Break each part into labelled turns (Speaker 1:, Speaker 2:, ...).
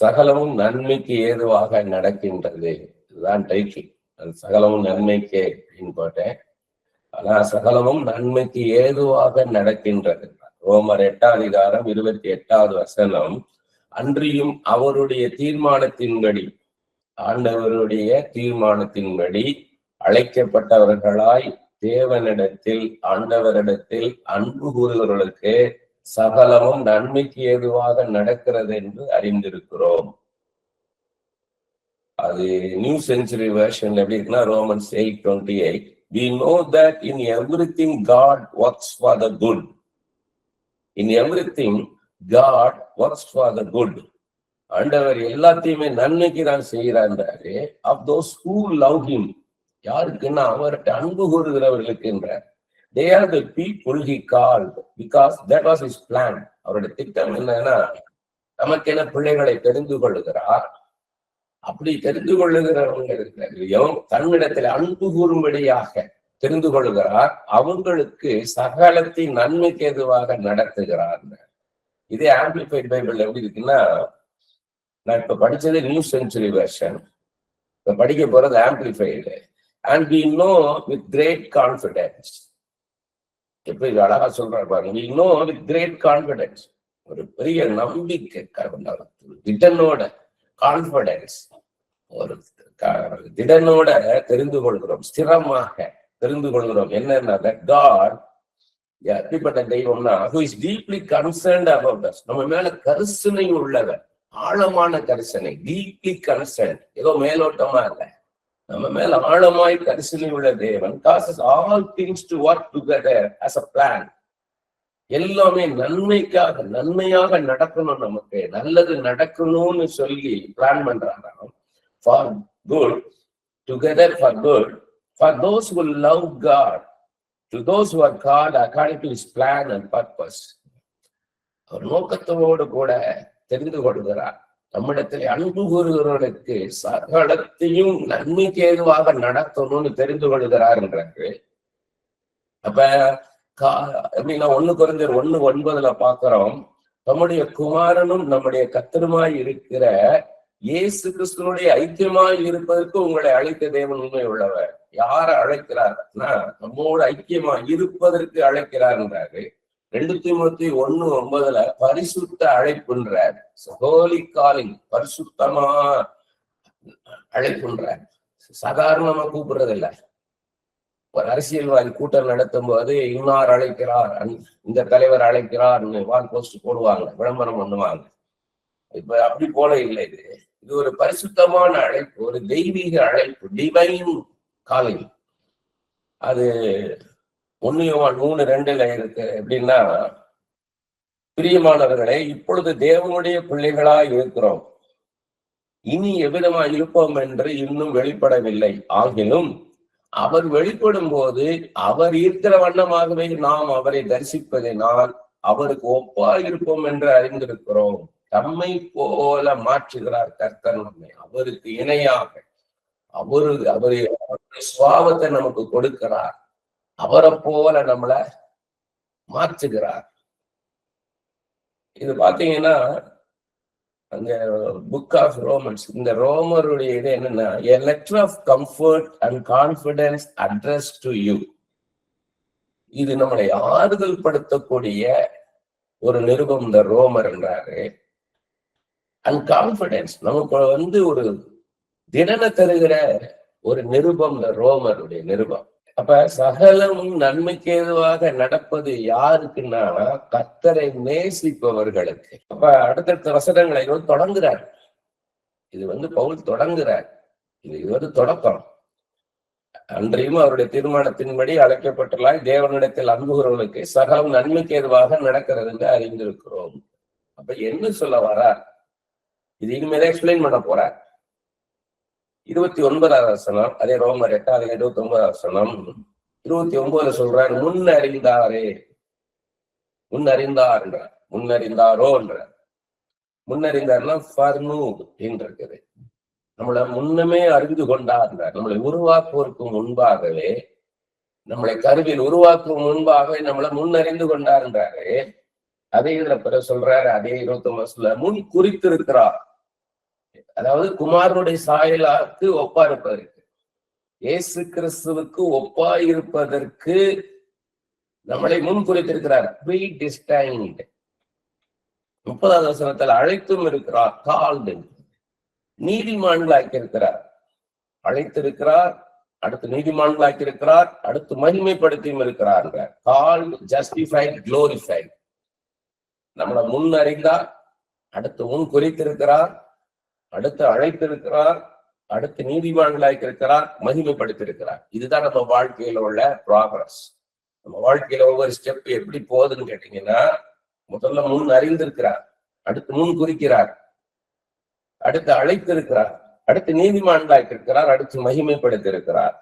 Speaker 1: சகலமும் நன்மைக்கு ஏதுவாக நடக்கின்றது. இதுதான் டைட்டில். சகலமும் நன்மைக்கு அப்படின்னு போட்டேன். ஆனா சகலமும் நன்மைக்கு ஏதுவாக நடக்கின்றது. ரோமர் 8 28 அன்றியும் அவருடைய தீர்மானத்தின்படி, ஆண்டவருடைய தீர்மானத்தின்படி அழைக்கப்பட்டவர்களாய் தேவனிடத்தில் ஆண்டவரிடத்தில் அன்பு கூறுகிறவர்களுக்கு சகலமும் நன்மைக்கு ஏதுவாக நடக்கிறது என்று அறிந்திருக்கிறோம். அது நியூ செஞ்சுரி வெர்ஷன்ல எப்படி இருக்குன்னா, Romans 8:28, we know that in everything God works for the good. In everything God works for the good. ஆண்டவர் எல்லாத்தையுமே நன்மைக்கு தான் செய்கிறாரு. of those who love him. யாருக்குன்னா அவர்கிட்ட அன்பு கூறுகிறவர்களுக்கு என்றார். They are the people he called because that was his plan. அவருடைய திட்டம் என்னன்னா, நமக்கென பிள்ளைகளை தெரிந்து கொள்ளுகிறார். அப்படி தெரிந்து கொள்ளுகிறவங்களையும் தன்னிடத்தில் அன்பு கூறும்படியாக தெரிந்து கொள்ளுகிறார். அவங்களுக்கு சகலத்தின் நன்மைக்கு ஏதுவாக நடத்துகிறார். இதே ஆம்பிளிஃபைட் பைபிள் எப்படி இருக்குன்னா, நான் இப்ப படிச்சது நியூ செஞ்சுரி வெர்ஷன், இப்ப படிக்க போறது amplified. And we know with great confidence. எப்படி அழகா சொல்றாரு பாருங்க. We know with great confidence. ஒரு பெரிய நம்பிக்கை, திடனோட கான்பிடன்ஸ், ஒரு திடனோட தெரிந்து கொள்கிறோம், ஸ்திரமாக தெரிந்து கொள்கிறோம். என்னன்னா, God, எப்படிப்பட்ட தெய்வம்னா, who is deeply concerned about us. நம்ம மேல கரிசனை உள்ளவர், ஆழமான கரிசனை, deeply concerned. ஏதோ மேலோட்டமா இல்லை, நம்ம மேல ஆழமாய் கரிசனை உள்ள தேவன். causes all things to work together as a plan. எல்லாமே நன்மைக்காக, நன்மையாக நடக்கணும், நமக்கு நல்லது நடக்கணும்னு சொல்லி பிளான் பண்றாங்க. for good, together for good, for those who love God, to those who are called according to his plan and purpose. அவர் நோக்கத்தோடு கூட தெரிந்து கொள்கிறார். நம்மிடத்தில் அன்பு கூறுகிறவர்களுக்கு சகலத்தையும் நன்மைக்கு ஏதுவாக நடத்தணும்னு தெரிந்து கொள்கிறார் என்றாரு. அப்ப எப்படின்னா 1 கொரிந்தியர் 1:9 பாக்குறோம், நம்முடைய குமாரனும் நம்முடைய கர்த்தருமாய் இருக்கிற இயேசு கிறிஸ்துவனுடைய ஐக்கியமாய் இருப்பதற்கு உங்களை அழைத்த தேவன் உண்மை உள்ளவர். யார அழைக்கிறார்னா, நம்மோடு ஐக்கியமா இருப்பதற்கு அழைக்கிறார் என்றாரு. 2 தீமோத்தேயு 1:9 பரிசுத்த அழைப்புன்றார். ஹோலி காலிங், பரிசுத்தமா அழைப்புன்றார். சாதாரணமா கூப்பிடுறது இல்ல. ஒரு அரசியல்வாதி கூட்டம் நடத்தும் போது இன்னார் அழைக்கிறார், இந்த தலைவர் அழைக்கிறார்னு வால் போஸ்ட் போடுவாங்க, விளம்பரம் பண்ணுவாங்க. இப்ப அப்படி போல இல்லை. இது ஒரு பரிசுத்தமான அழைப்பு, ஒரு தெய்வீக அழைப்பு, டிவைன் காலிங். அது 1 யோவான் 3:2 இருக்கு. எப்படின்னா, பிரியமானவர்களே, இப்பொழுது தேவனுடைய பிள்ளைகளாய் இருக்கிறோம், இனி எவ்விதமா இருப்போம் என்று இன்னும் வெளிப்படவில்லை. ஆகிலும் அவர் வெளிப்படும் போது அவர் இருக்கிற வண்ணமாகவே நாம் அவரை தரிசிப்பதினால் அவருக்கு ஒப்பா இருப்போம் என்று அறிந்திருக்கிறோம். தம்மை போல மாற்றுகிறார் கர்த்தர் நம்மை. அவருக்கு இணையாக அவருடைய சுபாவத்தை நமக்கு கொடுக்கிறார். அவரை போல நம்மளை மாற்றுகிறார். இது பாத்தீங்கன்னா, அந்த புக் ஆஃப் ரோமன்ஸ், இந்த ரோமருடைய இது என்னன்னா, a letter of comfort and confidence addressed to you. இது நம்மளை ஆறுதல் படுத்தக்கூடிய ஒரு நிருபம் இந்த ரோமர் என்றாரு. அண்ட் கான்பிடன்ஸ், நமக்கு ஒரு திடனை தருகிற ஒரு நிருபம் இந்த ரோமருடைய நிருபம். அப்ப சகலமும் நன்மைக்கு ஏதுவாக நடப்பது யாருக்குன்னா, கர்த்தரை நேசிப்பவர்களுக்கு. அப்ப அடுத்தடுத்த வசனங்களை தொடங்குறார். இது பவுல் தொடங்குறார். இது தொடக்கம். அன்றையும் அவருடைய தீர்மானத்தின்படி அழைக்கப்பட்டுள்ளாய் தேவனிடத்தில் அன்புகிறவர்களுக்கு சகலம் நன்மைக்கு ஏதுவாக நடக்கிறது என்று அறிந்திருக்கிறோம். அப்ப என்ன சொல்ல வரார்? இது இனிமேதான் எக்ஸ்பிளைன் பண்ண போறார். 29வது வசனம், அதே ரோமர் 8:29 29 சொல்றார், முன்னறிந்தாரே, முன்னறிந்தார் என்றார், முன்னறிந்தாரோ என்றார். முன்னறிந்தார்னா ஃபர்னு இருக்குது. நம்மளை முன்னமே அறிந்து கொண்டார் என்றார். நம்மளை உருவாக்குவதற்கு முன்பாகவே, நம்மளை கருவில் உருவாக்கும் முன்பாகவே நம்மளை முன்னறிந்து கொண்டார் என்றாரு. அதே இதுல பிற சொல்றாரு, அதே 29 முன் குறித்திருக்கிறார். அதாவது குமாரனுடைய சாயலாக்கு ஒப்பா இருப்பதற்கு, இயேசு கிறிஸ்துவுக்கு ஒப்பா இருப்பதற்கு நம்மளை முன் குறித்திருக்கிறார். Pre destined. 30வது வசனத்தில் அழைத்தும் இருக்கிறார், கால்டு. நீதிமான்களாக்கி இருக்கிறார், அழைத்திருக்கிறார், அடுத்து நீதிமான்களாக்கி இருக்கிறார், அடுத்து மகிமைப்படுத்தியும் இருக்கிறார். கால், ஜஸ்டிஃபைட், குளோரிஃபைட். நம்மளை முன் அறிந்தார், அடுத்து முன் குறித்திருக்கிறார், அடுத்து அழைத்திருக்கிறார், அடுத்து நீதிமான்களாக்கி இருக்கிறார், மகிமைப்படுத்திருக்கிறார். இதுதான் நம்ம வாழ்க்கையில உள்ள ப்ராக்ரஸ். நம்ம வாழ்க்கையில ஒவ்வொரு ஸ்டெப் எப்படி போகுதுன்னு கேட்டீங்கன்னா, முதல்ல முன் அறிந்திருக்கிறார், அடுத்து முன் குறிக்கிறார், அடுத்து அழைத்திருக்கிறார், அடுத்து நீதிமான்களாக்கி இருக்கிறார், அடுத்து மகிமைப்படுத்தி இருக்கிறார்.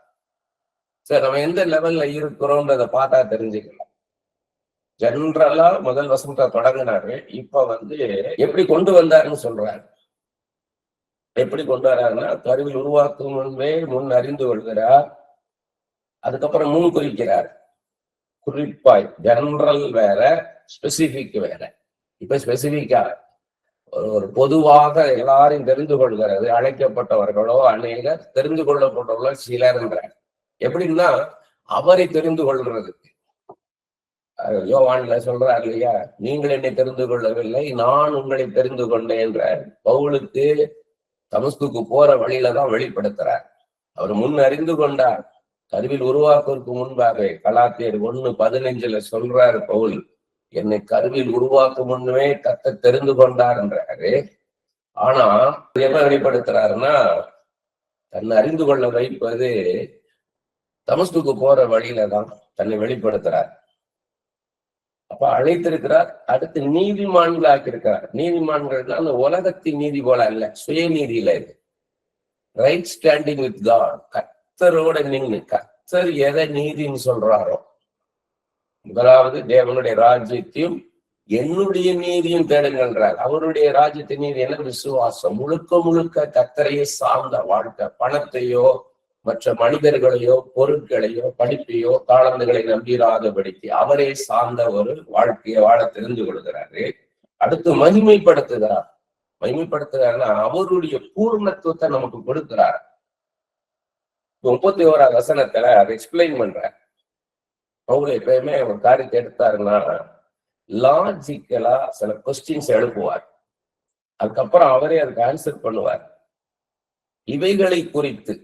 Speaker 1: சரி, நம்ம எந்த லெவல்ல இருக்கிறோம்ன்றத பார்த்தா தெரிஞ்சுக்கலாம். ஜென்ரலா முதல் வசனத்தை தொடங்கினாரு, இப்ப எப்படி கொண்டு வந்தாருன்னு சொல்றாரு. எப்படி கொண்டு வர்றாருன்னா, கருவில் உருவாக்கும் முன்பே முன் அறிந்து கொள்கிறார், அதுக்கப்புறம் முன் குறிக்கிறார். குறிப்பாய் ஜெனரல் வேற, ஸ்பெசிபிக் வேற. இப்ப ஸ்பெசிபிக்கா ஒரு பொதுவாக எல்லாரையும் தெரிந்து கொள்கிறது, அழைக்கப்பட்டவர்களோ அநேகர், தெரிந்து கொள்ளப்பட்டவர்களோ சிலர் என்றார். எப்படின்னா அவரை தெரிந்து கொள்றதுக்கு. யோவான்ல சொல்றார் இல்லையா, நீங்கள் என்னை தெரிந்து கொள்ளவில்லை, நான் உங்களை தெரிந்து கொண்டேன் என்றார். பவுலுக்கு தமஸ்குக்கு போற வழியில தான் வெளிப்படுத்துறார். அவர் முன் அறிந்து கொண்டார், கருவில் உருவாக்குவதற்கு முன்பாக. கலாத்தியர் 1:15 சொல்றாரு பவுல், என்னை கருவில் உருவாக்கும் முன்னே கர்த்தர் தெரிந்து கொண்டார் என்றாரு. ஆனா என்ன வெளிப்படுத்துறாருன்னா, தன்னை அறிந்து கொள்ள வைப்பது தமஸ்குக்கு போற வழியில தான் தன்னை வெளிப்படுத்துறார். அப்ப அழைத்திருக்கிறார், அடுத்து நீதிமான்கள் ஆக்கியிருக்கிறார். நீதிமான்கள் அந்த உலகத்தின் நீதி போல அல்ல, சுயநீதியில இது. Right standing with God. கர்த்தரோட நின்று, கர்த்தர் எதை நீதின்னு சொல்றாரோ, முதலாவது தேவனுடைய ராஜ்யத்தையும் என்னுடைய நீதியும் தேடுங்கன்றார். அவருடைய ராஜ்யத்தின் நீதி என்ன? விசுவாசம். முழுக்க முழுக்க கர்த்தரையே சார்ந்த வாழ்க்கை. பணத்தையோ மற்ற மனிதர்களையோ பொருட்களையோ படிப்பையோ தாளந்துகளை நம்பிராதபடிக்கு அவரே சார்ந்த ஒரு வாழ்க்கையை வாழ தெரிந்து கொள்கிறாரு. அடுத்து மகிமைப்படுத்துகிறார். மகிமைப்படுத்துகிறார்னா அவருடைய பூர்ணத்துவத்தை நமக்கு கொடுக்கிறார். 31வது வசனத்துல அதை எக்ஸ்பிளைன் பண்றார். பவுல் எப்பயுமே ஒரு காரியத்தை எடுத்தாருன்னா லாஜிக்கலா சில கொஸ்டின்ஸ் எழுப்புவார், அதுக்கப்புறம் அவரே அதுக்கு ஆன்சர் பண்ணுவார். இவைகளை குறித்து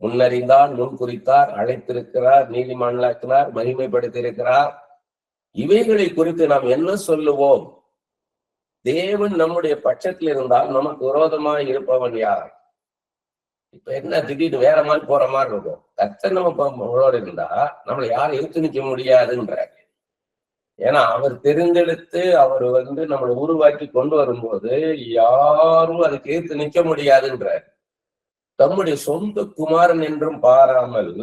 Speaker 1: முன்னறிந்தார், முன் குறித்தார், அழைத்திருக்கிறார், நீதிமான்களாக்கினார், மகிமைப்படுத்தியிருக்கிறார். இவைகளை குறித்து நாம் என்ன சொல்லுவோம்? தேவன் நம்முடைய பட்சத்தில் இருந்தால் நமக்கு விரோதமா இருப்பவன் யார்? இப்ப என்ன திடீர்னு வேற மாதிரி போற மாதிரி இருக்கும். கர்த்தர் நம்ம இருந்தா நம்மளை யாரும் எடுத்து நிக்க முடியாதுன்ற. ஏன்னா அவர் தெரிந்தெடுத்து அவர் நம்மளை உருவாக்கி கொண்டு வரும்போது யாரும் அதுக்கு ஏற்று நிக்க முடியாதுன்ற. தம்முடைய சொந்த குமாரன் என்றும் பாராமல்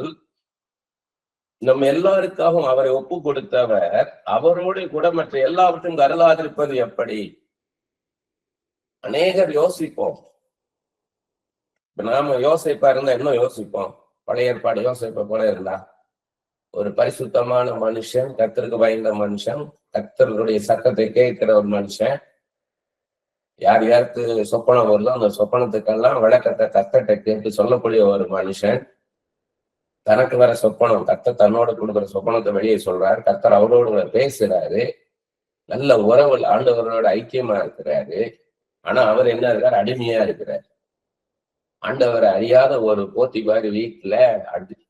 Speaker 1: நம்ம எல்லாருக்காகவும் அவரை ஒப்பு கொடுத்தவர் அவரோட கூட மற்ற எல்லாவற்றும் அருளாதிருப்பது எப்படி? அநேகர் யோசிப்போம். நாம யோசிப்பா இருந்தா என்ன யோசிப்போம்? பழைய ஏற்பாடு யோசிப்ப போல இருந்தா ஒரு பரிசுத்தமான மனுஷன், கர்த்தருக்கு பயந்த மனுஷன், கர்த்தருடைய சத்தத்தை கேட்கிற ஒரு மனுஷன், யார் யாருக்கு சொப்பனம் வருதோ அந்த சொப்பனத்துக்கெல்லாம் விளக்கத்தை கர்த்தர்கிட்ட கேட்டு சொல்லக்கூடிய ஒரு மனுஷன். தனக்கு வர சொப்பனம், கர்த்தர் தன்னோட கொடுக்குற சொப்பனத்தை வெளியே சொல்றாரு, கர்த்தர் அவரோட பேசுறாரு, நல்ல உறவு ஆண்டவரோட ஐக்கியமா இருக்கிறாரு. ஆனா அவர் என்ன இருக்காரு? அடிமையா இருக்கிறார். ஆண்டவரை அறியாத ஒரு போத்திபாரி வீட்டுல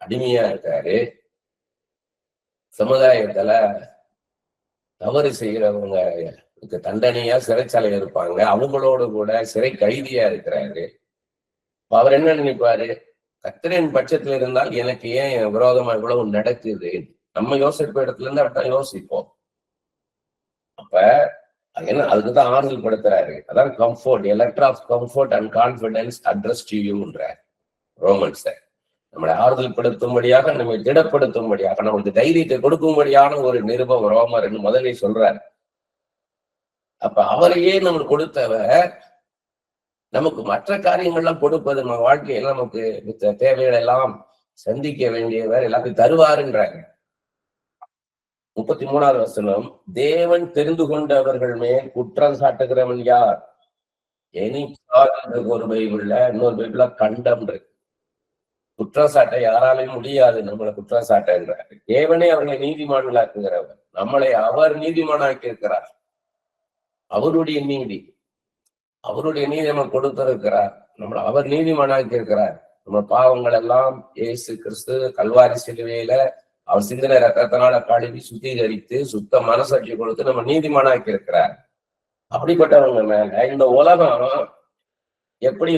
Speaker 1: அடிமையா இருக்காரு. சமுதாயத்துல தவறு செய்கிறவங்க தண்டனையா சிறைச்சாலை இருப்பாங்க, அவங்களோடு கூட சிறை கைதியா இருக்கிறாரு. அவர் என்ன நினைப்பாரு? கர்த்தரின் பட்சத்துல இருந்தால் எனக்கு ஏன் விரோதமா இவ்வளவு நடக்குது? நம்ம யோசிப்பு இடத்துல இருந்து அவர்தான் யோசிப்போம். அப்ப என்ன அதுக்குதான் ஆறுதல் படுத்துறாரு. அதான் comfort, a letter of comfort and confidence address to யூன்ற ரோமன்ஸ். நம்மளை ஆறுதல் படுத்தும்படியாக, நம்மை திடப்படுத்தும்படியாக, நம்மளுக்கு தைரியத்தை கொடுக்கும்படியான ஒரு நிருபம் ரோமர் முதலே சொல்றாரு. அப்ப அவரையே நம்மளுக்கு கொடுத்தவர் நமக்கு மற்ற காரியங்கள்லாம் கொடுப்பது, நம்ம வாழ்க்கையில நமக்கு தேவைகள் எல்லாம் சந்திக்க வேண்டியவர் எல்லாத்தையும் தருவாருன்றாங்க. 33வது வசனம், தேவன் தெரிந்து கொண்டவர்கள் மேல் குற்றம் சாட்டுகிறவன் யார்? எனி ஒரு பைபிள்ல, இன்னொரு பைபிள்ல கண்டம் இருக்கு. குற்றச்சாட்டை யாராலையும் முடியாது நம்மளை குற்றச்சாட்டுன்றாரு. தேவனே அவர்களை நீதிமான்களாக்குகிறவர். நம்மளை அவர் நீதிமானாக்கி இருக்கிறார். அவருடைய நீதி நம்ம கொடுத்திருக்கிறார். நம்மளை அவர் நீதிமானாக்கி இருக்கிறார். நம்ம பாவங்கள் எல்லாம் இயேசு கிறிஸ்து கல்வாரி சிலுவையில அவர் சிந்தனை ரத்தத்தினால கழுவி சுத்திகரித்து சுத்த மனசாட்சி கொடுத்து நம்ம நீதிமானாக்கி இருக்கிறார். அப்படிப்பட்டவங்க மேல இந்த உலகம் எப்படி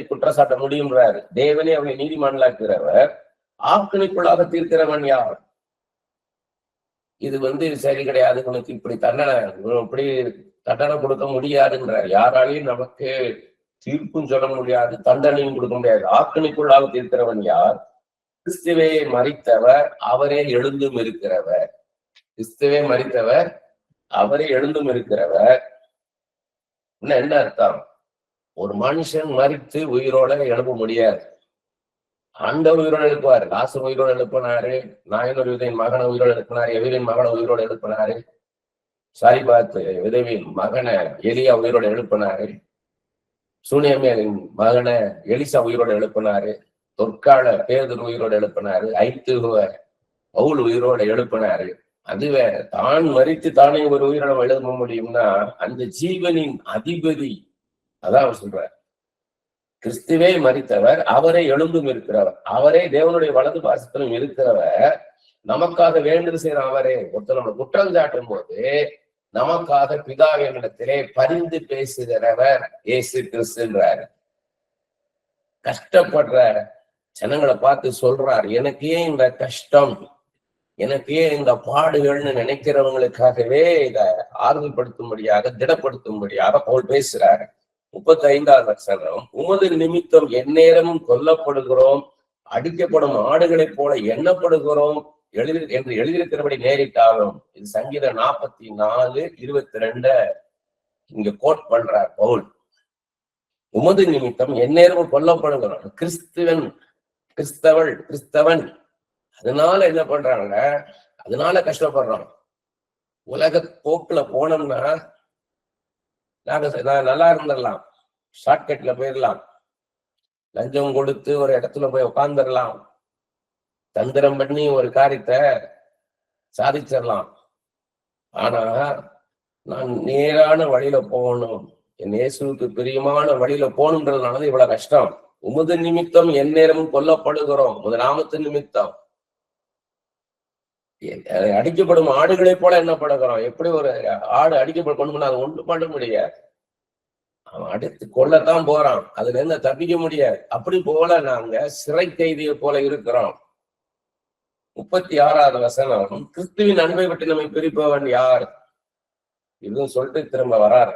Speaker 1: குற்றச்சாட்ட முடியும்ன்றாரு. தேவனே அவனை நீதிமான்களாக்குகிறவர். ஆக்கினைக்குள்ளாக தீர்க்கிறவன் யார்? இது சரி கிடையாது, உனக்கு இப்படி தண்டனை கொடுக்க முடியாதுன்றார். யாராலையும் நமக்கு தீர்ப்பும் சொல்ல முடியாது, தண்டனையும் கொடுக்க முடியாது. ஆக்கினைக்குள்ளாக தீர்க்கிறவன் யார்? கிறிஸ்துவே மரித்தவர், அவரே எழுந்தும் இருக்கிறவர். கிறிஸ்துவே மரித்தவர், அவரே எழுந்தும் இருக்கிறவர். என்ன அர்த்தம்? ஒரு மனுஷன் மரித்து உயிரோட எழுப்ப முடியாது. ஆண்டவர் உயிரோடு எழுப்புவாரு. லாசர் உயிரோடு எழுப்பினாரு. நாயனூர் விதையின் மகனை உயிரோடு எழுப்பினாரு. எவிரின் மகனை உயிரோடு எழுப்பினாரு. சாரிபாத் விதவின் மகனை எலியா உயிரோடு எழுப்பினாரு. சூனியமேலின் மகனை எலிசா உயிரோடு எழுப்பினாரு. தொற்கால பேதர் உயிரோடு எழுப்பினாரு. ஐத்துவ பவுல் உயிரோடு எழுப்பினாரு. அதுவே தான் மரித்து தானே ஒரு உயிரினம் எழுத முடியும்னா அந்த ஜீவனின் அதிபதி அதான் அவர் சொல்றார். கிறிஸ்துவே மரித்தவர், அவரே எழுந்தும் இருக்கிறவர், அவரே தேவனுடைய வலது பாசத்திலும் இருக்கிறவர், நமக்காக வேண்டு செய்யற அவரே. ஒருத்தர் நம்ம குற்றம் சாட்டும் போது நமக்காக பிதாவினிடத்திலே பரிந்து பேசுகிறவர் இயேசு கிறிஸ்துன்றார். கஷ்டப்படுற ஜனங்களை பார்த்து சொல்றார், எனக்கு ஏன் இந்த கஷ்டம், எனக்கு ஏன் இந்த பாடுகள்னு நினைக்கிறவங்களுக்காகவே இதை ஆறுதல்படுத்தும்படியாக திடப்படுத்தும்படியாக பவுல் பேசுறாரு. 35வது வசனம், உமது நிமித்தம் எந்நேரமும் கொல்லப்படுகிறோம், அடிக்கப்படும் ஆடுகளைப் போல எண்ணப்படுகிறோம் என்று எழுதியிருக்கிறபடி நேரிட்டாலும். இது சங்கீதம் 44:22 இங்க கோட் பண்றார் பவுல். உமது நிமித்தம் எந்நேரமும் கொல்லப்படுகிறோம். கிறிஸ்தவன் அதனால என்ன பண்றாங்க, அதனால கஷ்டப்படுறோம். உலக போக்குல போனோம்னா நாங்க நல்லா இருந்துடலாம், ஷார்ட்கட்ல போயிடலாம், லஞ்சம் கொடுத்து ஒரு இடத்துல போய் உட்கார்ந்துடலாம், தந்திரம் பண்ணி ஒரு காரியத்தை சாதிச்சிடலாம். ஆனா நான் நேரான வழியில போகணும், என் இயேசுவுக்கு பிரியமான வழியில போகணுன்றதுனால இவ்வளவு கஷ்டம். உமது நிமித்தம் எந்நேரமும் கொல்லப்படுகிறோம். உமது நாமத்து நிமித்தம் அடிக்கப்படும் ஆடுகளை போல எண்ணப்படுகிறோம். எப்படி ஒரு ஆடு அடிக்கப்படணும்னு அதை ஒன்று பண்ண முடியாது, அவன் அடித்து கொல்லத்தான் போறான், அதுல இருந்து தப்பிக்க முடியாது. அப்படி போல நாங்க சிறை கைதியை போல இருக்கிறோம். 36வது வசனம், கிறிஸ்துவின் அன்பை விட்டு நம்மை பிரிப்பவன் யார்? இதுவும் சொல்லிட்டு திரும்ப வராரு,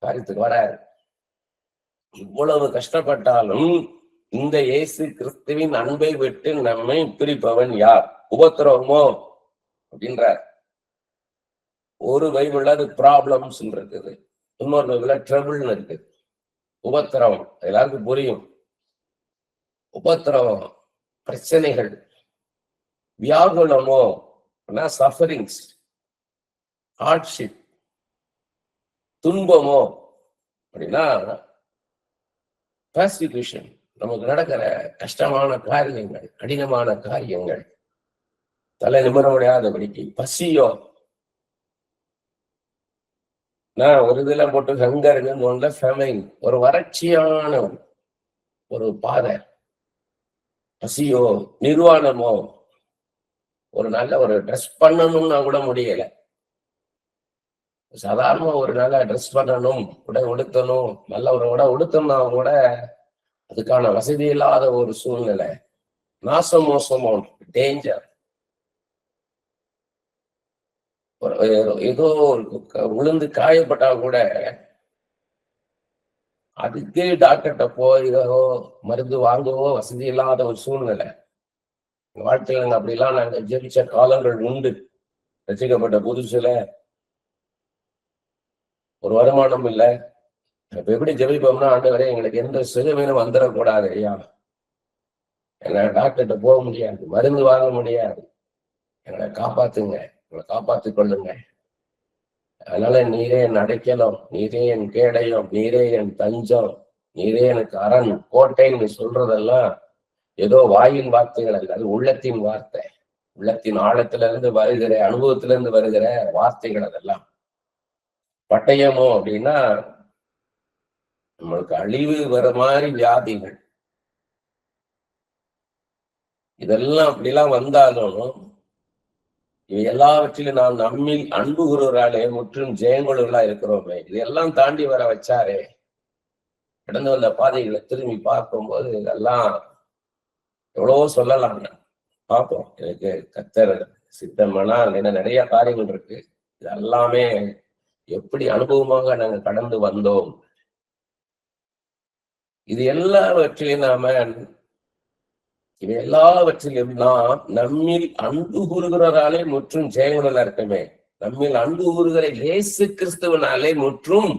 Speaker 1: காரியத்துக்கு வராரு. இவ்வளவு கஷ்டப்பட்டாலும் இந்த இயேசு கிறிஸ்துவின் அன்பை விட்டு நம்மை பிரிப்பவன் யார்? உபத்திரவமோ அப்படின்றார். ஒரு பைபிள்ல அது ப்ராப்ளம்ஸ் இருக்குது, இன்னொரு பைபிள்ல ட்ரபிள்னு இருக்கு. உபத்திரவம் எல்லாருக்கும் புரியும். உபத்திரவம் பிரச்சனைகள், வியாகுலமோ சஃபரிங்ஸ், ஹார்ட்ஷிப், துன்பமோ அப்படின்னா பர்சிக்யூஷன், நமக்கு நடக்கிற கஷ்டமான காரியங்கள், கடினமான காரியங்கள், தலை நிமிர முடியாதபடிக்கு. பசியோ, நான் ஒரு இதுல போட்டு ஹங்கர்னு ஃபெமைன், ஒரு வறட்சியான ஒரு பாதை. பசியோ, நிர்வாணமோ, ஒரு நல்ல ஒரு ட்ரெஸ் பண்ணணும்னா கூட முடியல. சாதாரண ஒரு நல்ல ட்ரெஸ் பண்ணணும், உடை உடுத்தணும், நல்ல ஒரு உடை உடுத்தணும்னா கூட அதுக்கான வசதி இல்லாத ஒரு சூழ்நிலை. நாசம் மோசமோ, டேஞ்சர். ஏதோ விழுந்து காயப்பட்டா கூட அதுக்கு டாக்டர்கிட்ட போயோ மருந்து வாங்கவோ வசதி இல்லாத ஒரு சூழ்நிலை. வாழ்க்கையில அப்படிலாம் நாங்க ஜெபிச்ச காலங்கள் உண்டு. ரசிக்கப்பட்ட புதுசுல ஒரு வருமானம் இல்லை, இப்ப எப்படி ஜெபிப்போம்னா, ஆண்டவரே எங்களுக்கு எந்த சுகமீனும் வந்துடக்கூடாது ஐயா, எங்களை டாக்டர்கிட்ட போக முடியாது, மருந்து வாங்க முடியாது, எங்களை காப்பாத்துங்க, எங்களை காப்பாத்து கொள்ளுங்க அதனால நீரே என் அடைக்கலம், நீரே என் கேடயம், நீரே என் தஞ்சம், நீரே எனக்கு அரண் கோட்டைன்னு சொல்றதெல்லாம் ஏதோ வாயின் வார்த்தைகள் அல்ல, அது உள்ளத்தின் வார்த்தை. உள்ளத்தின் ஆழத்துல இருந்து வருகிற, அனுபவத்துல இருந்து வருகிற வார்த்தைகள் அதெல்லாம். பட்டயமோ அப்படின்னா நம்மளுக்கு அழிவு வர மாதிரி வியாதிகள், இதெல்லாம் அப்படிலாம் வந்தாலும் இவை எல்லாவற்றிலும் நாம் நம்மில் அன்பு கூறுவராலே முற்றும் ஜெயங்கொழுகளா இருக்கிறோமே, இதெல்லாம் தாண்டி வர வச்சாரே. கடந்து வந்த பாதைகளை திரும்பி பார்க்கும்போது இதெல்லாம் எவ்வளவோ சொல்லலாம். பார்ப்போம். எனக்கு கத்தர் சித்தம்னா என்ன நிறைய காரியங்கள் இருக்கு. இதெல்லாமே எப்படி அனுபவமாக நாங்க கடந்து வந்தோம். இது எல்லாவற்றிலும் இது எல்லாவற்றிலும் நாம் நம்மில் அன்பு கூறுகிறதாலே முற்றும் ஜெயங்குழலா இருக்கமே. நம்மில் அன்பு கூறுகிற இயேசு கிறிஸ்துவனாலே முற்றும்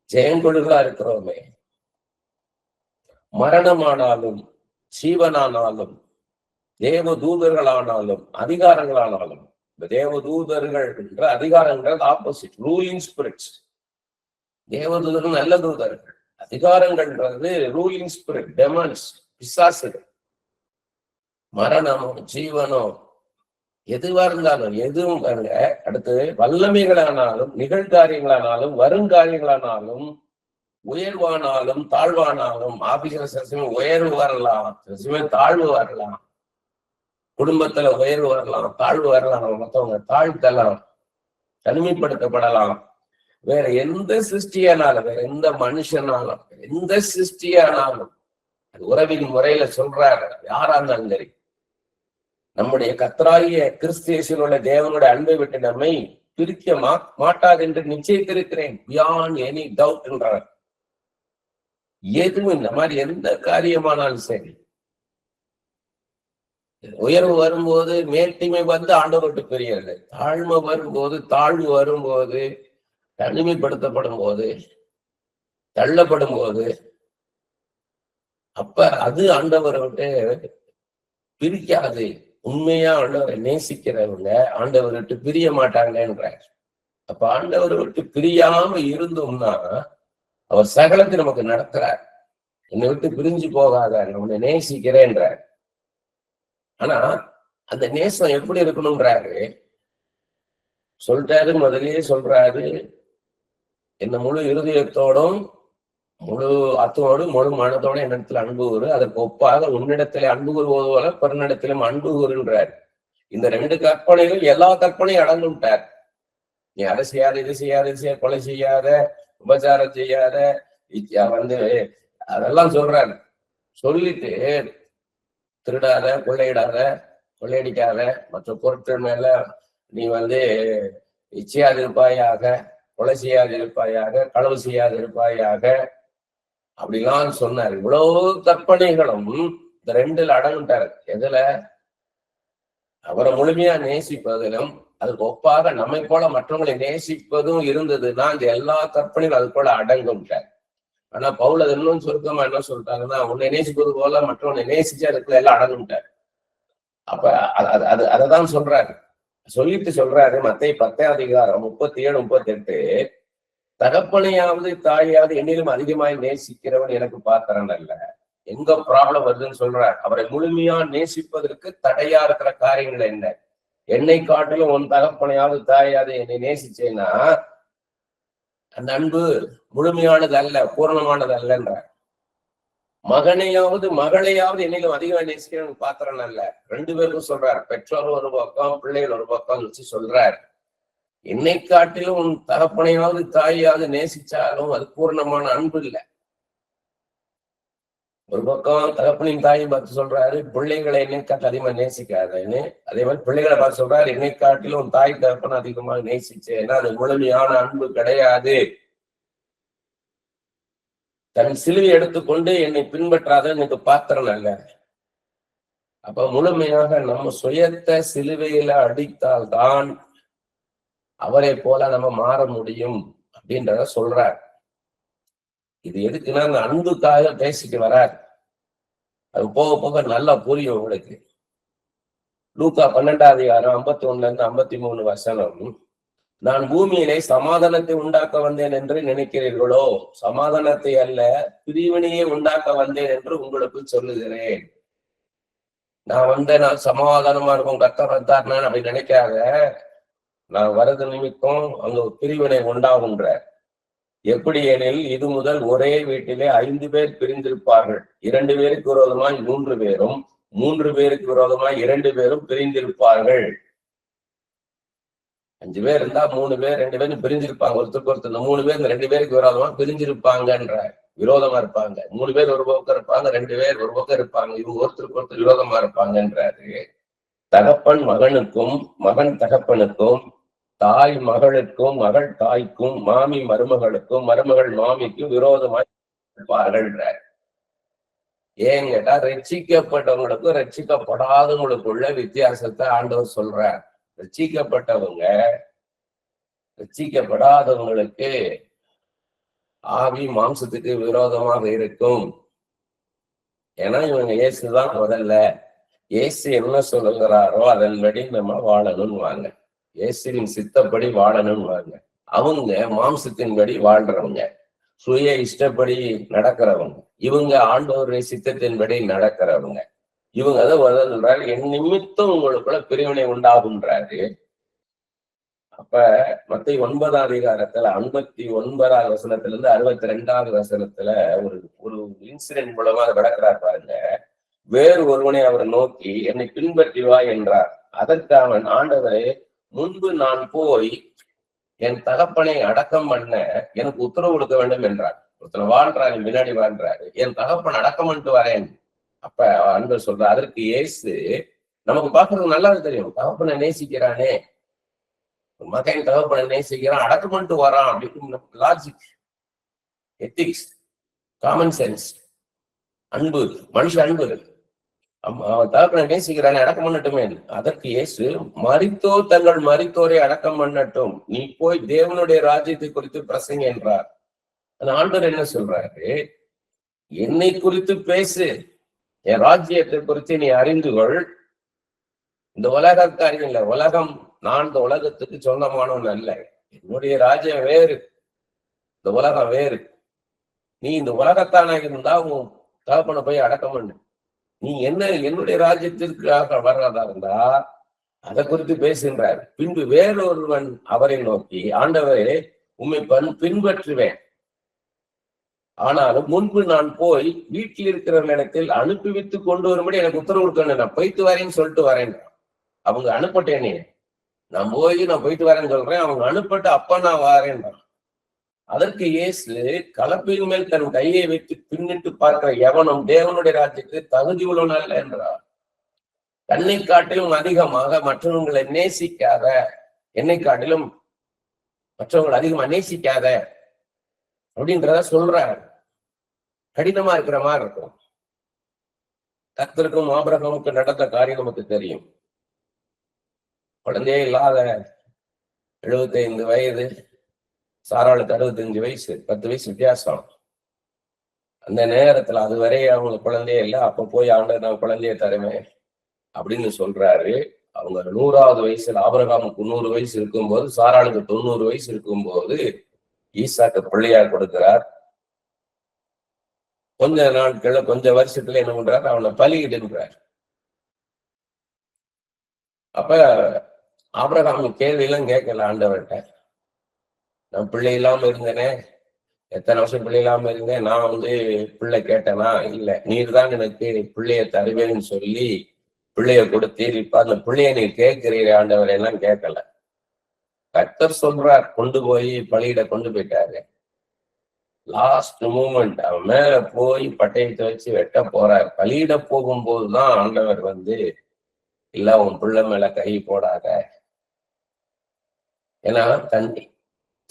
Speaker 1: ஜெயங்கொழுகளா இருக்கிறோமே. மரணமானாலும் ஜீவனானாலும் தேவ தூதர்களானாலும் அதிகாரங்களானாலும், இந்த தேவ தூதர்கள் என்ற அதிகாரங்கள் ஆப்போசிட், ரூலிங் ஸ்பிரிட்ஸ். தேவதூதர்கள் நல்ல தூதர்கள், அதிகாரங்கள்ன்றது ரூலிங் ஸ்பிரிட், டெமன்ஸ், பிசாசுகள். மரணமோ ஜீவனோ எதுவா இருந்தாலும், எதுவும் அடுத்து வல்லமைகளானாலும் நிகழ்காரியங்களானாலும் வருங்காரியங்களானாலும் உயர்வானாலும் தாழ்வானாலும், ஆபிஷம் உயர்வு வரலாம், தாழ்வு வரலாம், குடும்பத்துல உயர்வு வரலாம், தாழ்வு வரலாம், மற்றவங்க தாழ்த்தலாம், தனிமைப்படுத்தப்படலாம். வேற எந்த சிருஷ்டியானாலும், வேற எந்த மனுஷனாலும், எந்த சிருஷ்டியானாலும், உறவின் முறையில சொல்றாரு, யாரா இருந்தாலும் சரி, நம்முடைய கர்த்தராகிய கிறிஸ்து உள்ள தேவனுடைய அன்பை விட்டு நம்மை பிரிக்க மாட்டாது என்று நிச்சயித்திருக்கிறேன், பியாண்ட் எனி டவுட் என்றார். எதுவும் இந்த மாதிரி எந்த காரியமானாலும் சரி, உயர்வு வரும்போது மேட்டிமை வந்து ஆண்டவர் விட்டு பெரியவில்லை, தாழ்மை வரும்போது, தாழ்வு வரும்போது, தனிமைப்படுத்தப்படும் போது, தள்ளப்படும் போது, அப்ப அது ஆண்டவரை விட்டு பிரிக்காது. உண்மையா ஆண்டவரை நேசிக்கிறவங்க ஆண்டவரை விட்டு பிரிய மாட்டாங்கன்ற. அப்ப ஆண்டவரை விட்டு பிரியாம இருந்தோம்னா அவர் சகலத்தை நமக்கு நடத்துறார். என்னை விட்டு பிரிஞ்சு போகாத, உன்னை நேசிக்கிறேன்றார். ஆனா அந்த நேசம் எப்படி இருக்கணும்ன்றாரு சொல்றாரு. முதலே சொல்றாரு, என்ன முழு இருதயத்தோடும் முழு ஆத்மாவோடும் முழு மனத்தோட என்னிடத்துல அன்பு கூறு, அதற்கு ஒப்பாக உன்னிடத்துல அன்பு கூறுவது போல பிறனிடத்திலும் அன்பு கூறுன்றார். இந்த ரெண்டு கற்பனைகள் எல்லா கற்பனையும் அடங்குட்டார். நீ அதை செய்யாத, இது செய்யாத, இது செய்ய, கொலை செய்யாத, உபச்சாரம் செய்யாத, அதெல்லாம் சொல்றாரு. சொல்லிட்டு திருடாத, கொள்ளையடிக்காத, மற்ற பொருட்கள் மேல நீ இச்சையாதிருப்பாயாக, கொலை செய்யாதிருப்பாயாக, களவு செய்யாதிருப்பாயாக, அப்படிலாம் சொன்னார். இவ்வளவு கற்பனைகளும் இந்த ரெண்டுல அடங்குட்டாரு. எதுல? அவரை முழுமையா நேசிப்பதிலும் அதுக்கு ஒப்பாக நம்மை போல மற்றவங்களை நேசிப்பதும் இருந்ததுன்னா இந்த எல்லா கற்பனையும் அது போல அடங்கும்ட்டார். ஆனா பவுல் அது இன்னும் சுருக்கமா என்ன சொல்லிட்டாங்கன்னா, உன்னை நேசிப்பது போல மற்றவனை நேசிச்சா அதுக்குள்ள எல்லாம் அடங்கும்ட்டார். அப்ப அததான் சொல்றாரு. சொல்லிட்டு சொல்றாரு, மத்தேயு 10:37-38, தகப்பனையாவது தாயாவது என்னிலும் அதிகமாய் நேசிக்கிறவன் எனக்கு பாத்திரன் அல்ல. எங்க ப்ராப்ளம் வருதுன்னு சொல்றார். அவரை முழுமையா நேசிப்பதற்கு தடையா இருக்கிற காரியங்கள் என்ன? என்னை காட்டிலும் உன் தகப்பனையாவது தாயாவது என்னை நேசிச்சேன்னா அந்த அன்பு முழுமையானது அல்ல, பூரணமானது அல்லன்ற. மகனையாவது மகளையாவது என்னிலும் அதிகமா நேசிக்கிறவன் பாத்திரன் அல்ல. ரெண்டு பேருக்கும் சொல்றார். பெற்றோர் ஒரு பக்கம், பிள்ளைகள் ஒரு பக்கம் வச்சு சொல்றார். என்னை காட்டிலும் உன் தகப்பனையாவது தாயாவது நேசிச்சாலும் அது பூர்ணமான அன்பு இல்லை. ஒரு பக்கம் தகப்பனையும் தாயும் பார்த்து சொல்றாரு, பிள்ளைகளை என்னை காட்டு அதிகமா நேசிக்காதன்னு. அதே மாதிரி பிள்ளைகளை பார்த்து சொல்றாரு, என்னை காட்டிலும் உன் தாய் தகப்பனை அதிகமாக நேசிச்சேன்னா அது முழுமையான அன்பு கிடையாது. தன் சிலுவை எடுத்துக்கொண்டு என்னை பின்பற்றாத எனக்கு பாத்திரம் அல்ல. அப்ப முழுமையாக நம்ம சுயத்தை சிலுவையில அடித்தால்தான் அவரை போல நம்ம மாற முடியும் அப்படின்றத சொல்றார். இது எதுக்குன்னா அந்த அன்புக்காக பேசிட்டு வரார். அது போக போக நல்லா புரியும் உங்களுக்கு. லூக்கா 12:51-53 நான் பூமியிலே சமாதானத்தை உண்டாக்க வந்தேன் என்று நினைக்கிறீர்களோ? சமாதானத்தை அல்ல, பிரிவினையை உண்டாக்க வந்தேன் என்று உங்களுக்கு சொல்லுகிறேன். நான் சமாதானமா இருக்கும், கர்த்தர் வந்தார் அப்படி நினைக்காத. நான் வரது நிமித்தம் அங்க பிரிவினை உண்டாகுன்ற. எப்படி எனில், இது முதல் ஒரே வீட்டிலே 5 பேர் பிரிந்திருப்பார்கள். 2 பேருக்கு விரோதமாய் 3 பேரும், 3 பேருக்கு விரோதமாய் 2 பேரும் பிரிந்திருப்பார்கள். 5 பேர் இருந்தா 3 பேர் 2 பேரும் பிரிஞ்சிருப்பாங்க. ஒருத்தருக்கு ஒருத்தர் இந்த 3 பேர் இந்த 2 பேருக்கு விரோதமா பிரிஞ்சிருப்பாங்கன்ற, விரோதமா இருப்பாங்க. 3 பேர் ஒரு பக்கம் இருப்பாங்க, 2 பேர் ஒரு பக்கம் இருப்பாங்க. இவங்க ஒருத்தருக்கு ஒருத்தர் விரோதமா இருப்பாங்கன்றாரு. தகப்பன் மகனுக்கும், மகன் தகப்பனுக்கும், தாய் மகளுக்கும், மகள் தாய்க்கும், மாமி மருமகளுக்கும், மருமகள் மாமிக்கும் விரோதமாய் இருப்பார்கள். ஏன் கேட்டா, ரட்சிக்கப்பட்டவங்களுக்கும் ரட்சிக்கப்படாதவங்களுக்குள்ள வித்தியாசத்தை ஆண்டவர் சொல்றார். ரட்சிக்கப்பட்டவங்க ரட்சிக்கப்படாதவங்களுக்கு ஆவி மாம்சத்துக்கு விரோதமாக இருக்கும். ஏன்னா இவங்க இயேசுதான் முதல்ல. இயேசு என்ன சொல்லுகிறாரோ அதன்படி நம்ம வாழணும்னு வாங்க. இயேசுவின் சித்தப்படி வாழணும்னு வாங்க. அவங்க மாம்சத்தின்படி வாழ்றவங்க, சுய இஷ்டப்படி நடக்கிறவங்க. இவங்க ஆண்டவருடைய சித்தத்தின்படி நடக்கிறவங்க. இவங்க அதை சொல்றாரு, என் நிமித்தம் உங்களுக்குள்ள பிரிவினை உண்டாகுன்றாரு. அப்ப மத்தேயு 9ஆம் அதிகாரத்துல 59ஆவது வசனத்திலிருந்து 62ஆவது வசனத்துல ஒரு இன்சிடென்ட் மூலமா அதை விளக்குறார் பாருங்க. வேறு ஒருவனை அவர் நோக்கி, என்னை பின்பற்றி வா என்றார். அதற்கு அவன், ஆண்டவரே, முன்பு நான் போய் என் தகப்பனை அடக்கம் பண்ண எனக்கு உத்தரவு கொடுக்க வேண்டும் என்றார். ஒருத்தனை வாழ்றாரு, முன்னாடி வாழ்றாரு, என் தகப்பன் அடக்கம் பண்ணிட்டு வரேன். அப்ப அன்பர் சொல்ற, அதற்கு இயேசு, நமக்கு பார்க்கறது நல்லா தெரியும், தகப்பனை நேசிக்கிறானே, மகன் தகப்பனை நேசிக்கிறான், அடக்கம் பண்ணிட்டு வரான் அப்படின்னு லாஜிக், எத்திக்ஸ், காமன் சென்ஸ், அன்பு, மனுஷ அன்பு. அவன் தகப்பனை நேசிக்கிறானே, அடக்கம் பண்ணட்டுமே. அதற்கு இயேசு, மரித்தோர் தங்கள் மரித்தோரை அடக்கம் பண்ணட்டும், நீ போய் தேவனுடைய ராஜ்யத்தை குறித்து பிரசங்க என்றார். அந்த ஆண்டவர் என்ன சொல்றாரு, என்னை குறித்து பேசு, என் ராஜ்யத்தை குறித்து நீ அறிந்து கொள். இந்த உலகத்தை அறிவில்லை, உலகம், நான் இந்த உலகத்துக்கு சொந்தமானவன் அல்ல. என்னுடைய ராஜ்யம் வேறு, இந்த உலகம் வேறு. நீ இந்த உலகத்தானா இருந்தா உன் தகப்பனை போய் அடக்கம் பண்ணு. நீ என்னுடைய ராஜ்யத்திற்காக வர்றதா இருந்தா அதை குறித்து பேசுகின்றார். பின்பு வேறொருவன் அவரை நோக்கி, ஆண்டவரே, உம்மை பின்பற்றுவேன், ஆனாலும் முன்பு நான் போய் வீட்டில் இருக்கிறவர்களிடத்தில் அனுப்பிவித்து கொண்டு வரும்படி எனக்கு உத்தரவு கொடுக்கணும். நான் போயிட்டு வரேன்னு சொல்லிட்டு வரேன். அவங்க அனுப்பட்டேனே, நான் போயிட்டு வரேன்னு சொல்றேன், அவங்க அனுப்பட்டு அப்ப நான் வரேன்றான். அதற்கு இயேசு, கலப்பையின் மேல் தன் கையை வைத்து பின்னிட்டு பார்க்கிற எவனும் தேவனுடைய ராஜ்யத்துக்கு தகுதி உள்ளவன் அல்ல என்றார். தன்னை காட்டிலும் அதிகமாக மற்றவங்களை நேசிக்காத, என்னை காட்டிலும் மற்றவங்களை அதிகமா நேசிக்காத அப்படின்றத சொல்றாரு. கடினமா இருக்கிற மாதிரி இருக்கும். கர்த்தருக்கும் ஆபிரகாமுக்கு நடந்த காரியம் நமக்கு தெரியும். குழந்தையே இல்லாத 75 வயது, சாராளுக்கு 65 வயசு, 10 வயசு வித்தியாசம். அந்த நேரத்துல அதுவரை அவங்களுக்கு குழந்தையே இல்லை. அப்ப போய் ஆண்டவர் நான் குழந்தைய தருவேன் அப்படின்னு சொல்றாரு. அவங்க 100வது வயசுல, ஆபிரகாமுக்கு 100 வயசு இருக்கும்போது, சாராளுக்கு 90 வயசு இருக்கும்போது ஈசாக்கு பிள்ளையா கொடுக்கிறார். கொஞ்ச நாட்கள்ல, கொஞ்ச வருஷத்துல என்ன பண்றாரு, அவனை பலியிடுன்றார். அப்ப ஆபிரகாம் கேள்வி எல்லாம் கேட்கல ஆண்டவர்கிட்ட. நான் பிள்ளை இல்லாம இருந்தேனே, எத்தனை வருஷம் பிள்ளை இல்லாம இருந்தேன், நான் பிள்ளை கேட்டேனா? இல்லை, நீர் தான் எனக்கு பிள்ளைய தருவேன்னு சொல்லி பிள்ளைய கொடுத்தீர். இப்ப அந்த பிள்ளைய நீ கேட்கிறீர் ஆண்டவர் எல்லாம் கேட்கல. கர்த்தர் சொல்றார், கொண்டு போய் பலியிட கொண்டு போயிட்டாரு. லாஸ்ட் மூமெண்ட் அவன் மேல போய் பட்டயத்தை வச்சு வெட்ட போறார். பலியிட போகும்போதுதான் ஆண்டவர் இல்ல, உன் பிள்ளை மேல கை போடாத. ஏன்னா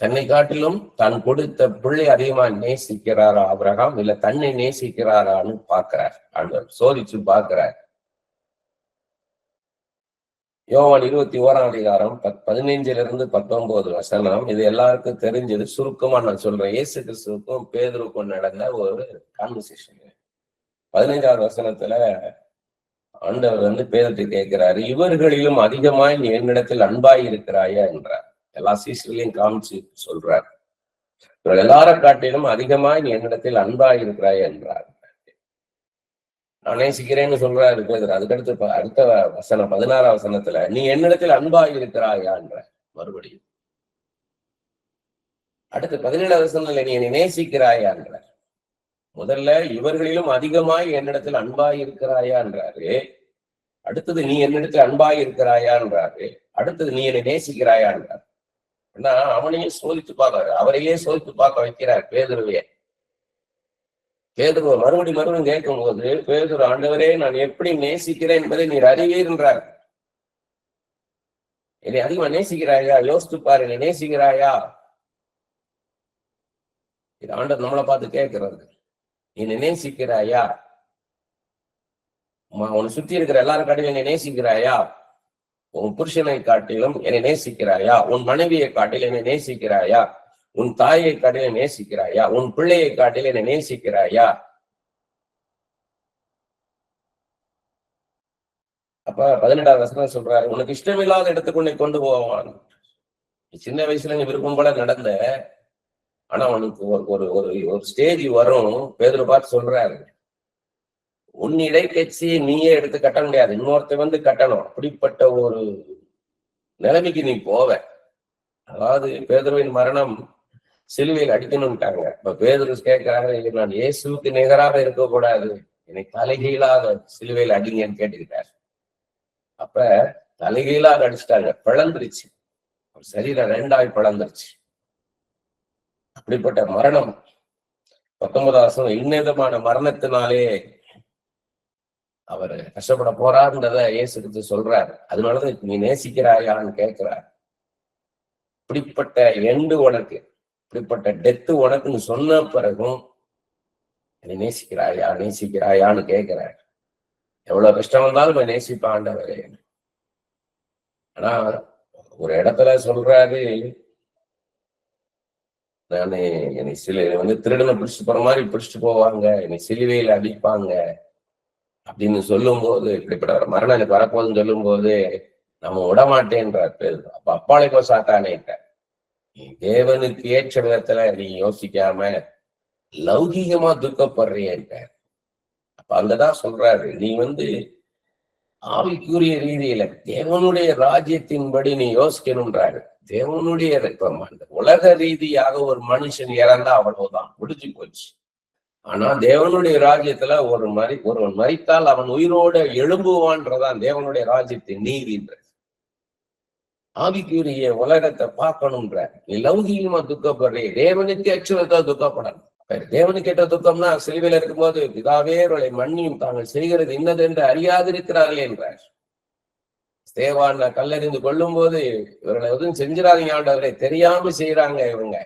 Speaker 1: தன்னை காட்டிலும் தான் கொடுத்த பிள்ளை அதிகமா நேசிக்கிறாரா ஆபிரகாம், இல்ல தன்னை நேசிக்கிறாரான்னு பாக்குறார் ஆண்டவர், சோதிச்சு பாக்குறார். யோவான் 21ஆம் அதிகாரம் 15 - 19 வசனம். இது எல்லாருக்கும் தெரிஞ்சது, சுருக்கமா நான் சொல்றேன். இயேசு கிறிஸ்துவுக்கும் பேதுருவுக்கும் நடந்த ஒரு கான்வர்சேஷன். 15வது வசனத்துல ஆண்டவர் பேதுருவை கேட்கிறாரு, இவர்களிலும் அதிகமாய் நீ என்னிடத்தில் அன்பாய் இருக்கிறாயா என்றார். எல்லா சீசர்களையும் காமிச்சு சொல்றார். இவர்கள் எல்லாரும் காட்டிலும் அதிகமாய் நீ என்னிடத்தில் அன்பாய் இருக்கிறாய் என்றார். நான் நேசிக்கிறேன்னு சொல்றாரு பேதுரு. அதுக்கடுத்து அடுத்த வசனம் 16 வசனத்துல நீ என்னிடத்தில் அன்பாய் இருக்கிறாயா என்ற மறுபடியும். அடுத்து 17 வசனத்துல நீ என்னை நேசிக்கிறாயா என்றார். முதல்ல இவர்களிலும் அதிகமாய் என்னிடத்தில் அன்பாய் இருக்கிறாயா என்றாரு. அடுத்தது நீ என்னிடத்தில் அன்பாய் இருக்கிறாயா என்றாரு. அடுத்தது நீ என்னை நேசிக்கிறாயா என்றார். ஏன்னா அவனையும் சோதித்து பார்க்கிறாரு, அவரையே சோதித்து பார்க்க வைக்கிறார் பேதுருவையே. பேதுருவை மறுபடியும் கேட்கும் போது பேதுரு, ஆண்டவரே நான் எப்படி நேசிக்கிறேன் என்பதை நீர் அறிவீர் என்றார். என்னை அதிகமா நேசிக்கிறாயா? யோசித்து பாரு, என்னை நேசிக்கிறாயா? இது ஆண்டவர் நம்மளை பார்த்து கேட்கிறது. என்னை நேசிக்கிறாயா? உன்னை சுத்தி இருக்கிற எல்லாரும் காட்டிலும் என்னை நேசிக்கிறாயா? உன் புருஷனை காட்டிலும் என்னை நேசிக்கிறாயா? உன் மனைவியை காட்டிலும் என்னை நேசிக்கிறாயா? உன் தாயை காட்டிலும் நேசிக்கிறாயா? உன் பிள்ளையை காட்டிலும் என்னை நேசிக்கிறாயா? அப்ப 18வது வசனம் சொல்றாரு, உனக்கு இஷ்டமில்லாத இடத்துக்கு உன்னை கொண்டு போவான். சின்ன வயசுல நீ விருப்பம் போல நடந்த, ஆனா உனக்கு ஒரு ஒரு ஸ்டேஜ் வரும். பேதுரு பார்த்து சொல்றாரு, உன் இடைக்கட்சியை நீயே எடுத்து கட்ட முடியாது, இன்னொருத்த கட்டணும். அப்படிப்பட்ட ஒரு நிலைமைக்கு நீ போவ. அதாவது பேதுருவின் மரணம் சிலுவையில் அடிக்கணும்ட்டாங்க. இப்ப பேதுரு கேட்கிறாங்க, நான் இயேசுக்கு நிகராக இருக்கக்கூடாது, என்னை தலைகீழாக சிலுவையில் அடிங்கன்னு கேட்டுக்கிட்டார். அப்ப தலைகீழாக அடிச்சுட்டாங்க, பிளந்துருச்சு, சரீரம் 2ஆய் பிளந்துருச்சு. அப்படிப்பட்ட மரணம் 19வது வசனம், இன்னவிதமான மரணத்தினாலே அவர் கஷ்டப்பட போறாருன்றத இயேசு கிறிஸ்து சொல்றாரு. அதனாலதான் நீ நேசிக்கிறாயான்னு கேட்கிறார். இப்படிப்பட்ட எண்டு உனக்கு, இப்படிப்பட்ட டெத்து உனக்குன்னு சொன்ன பிறகும் என்னை நேசிக்கிறாயான்னு கேட்கிறார். எவ்வளவு கஷ்டம் வந்தாலும் நேசிப்ப ஆண்டவரே. ஆனா ஒரு இடத்துல சொல்றாரு, நானு என்னை திருடனை பிடிச்சிட்டு போற மாதிரி பிடிச்சிட்டு போவாங்க, என்னை சிலுவையில் அடிப்பாங்க அப்படின்னு சொல்லும் போது, இப்படிப்பட்ட ஒரு மரணம் எனக்கு வரப்போகுதுன்னு சொல்லும் போது நம்ம விடமாட்டேன்றார் பேர். அப்ப அப்பாலை போ சாத்தானேட்ட, நீ தேவனுக்கு ஏற்ற விதத்துல நீ யோசிக்காம லௌகீகமா துக்கப்படுறியன்ற. அப்ப அங்கதான் சொல்றாரு, நீ ஆவிக்குரிய ரீதியில தேவனுடைய ராஜ்யத்தின்படி நீ யோசிக்கணும்ன்றாரு. தேவனுடைய அந்த உலக ரீதியாக ஒரு மனுஷன் இறந்தா அவ்வளவுதான், முடிஞ்சு போச்சு. ஆனா தேவனுடைய ராஜ்யத்துல ஒருவன் மரித்தால் அவன் உயிரோட எழும்புவான்றதான் தேவனுடைய ராஜ்யத்தின் நீதின்ற. ஆவிக்குரிய உலகத்தை பார்க்கணும்ன்ற. நீ லௌகீகமா துக்கப்படுறே, தேவனுக்கு அச்சுவதா துக்கப்படணும். தேவனுக்கு ஏற்ற துக்கம்னா சிலுவையில இருக்கும்போது, பிதாவே அவர்களை மன்னியும், தாங்கள் செய்கிறது இன்னது என்று அறியாதிருக்கிறார்களே என்றார். ஸ்தேவான் கல்லறிந்து கொள்ளும் போது, இவர்களை எதுவும் செஞ்சிடாதீங்க ஆண்டவரை, தெரியாம செய்யறாங்க, இவங்க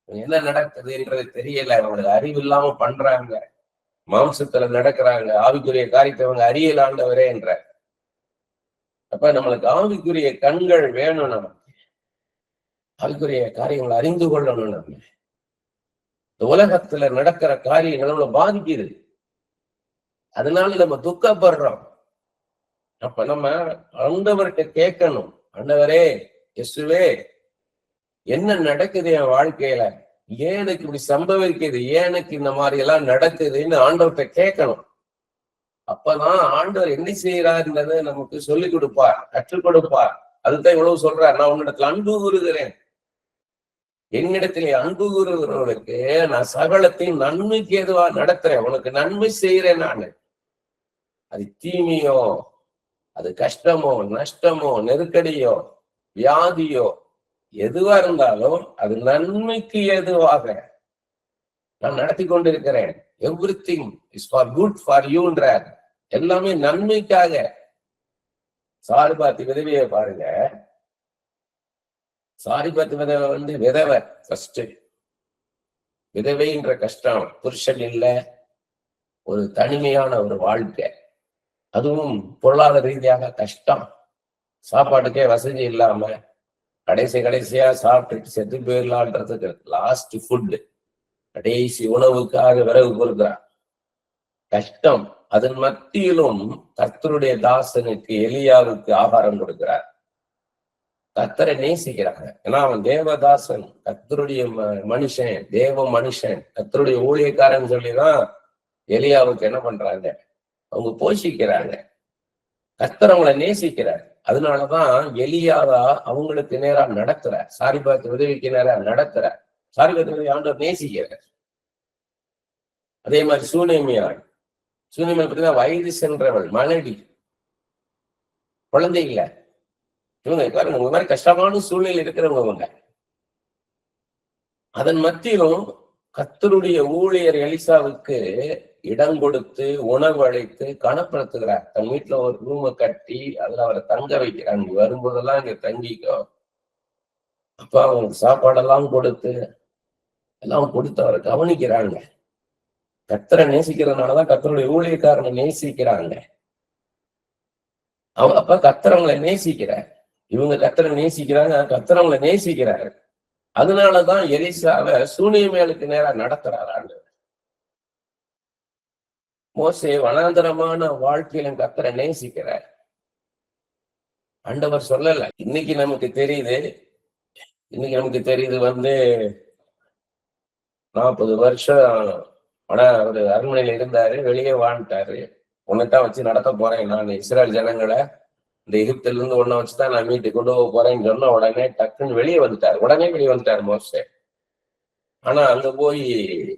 Speaker 1: என்ன நடக்குது என்றது தெரியல, அவங்களுக்கு அறிவு இல்லாம பண்றாங்க, மாம்சத்துல நடக்கிறாங்க, ஆவிக்குரிய காரியத்தை அவங்க அறியல ஆண்டவரே என்ற. அப்ப நம்மளுக்கு ஆவிக்குரிய கண்கள் வேணும், நமக்கு ஆவிக்குரிய காரியங்களை அறிந்து கொள்ளணும். நம்ம இந்த உலகத்துல நடக்கிற காரியங்கள் நம்மளை பாதிக்குது, அதனால நம்ம துக்கப்படுறோம். அப்ப நம்ம ஆண்டவர்கிட்ட கேட்கணும், ஆண்டவரே இயேசுவே என்ன நடக்குது என் வாழ்க்கையில, ஏன் எனக்கு இப்படி சம்பவிக்குது, ஏன் எனக்கு இந்த மாதிரி எல்லாம் நடக்குதுன்னு ஆண்டவர்கிட்ட கேட்கணும். அப்பதான் ஆண்டவர் என்ன செய்யறாருன்றத நமக்கு சொல்லிக் கொடுப்பார், கற்றுக் கொடுப்பார். அதுதான் இவ்வளவு சொல்றார், நான் உன்னிடத்துல அன்பு கூறுகிறேன், என்னிடத்திலே அன்பு கூறுகிறவர்களுக்கு நான் சகலத்தையும் நன்மைக்கு எதுவா நடத்துறேன், உனக்கு நன்மை செய்யறேன். நான் அது தீமையோ, அது கஷ்டமோ, நஷ்டமோ, நெருக்கடியோ, வியாதியோ, எதுவா இருந்தாலும் அது நன்மைக்கு எதுவாக நான் நடத்தி கொண்டிருக்கிறேன். Everything is for good for யூன்றார். எல்லாமே நன்மைக்காக. சாரிபாத்தி விதவையை பாருங்க. சாரிபாத்தி விதவை விதவை ஃபர்ஸ்ட். விதவைன்ற கஷ்டம், புருஷன் இல்ல, ஒரு தனிமையான ஒரு வாழ்க்கை, அதுவும் பொருளாதார ரீதியாக கஷ்டம், சாப்பாட்டுக்கே வசதி இல்லாம கடைசியா சாப்பிட்டுட்டு செத்து போயிடலான்றதுக்கு லாஸ்ட் ஃபுட், கடைசி உணவுக்காக விறகு பொறுக்கிறான். கஷ்டம். அதன் மத்தியிலும் கர்த்தருடைய தாசனுக்கு எலியாவுக்கு ஆகாரம் கொடுக்கிறார். கர்த்தரை நேசிக்கிறாங்க. ஏன்னா அவன் தேவதாசன், கர்த்தருடைய மனுஷன், தேவ மனுஷன், கர்த்தருடைய ஊழியக்காரன் சொல்லிதான் எலியாவுக்கு என்ன பண்றாங்க, அவங்க போஷிக்கிறாங்க. கர்த்தர் அவங்களை நேசிக்கிறார். அதனாலதான் எலியாவா அவங்களுக்கு நேரா நடக்கிறார், சாரிபாத் உதவிக்கு நேரா நடக்கிறார். சாரிபாத் உதவி ஆண்டவர் நேசிக்கிறார். அதே மாதிரி சூனேமியாள் பார்த்தீங்கன்னா வயது சென்றவள், மனைவி, குழந்தை இல்ல. இவங்க பாருங்க, உங்க மாதிரி கஷ்டமான சூழ்நிலை இருக்கிறவங்க. அதன் மத்தியிலும் கர்த்தருடைய ஊழியர் எலிசாவுக்கு இடம் கொடுத்து உணவு அழைத்து கனப்படுத்துகிறார். தன் வீட்டுல ஒரு ரூமை கட்டி அதுல அவரை தங்க வைக்கிறாங்க. நீ வரும்போதெல்லாம் இங்க தங்கிக்கோ. அப்ப அவங்களுக்கு சாப்பாடெல்லாம் கொடுத்து எல்லாம் கொடுத்து அவரை கவனிக்கிறாங்க. கர்த்தரை நேசிக்கிறதுனாலதான் கர்த்தருடைய ஊழியக்காரனை நேசிக்கிறாங்க. அப்ப கர்த்தரவங்களை நேசிக்கிறார். இவங்க கர்த்தரை நேசிக்கிறாங்க, கர்த்தரவங்களை நேசிக்கிறாரு. அதனாலதான் எலிசாவை சூனியமேலுக்கு நேரா நடத்துறாரு ஆண்டவர். மோசே வனாந்தரமான வாழ்க்கையிலும் கர்த்தரை நேசிக்கிறார். ஆண்டவர் சொல்லல. இன்னைக்கு நமக்கு தெரியுது 40 வருஷம் ஆனா அவரு அரண்மனையில இருந்தாரு, வெளியே வாழ்ந்துட்டாரு. உன்னைத்தான் வச்சு நடத்த போறேன் நான், இஸ்ரேல் ஜனங்களை இந்த எகிப்தில இருந்து ஒன்ன வச்சுதான் நான் மீட்டு கொண்டு போக போறேன்னு சொன்ன உடனே டக்குன்னு வெளியே வந்துட்டாரு மோசே. ஆனா அங்க போய்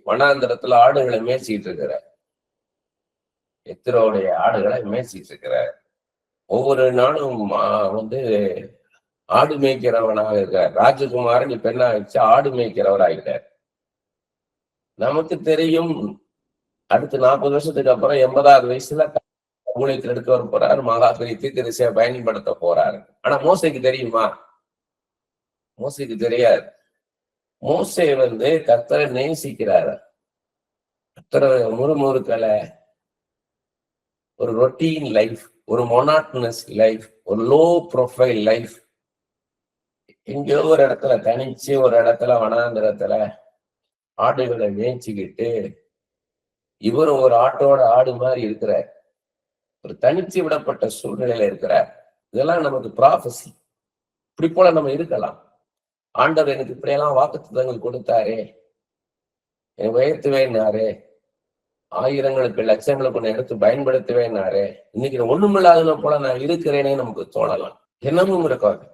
Speaker 1: வனாந்தரத்துல ஆடுகளை மேய்ச்சிட்டு இருக்கிறார். எத்திரோடைய ஆடுகளை மேய்ச்சிட்டு இருக்கிறார். ஒவ்வொரு நாளும் ஆடு மேய்க்கிறவனாக இருக்கார். ராஜகுமாரன் இப்ப என்ன ஆயிடுச்சு, ஆடு மேய்க்கிறவராகிட்டார். நமக்கு தெரியும் அடுத்து 40 வருஷத்துக்கு அப்புறம் 80வது வயசுல ஊழியத்தில் எடுக்க வர போறாரு, மகா பெரிய தீர்க்கதரிசியா பயன்படுத்த போறாரு. ஆனா மோசேக்கு தெரியுமா? மோசேக்கு தெரியாது. மோசே கர்த்தரை நேசிக்கிறாரு. கர்த்தரை முறுமுறுக்கலை, ஒரு ரொட்டீன் லைஃப், ஒரு மொனாட்டனஸ் லைஃப், ஒரு லோ ப்ரொஃபைல் லைஃப். எங்கேயோ ஒரு இடத்துல தனிச்சு, ஒரு இடத்துல வனாந்திரத்துல ஆடுகளை மேய்ச்சிக்கிட்டு இவரும் ஒரு ஆடு மாதிரி இருக்கிறார். ஒரு தனிச்சு விடப்பட்ட சூழ்நிலையில இருக்கிறார். இதெல்லாம் நமக்கு ப்ராஃபசி. இப்படி போல நம்ம இருக்கலாம். ஆண்டவர் எனக்கு இப்படியெல்லாம் வாக்குத்தத்தங்கள் கொடுத்தாரே, என்னை உயர்த்துவேன்னாரு, ஆயிரங்களுக்கு லட்சங்களுக்கு ஒண்ணு எடுத்து பயன்படுத்துவேன்னாரு, இன்னைக்கு ஒண்ணுமில்லாதன போல நான் இருக்கிறேனே நமக்கு தோணலாம். எண்ணமும் இருக்காது,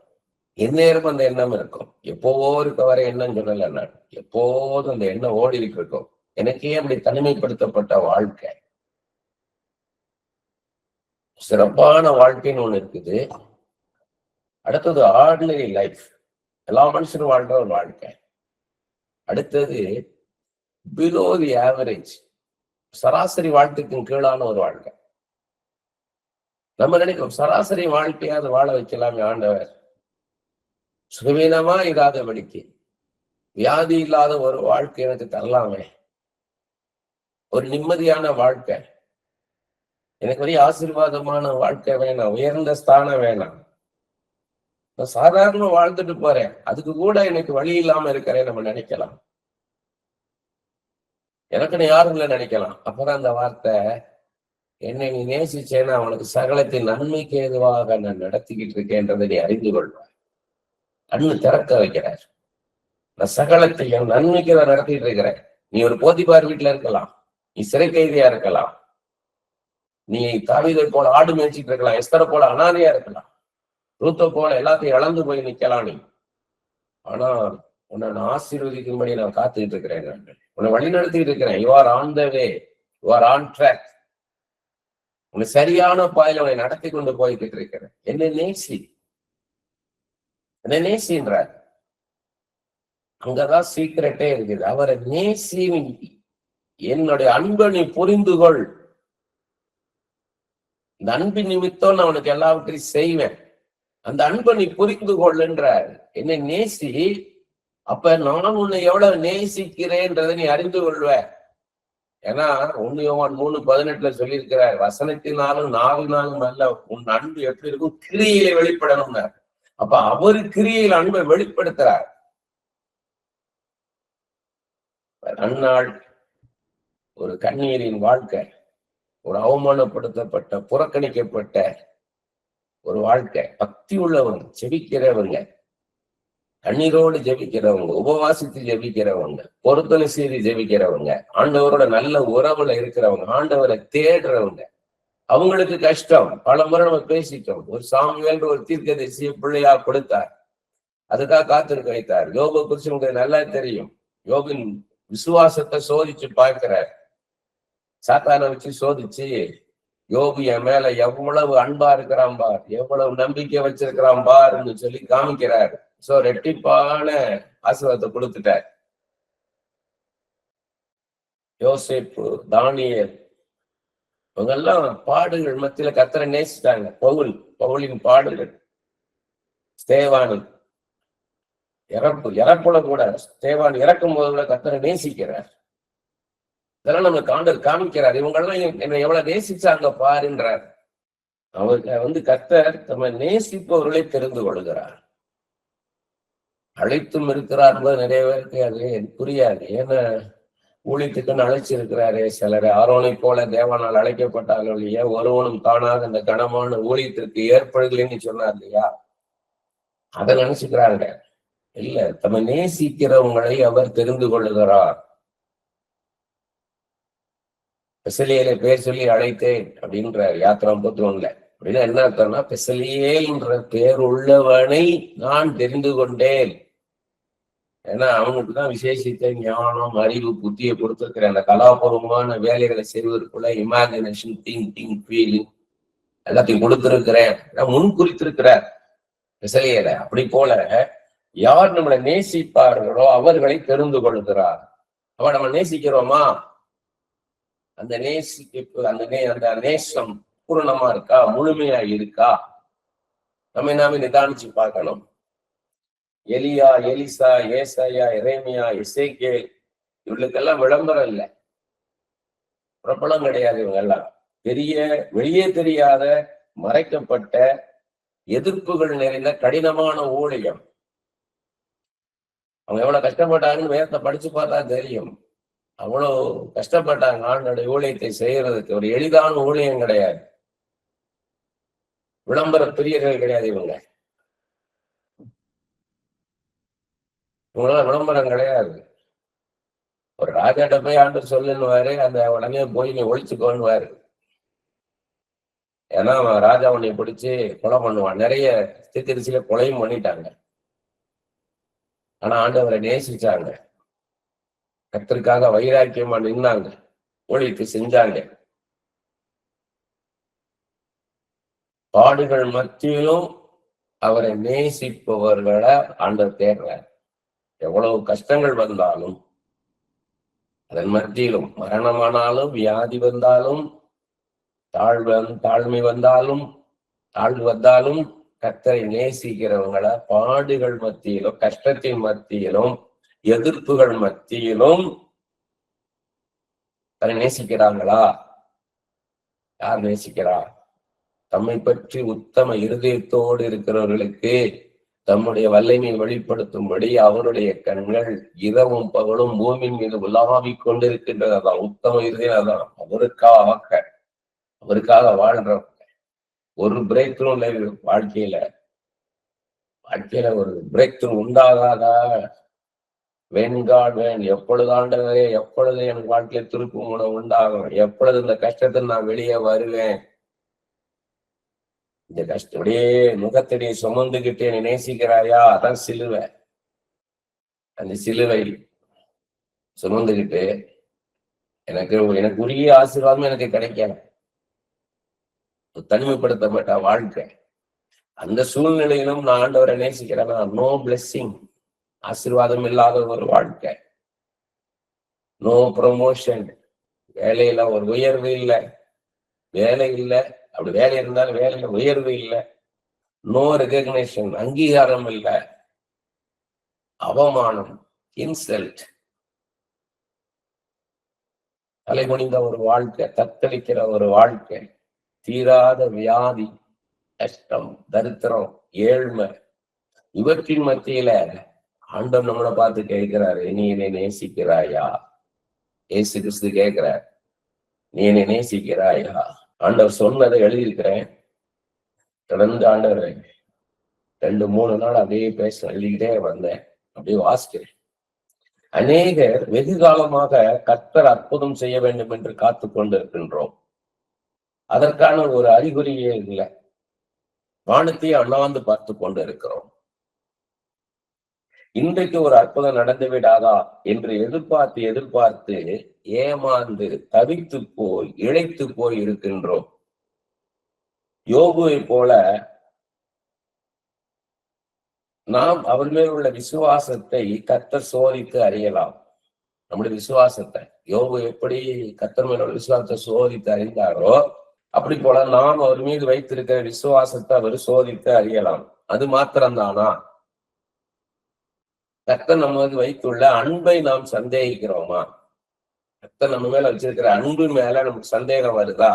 Speaker 1: எந்நேரம் அந்த எண்ணம் இருக்கும். எப்போவோ இருக்க வர எண்ணம் சொல்லல நான், எப்போதும் அந்த எண்ணம் ஓடிட்டு இருக்கும். எனக்கே அப்படி தனிமைப்படுத்தப்பட்ட வாழ்க்கை. சிறப்பான வாழ்க்கைன்னு ஒண்ணு இருக்குது. அடுத்தது ஆர்டினரி லைஃப், எல்லா மனுஷனும் வாழ்ற ஒரு வாழ்க்கை. அடுத்தது பிலோ தி ஆவரேஜ், சராசரி வாழ்க்கைக்கு கீழான ஒரு வாழ்க்கை. நம்ம நினைக்கிறோம் சராசரி வாழ்க்கையாவது வாழ வைக்கலாமே ஆண்டவர், சுகவீனமா இராதபடிக்கு வியாதி இல்லாத ஒரு வாழ்க்கை எனக்கு தரலாமே, ஒரு நிம்மதியான வாழ்க்கை எனக்கு, பெரிய ஆசீர்வாதமான வாழ்க்கை வேணாம், உயர்ந்த ஸ்தானம் வேணாம், நான் சாதாரணமா வாழ்ந்துட்டு போறேன், அதுக்கு கூட எனக்கு வழி இல்லாம இருக்கிறேன் நம்ம நினைக்கலாம். எனக்குன்னு யாரும் இல்லை நினைக்கலாம். அப்பதான் அந்த வார்த்தை, என்னை நீ நேசிச்சேன்னா அவனுக்கு சகலத்தின் நன்மைக்கு ஏதுவாக நான் நடத்திக்கிட்டு இருக்கேன்றதை நீ அறிந்து கொள்வாய். கண்ணு திறக்க வைக்கிறார். நான் சகலத்தை என் நன்மைக்கு நான் நடத்திட்டு இருக்கிறேன். நீ ஒரு போத்திபார் வீட்டுல இருக்கலாம், நீ சிறை கைதியா இருக்கலாம், நீ தாவீதை போல ஆடு மேய்ச்சிட்டு இருக்கலாம், எஸ்தரை போல அனாதையா இருக்கலாம், ரூத்தை போல எல்லாத்தையும் இழந்து போய் நிக்கலாம் நீ. ஆனா உன்னை நான் ஆசீர்வதிக்கும்படி நான் காத்துக்கிட்டு இருக்கிறேன், உன்னை வழி நடத்திட்டு இருக்கிறேன். You are on the way, you are on track. உன்னை சரியான பாதையில உன்னை நடத்தி கொண்டு போய்கிட்டு இருக்கிறேன். என்னை நேசின்றார். அங்கதான் சீக்கிரட்டே இருக்குது. அவரை நேசி, என்னுடைய அன்பை நீ புரிந்துகொள். இந்த அன்பின் நிமித்தம் நான் உனக்கு எல்லாவற்றையும் செய்வேன். அந்த அன்பை நீ புரிந்து கொள்ளுன்றார். என்னை நேசி, அப்ப நான் உன்னை எவ்வளவு நேசிக்கிறேன்றதை நீ அறிந்து கொள்வ. ஏன்னா 1 யோவான் 3:18 சொல்லியிருக்கிறார், வசனத்தினாலும் நாவினாலும் அல்ல, உன் அன்பு எப்படி இருக்கும், கிரியையில வெளிப்படணும்னா. அப்ப அவரு கிரியையில் அன்பை வெளிப்படுத்துறார். அந்நாள் ஒரு கண்ணீரின் வாழ்க்கை, ஒரு அவமானப்படுத்தப்பட்ட, புறக்கணிக்கப்பட்ட ஒரு வாழ்க்கை. பக்தி உள்ளவங்க, செபிக்கிறவங்க, கண்ணீரோடு ஜெபிக்கிறவங்க, உபவாசித்து ஜெபிக்கிறவங்க, பொருத்தனை செய்து ஜெபிக்கிறவங்க, ஆண்டவரோட நல்ல உறவுல இருக்கிறவங்க, அவரை தேடுறவங்க, அவங்களுக்கு கஷ்டம். பல முறை நம்ம பேசிட்டோம். ஒரு சாமுவேல் ஒரு தீர்க்கதரிசியை பிள்ளையா கொடுத்தார், அதுக்காக காத்திருக்க வைத்தார். யோபு குறிச்சு உங்களுக்கு நல்லா தெரியும். யோபின் விசுவாசத்தை சோதிச்சு பார்க்கிறார். சாத்தானை வச்சு சோதிச்சு, யோபு என் மேல எவ்வளவு அன்பா இருக்கிறான் பார், எவ்வளவு நம்பிக்கை வச்சிருக்கிறான் பாருன்னு சொல்லி காமிக்கிறார். சோ ரெட்டிப்பான ஆசீர்வாதத்தை கொடுத்துட்டார். யோசேப்பு, தானியேல் இவங்கெல்லாம் பாடுகள் மத்தியில கர்த்தரை நேசிட்டாங்க. பவுலின் பாடுகள், ஸ்தேவானு இறப்புல கூட, ஸ்தேவான் இறக்கும் போது கூட கர்த்தரை நேசிக்கிறார். இதெல்லாம் நம்ம ஆண்டவர் காமிக்கிறார். இவங்கெல்லாம் என்னை எவ்வளவு நேசிச்சாங்க பாருன்றார். அவருக்கு கர்த்தர் தம்மை நேசிப்பவர்களை தெரிந்து கொள்கிறார். அழைத்தும் இருக்கிறார் போது நிறைய பேருக்கு அது புரியாது. ஏன்னா ஊழியத்துக்குன்னு அழைச்சிருக்கிறாரே சிலர். ஆரோனை போல தேவனால் அழைக்கப்பட்டார்கள் இல்லையா, ஒருவனும் காணாத அந்த கனமான ஊழியத்திற்கு ஏற்படுகளைன்னு சொன்னார் இல்லையா, அதை நினைச்சுக்கிறாங்க. இல்ல, தம்மை நேசிக்கிறவங்களை அவர் தெரிந்து கொள்ளுகிறார். பெசலியலை பேர் சொல்லி அழைத்தேன் அப்படின்ற யாத்திரா 31 அப்படின்னா என்ன அர்த்தம்னா, பெசலியேல் என்ற பேர் உள்ளவனை நான் தெரிந்து கொண்டேன். ஏன்னா அவனுக்கு தான் விசேஷித்த ஞானம், அறிவு, புத்தியை கொடுத்திருக்கிற அந்த கலாபூர்வமான வேலைகளை செய்வதற்குள்ள இமேஜினேஷன், திங்கிங், ஃபீலிங் எல்லாத்தையும் கொடுத்திருக்கிறேன், முன் குறித்திருக்கிறார் பெசலியலை. அப்படி போல யார் நம்மளை நேசிப்பார்களோ அவர்களை தெரிந்து கொள்கிறார். அவ நம்ம நேசிக்கிறோமா? அந்த நேசிப்பு, அந்த நேசம் பூரணமா இருக்கா, முழுமையா இருக்கா? நாமே நிதானிச்சு பார்க்கணும். எலியா, எலிசா, ஏசாயா, எரேமியா, எசேக்கியேல் இவர்களுக்கெல்லாம் விளம்பரம் இல்லை, பிரபலம் கிடையாது. இவங்க எல்லாம் வெளியே தெரியாத, மறைக்கப்பட்ட, எதிர்ப்புகள் நிறைந்த கடினமான ஊழியம். அவங்க எவ்வளவு கஷ்டப்பட்டாங்கன்னு வேதத்தை படிச்சு பார்த்தா தெரியும். அவ்வளவு கஷ்டப்பட்டாங்க ஆண்டோடைய ஊழியத்தை செய்யறதுக்கு. ஒரு எளிதான ஊழியம் கிடையாது, விளம்பர பிரியர்கள் கிடையாது. இவங்களாம் விளம்பரம் கிடையாது. ஒரு ராஜாட்ட போய் ஆண்டு சொல்லுன்னுவாரு, அந்த உடனே போய் நீ ஒழிச்சுக்கோன்னுவாரு. ஏன்னா அவன் ராஜா உன்னை பிடிச்சு கொலை பண்ணுவான். நிறைய தீர்க்கதரிசியில கொலையும் பண்ணிட்டாங்க. ஆனா ஆண்டவரை நேசிச்சாங்க, கர்த்தருக்காக வைராக்கியமா நின்னாங்க, ஊழியத்தை செஞ்சாங்க. பாடுகள் மத்தியிலும் அவரை நேசிப்பவர்களை ஆண்டவர் தேடுறார். எவ்வளவு கஷ்டங்கள் வந்தாலும், அதன் மத்தியிலும் மரணமானாலும், வியாதி வந்தாலும், தாழ்மை வந்தாலும், தாழ்வு வந்தாலும், கர்த்தரை நேசிக்கிறவங்களை பாடுகள் மத்தியிலும், கஷ்டத்தின் மத்தியிலும், எதிர்ப்புகள் மத்தியிலும் தன்னை நேசிக்கிறாங்களா? யார் நேசிக்கிறா? தம்மை பற்றி உத்தம இருதயத்தோடு இருக்கிறவர்களுக்கு தம்முடைய வல்லமையை வெளிப்படுத்தும்படி அவருடைய கண்கள் இரவும் பகலும் பூமியின் மீது உலாவிக் கொண்டிருக்கின்றதான். உத்தம இருதயம் அதான். அவருக்காக வாழ்றவங்க. ஒரு பிரேக் த்ரூ வாழ்க்கையில ஒரு பிரேக் த்ரூ உண்டாகாதா? எப்பொழுது ஆண்டவரே, எப்பொழுது எனக்கு வாழ்க்கையில திருப்பு உணவு உண்டாகும், எப்பொழுது இந்த கஷ்டத்தில் நான் வெளியே வருவேன், இந்த கஷ்டப்படியே முகத்தடியை சுமந்துகிட்டு என்னை நேசிக்கிறாயா? அதான் சிலுவை. அந்த சிலுவை சுமந்துகிட்டு எனக்கு உரிய ஆசீர்வாதம் எனக்கு கிடைக்கல, தனிமைப்படுத்தப்பட்ட வாழ்க்கை. அந்த சூழ்நிலையிலும் நான் ஆண்டவரை நேசிக்கிறேன்னா, நோ பிளெஸிங், ஆசீர்வாதம் இல்லாத ஒரு வாழ்க்கை, நோ ப்ரமோஷன், வேலையில ஒரு உயர்வு இல்லை, வேலை இல்லை, அப்படி வேலை இருந்தாலும் வேலையில உயர்வு இல்லை, நோ ரெகக்னேஷன், அங்கீகாரம் இல்லை, அவமானம், இன்சல்ட், தலைகுனிந்த ஒரு வாழ்க்கை, தத்தளிக்கிற ஒரு வாழ்க்கை, தீராத வியாதி, கஷ்டம், தரித்திரம், ஏழ்மை, இவற்றின் மத்தியில ஆண்டவர் நம்மளை பார்த்து கேட்கிறாரு, நீ என்னை நேசிக்கிறாயா? ஏசு கிறிஸ்து கேட்கிறார், நீ என்னை நேசிக்கிறாயா? ஆண்டவர் சொன்னதை எழுதியிருக்கிறேன். தொடர்ந்து ஆண்டவர் 2-3 நாள் அப்படியே பேச எழுதிக்கிட்டே வந்தேன். அப்படியே வாசிக்கிறேன். அநேகர் வெகு காலமாக கர்த்தர் அற்புதம் செய்ய வேண்டும் என்று காத்து கொண்டிருக்கின்றோம். அதற்கான ஒரு அறிகுறியே இல்லை. வானத்தை அண்ணாந்து பார்த்து கொண்டு இருக்கிறோம். இன்றைக்கு ஒரு அற்புதம் நடந்து விடாதா என்று எதிர்பார்த்து ஏமாந்து தவித்து போய் இழைத்து போய் இருக்கின்றோம். யோபுவை போல நாம் அவர் மேல் உள்ள விசுவாசத்தை கர்த்தர் சோதித்து அறியலாம். நம்முடைய விசுவாசத்தை யோபு எப்படி கர்த்தர் மேல் உள்ள விசுவாசத்தை சோதித்து அறிந்தாரோ, அப்படி போல நாம் அவர் மீது வைத்திருக்கிற விசுவாசத்தை அவர் சோதித்து அறியலாம். அது மாத்திரம்தானா? கர்த்தர் நம்ம மீது வைத்துள்ள அன்பை நாம் சந்தேகிக்கிறோமா? கர்த்தர் நம்ம மேல வச்சிருக்கிற அன்பு மேல நமக்கு சந்தேகம் வருதா?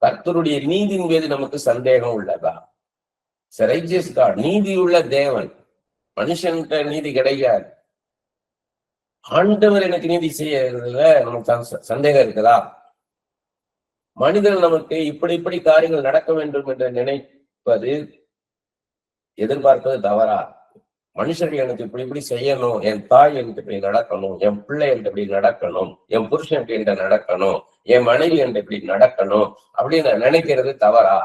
Speaker 1: கர்த்தருடைய நீதியின் மீது நமக்கு சந்தேகம் உள்ளதா? ரைச்சியஸ் காட், நீதியுள்ள தேவன். மனுஷன்கிட்ட நீதி கிடையாது. ஆண்டவர் எனக்கு நீதி செய்யறதுல நமக்கு சந்தேகம் இருக்குதா? மனிதன் நமக்கு இப்படி காரியங்கள் நடக்க வேண்டும் என்று நினைப்பது, எதிர்பார்ப்பது தவறா? மனுஷர்கள் எனக்கு இப்படி செய்யணும், என் தாய் எனக்கு இப்படி நடக்கணும், என் பிள்ளை எனக்கு இப்படி நடக்கணும், என் புருஷன் இப்படி நடக்கணும், என் மனைவி எனக்கு இப்படி நடக்கணும் அப்படின்னு நினைக்கிறது தவறா?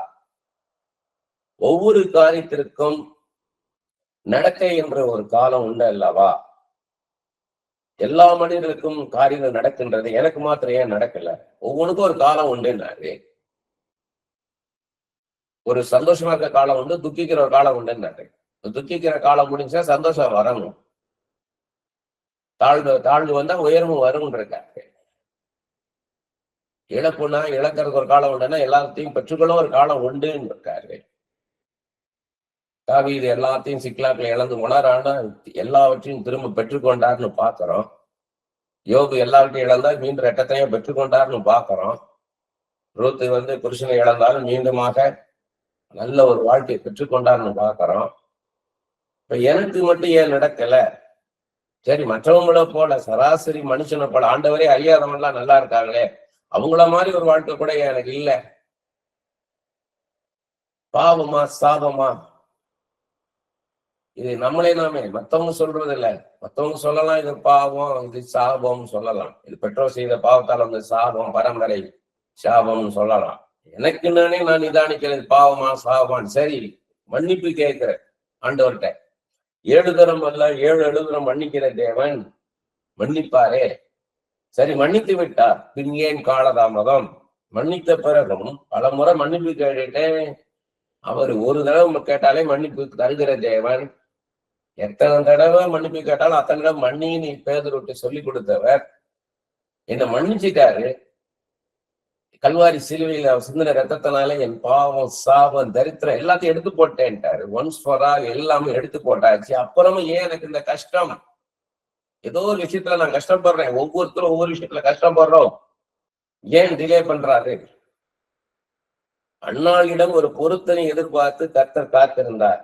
Speaker 1: ஒவ்வொரு காரியத்திற்கும் நடக்கை என்ற ஒரு காலம் உண்டு அல்லவா? எல்லா மனிதர்களுக்கும் காரியங்கள் நடக்கின்றது, எனக்கு மாத்திரம் ஏன் நடக்கல? ஒவ்வொன்றுக்கும் ஒரு காலம் உண்டுன்னாரு. ஒரு சந்தோஷமா இருக்க காலம் உண்டு, துக்கிக்கிற ஒரு காலம் உண்டுன்னாரு. துக்கிக்கிற காலம் முடிஞ்சா சந்தோஷம் வரணும், தாழ்வு வந்தா உயர்வும் வரும் இருக்காரு. இழப்புனா இழக்கிறதுக்கு ஒரு காலம் உண்டுன்னா எல்லாத்தையும் பெற்றுக்கொள்ள ஒரு காலம் உண்டுன்னு இருக்காரு. தாவீது எல்லாத்தையும் சிக்லாக்களை இழந்து உணரான எல்லாவற்றையும் திரும்ப பெற்றுக்கொண்டார்னு பாக்குறோம். யோபு எல்லாவற்றையும் இழந்தால் மீண்டும் ரெட்டத்தையும் பெற்றுக்கொண்டார்னு பாக்குறோம். ரூத்து புருஷனை இழந்தாலும் மீண்டுமாக நல்ல ஒரு வாழ்க்கையை பெற்றுக்கொண்டார்னு பாக்குறோம். இப்ப எனக்கு மட்டும் ஏன் நடக்கல? சரி, மற்றவங்கள போல சராசரி மனுஷனை போல ஆண்டவரே அறியாதவங்க எல்லாம் நல்லா இருக்காங்களே, அவங்கள மாதிரி ஒரு வாழ்க்கை கூட எனக்கு இல்லை. பாவமா சாபமா? இது நம்மளே நாமே, மத்தவங்க சொல்றது இல்ல. மத்தவங்க சொல்லலாம் இது பாவம், இது சாபம் சொல்லலாம். இது பெற்றோர் செய்த பாவத்தால் வந்து சாபம், பரம்பரை சாபம்னு சொல்லலாம். எனக்கு நானே நான் நிதானிக்கிறது பாவமா சாபம். சரி, மன்னிப்பு கேட்கிறேன் ஆண்டவர்கிட்ட. 7 தரம் அல்ல 7 எழுதுறம் மன்னிக்கிற தேவன் மன்னிப்பாரே. சரி, மன்னித்து விட்டார், பின் ஏன் காலதாமதம்? மன்னித்த பிறகும் பல முறை மன்னிப்பு கேட்டுட்டேன். அவர் ஒரு தடவை கேட்டாலே மன்னிப்பு தருகிற தேவன். எத்தனை தடவை மன்னிப்பு கேட்டாலும் அத்தனை தடவை மன்னின்னு பேதுருவிட்டு சொல்லி கொடுத்தவர் என்னை மன்னிச்சுட்டாரு. கல்வாரி சிலுவையில சிந்தின ரத்தத்தினால என் பாவம் சாபம் தரித்திரம் எல்லாத்தையும் எடுத்து போட்டேன்ட்டாரு. ஒன்ஸ் ஃபார் ஆல் எல்லாமே எடுத்து போட்டாச்சு. அப்புறமும் ஏன் எனக்கு இந்த கஷ்டம்? ஏதோ ஒரு விஷயத்துல நான் கஷ்டப்படுறேன். ஒவ்வொருத்தரும் ஒவ்வொரு விஷயத்துல கஷ்டப்படுறோம். ஏன் டிலே பண்றாரு? அண்ணாளிடம் ஒரு பொருத்தனை எதிர்பார்த்து கர்த்தர் காத்திருந்தார்.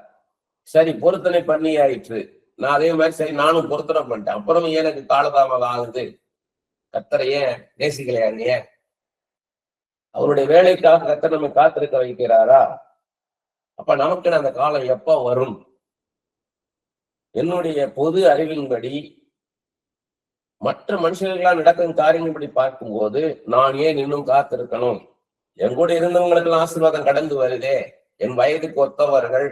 Speaker 1: சரி, பொருத்தனை பண்ணி ஆயிற்று. நான் அதே மாதிரி சரி நானும் பொருத்தனை பண்ணிட்டேன். அப்புறம் எனக்கு காலதாமதம் ஆகுது. கர்த்தரை ஏன் நேசிக்கலையா? ஏன் அவருடைய வேலைக்காக கர்த்தர் நம்ம காத்திருக்க வைக்கிறாரா? அப்ப நமக்கு அந்த காலம் எப்ப வரும்? என்னுடைய பொது அறிவின்படி மற்ற மனுஷர்களால் நடக்கும் காரியங்கள் பார்க்கும்போது நான் ஏன் இன்னும் காத்திருக்கணும்? என் கூட இருந்தவங்களுக்கு எல்லாம் ஆசீர்வாதம் கடந்து வருதே. என் வயதுக்கு ஒத்தவர்கள்,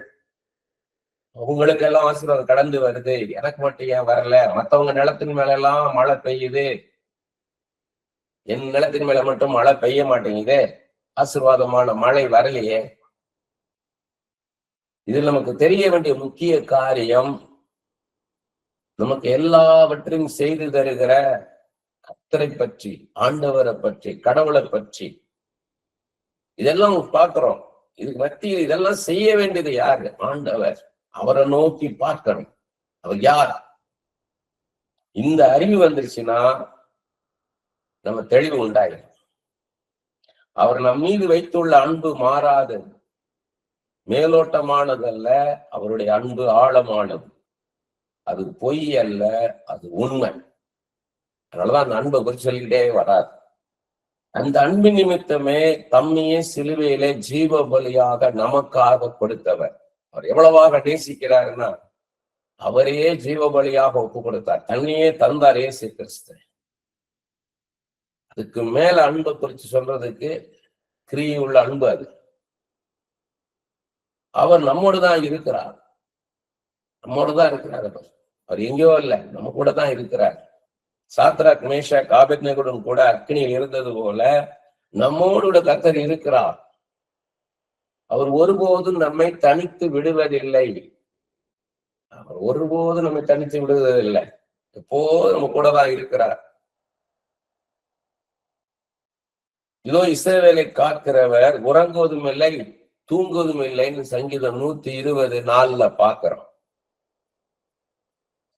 Speaker 1: அவங்களுக்கு எல்லாம் ஆசீர்வாதம் கடந்து வருது, எனக்கு மட்டும் ஏன் வரல? மற்றவங்க நிலத்தின் மேல எல்லாம் மழை பெய்யுது, என் நிலத்தின் மேல மட்டும் மழை பெய்ய மாட்டேங்குது, ஆசீர்வாதமான மழை வரலையே. இதில் நமக்கு தெரிய வேண்டிய முக்கிய காரியம், நமக்கு எல்லாவற்றையும் செய்து தருகிற கர்த்தரை பற்றி, ஆண்டவரை பற்றி, கடவுளை பற்றி இதெல்லாம் பார்க்கிறோம். இதுக்கு மத்தியில் இதெல்லாம் செய்ய வேண்டியது யாரு? ஆண்டவர். அவரை நோக்கி பார்க்கணும். அவர் யார்? இந்த அறிவு வந்துருச்சுன்னா நம்ம தெளிவு உண்டாயிடும். அவர் நம் மீது வைத்துள்ள அன்பு மாறாதது, மேலோட்டமானதல்ல. அவருடைய அன்பு ஆழமானது. அது பொய் அல்ல, அது உண்மை. அதனாலதான் அந்த அன்பை குறித்து சொல்லிக்கிட்டே வராது. அந்த அன்பு நிமித்தமே தம்மையே சிலுவையிலே ஜீவ பலியாக நமக்காக கொடுத்தவர். அவர் எவ்வளவாக நேசிக்கிறாருன்னா அவரையே ஜீவ பலியாக ஒப்பு கொடுத்தார், தன்னையே தந்தார் இயேசு கிறிஸ்து. அதுக்கு மேல அன்பை குறித்து சொல்றதுக்கு கிரியுள்ள அன்பு அது. அவர் நம்மோடு தான் இருக்கிறார், நம்மோடு தான் இருக்கிறார். அவர் எங்கேயோ இல்லை, நம்ம கூட தான் இருக்கிறார். சாத்ராக் மேஷாக் ஆபேத்நேகோவுடன் கூட அக்கினியில் இருந்தது போல நம்மோடு கர்த்தர் இருக்கிறார். அவர் ஒருபோதும் நம்மை தனித்து விடுவதில்லை. அவர் ஒருபோதும் நம்மை தனித்து விடுவதில்லை. எப்போதும் நம்ம கூட தான் இருக்கிறார். இதோ இஸ்ரவேலை காக்கிறவர் உறங்குவதும் இல்லை தூங்குவதும் இல்லைன்னு சங்கீதம் 120:4 பாக்குறோம்.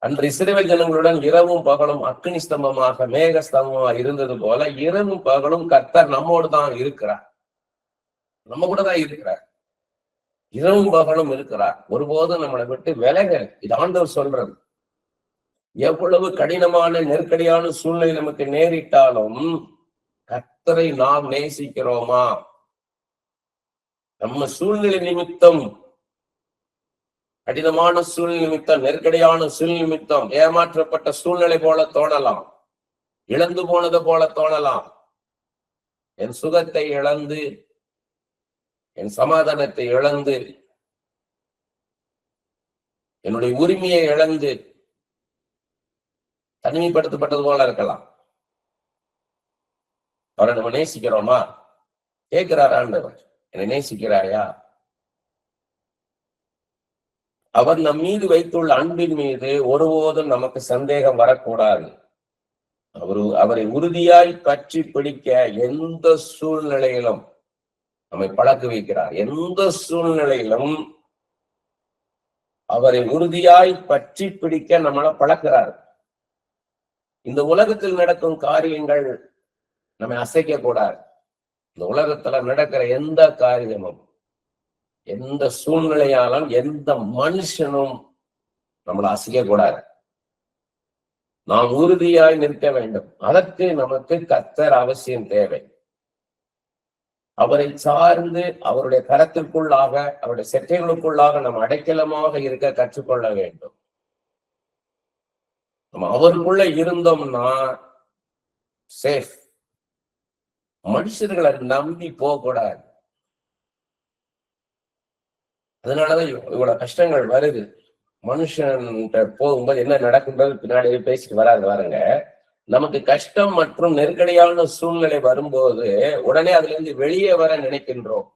Speaker 1: அன்று இஸ்ரவேல் ஜனங்களுடன் இரவும் பகலும் அக்னி ஸ்தம்பமாக மேக ஸ்தம்பமாக இருந்தது போல இரவும் பகலும் கர்த்தர் நம்மோடு தான் இருக்கிறார், நம்ம கூட தான் இருக்கிறார். இரவும் பகலும் இருக்கிறார், ஒருபோதும் நம்மளை விட்டு விலகல். இது ஆண்டவர் சொல்றது. எவ்வளவு கடினமான நெருக்கடியான சூழ்நிலை நமக்கு நேரிட்டாலும் கர்த்தரை நாம் நேசிக்கிறோமா? நம்ம சூழ்நிலை நிமித்தம், கடினமான சூழ்நிலை நிமித்தம், நெருக்கடியான சூழ்நிலை நிமித்தம் ஏமாற்றப்பட்ட சூழ்நிலை போல தோணலாம், இழந்து போனது போல தோணலாம். என் சுகத்தை இழந்து, என் சமாதானத்தை இழந்து, என்னுடைய உரிமையை இழந்து தனிமைப்படுத்தப்பட்டது போல இருக்கலாம். அவரை நம்ம நேசிக்கிறோமா? கேட்கிறார் ஆண்டவர், என்னை நேசிக்கிறாயா? அவர் நம் மீது வைத்துள்ள அன்பின் மீது ஒருபோதும் நமக்கு சந்தேகம் வரக்கூடாது. அவரை உறுதியாய் பற்றி பிடிக்க எந்த சூழ்நிலையிலும் நம்மை பழக்க வைக்கிறார். எந்த சூழ்நிலையிலும் அவரை உறுதியாய் பற்றி பிடிக்க நம்மளை பழக்கிறார். இந்த உலகத்தில் நடக்கும் காரியங்கள் நம்மை அசைக்க கூடாது. இந்த உலகத்துல நடக்கிற எந்த காரியமும், எந்த சூழ்நிலையாலும், எந்த மனுஷனும் நம்மளை அசைக்க கூடாது. நாம் உறுதியாய் நிற்க வேண்டும். அதற்கு நமக்கு கர்த்தர் அவசியம் தேவை. அவரை சார்ந்து அவருடைய கரத்திற்குள்ளாக, அவருடைய செட்டைகளுக்குள்ளாக நாம் அடைக்கலமாக இருக்க கற்றுக்கொள்ள வேண்டும். நம்ம அவருக்குள்ள இருந்தோம்னா சேஃப். மனுஷர்களை நம்பி போகக்கூடாது. அதனாலதான் இவ்வளவு கஷ்டங்கள் வருது. மனுஷன் போகும்போது என்ன நடக்குன்றது பின்னாடியே பேசிட்டு வராங்க. நமக்கு கஷ்டம் மற்றும் நெருக்கடியான சூழ்நிலை வரும்போது உடனே அதுல இருந்து வெளியே வர நினைக்கின்றோம்.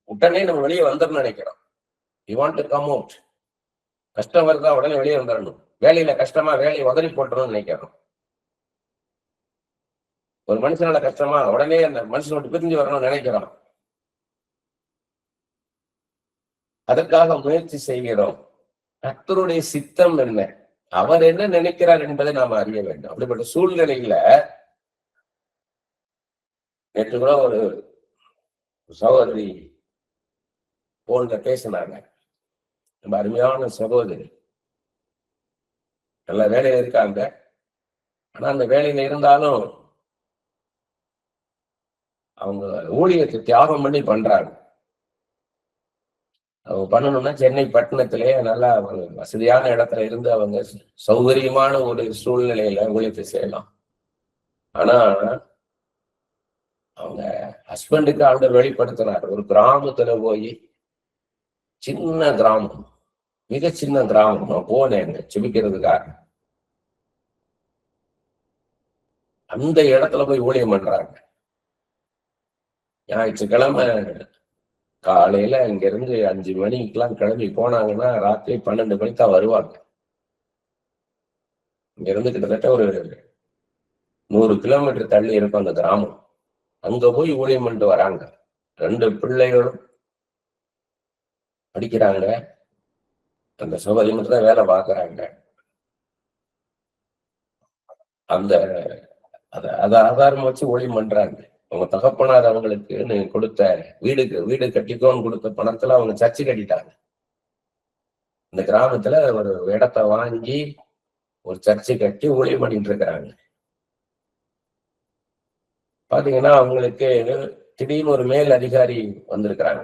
Speaker 1: உடனே நம்ம வெளியே வந்துடணும் நினைக்கிறோம். You want to come out. கஷ்டம் வருதா, உடனே வெளியே வந்துடணும். வேலையில கஷ்டமா, வேலையை உதறி போட்டணும்னு நினைக்கிறோம். ஒரு மனுஷனால கஷ்டமா, உடனே அந்த மனுஷனோட பிரிஞ்சு வரணும்னு நினைக்கிறோம். அதற்காக முயற்சி செய்கிறோம். கர்த்தருடைய சித்தம் என்ன, அவர் என்ன நினைக்கிறார் என்பதை நாம் அறிய வேண்டும். அப்படிப்பட்ட சூழ்நிலையில நேற்று கூட ஒரு சகோதரி போன்ல பேசினாங்க. ரொம்ப அருமையான சகோதரி, நல்ல வேலையில இருக்காங்க. ஆனா அந்த வேலையில இருந்தாலும் அவங்க ஊழியத்தை தியாகம் பண்ணி பண்றாங்க. அவங்க பண்ணணும்னா சென்னை பட்டணத்திலே நல்லா வசதியான இடத்துல இருந்து அவங்க சௌகரியமான ஒரு சூழ்நிலையில ஊழியத்தை செய்யலாம். ஆனா அவங்க ஹஸ்பண்டுக்கு ஆண்டவர் வெளிப்படுத்தினார். ஒரு கிராமத்துல போய், சின்ன கிராமம், மிக சின்ன கிராமம், நான் போனேன் செபிக்கிறதுக்காக. அந்த இடத்துல போய் ஊழியம் பண்றாங்க. ஞாயிற்றுக்கிழமை காலையில இங்க இருந்து 5 மணிக்கெல்லாம் கிளம்பி போனாங்கன்னா ராத்திரி 12 மணிக்கு தான் வருவாங்க. இங்க இருந்து கிட்டத்தட்ட ஒரு 100 கிலோமீட்டர் தள்ளி இருக்கும் அந்த கிராமம். அங்க போய் ஊழியம் பண்ணிட்டு வராங்க. 2 பிள்ளைகளும் படிக்கிறாங்க. அந்த சகோதரி மட்டும் தான் வேலை பார்க்கறாங்க. அதை ஆதாரம் வச்சு ஊழியம் பண்றாங்க. அவங்க தகப்பனார் அவங்களுக்கு கொடுத்த வீடு கட்டிக்கோன்னு கொடுத்த பணத்துல அவங்க சர்ச்சு கட்டிட்டாங்க. இந்த கிராமத்துல ஒரு இடத்த வாங்கி ஒரு சர்ச்சு கட்டி ஊழியம் பண்ணிட்டு இருக்கிறாங்க. பாத்தீங்கன்னா அவங்களுக்கு திடீர்னு ஒரு மேல் அதிகாரி வந்திருக்கிறாங்க.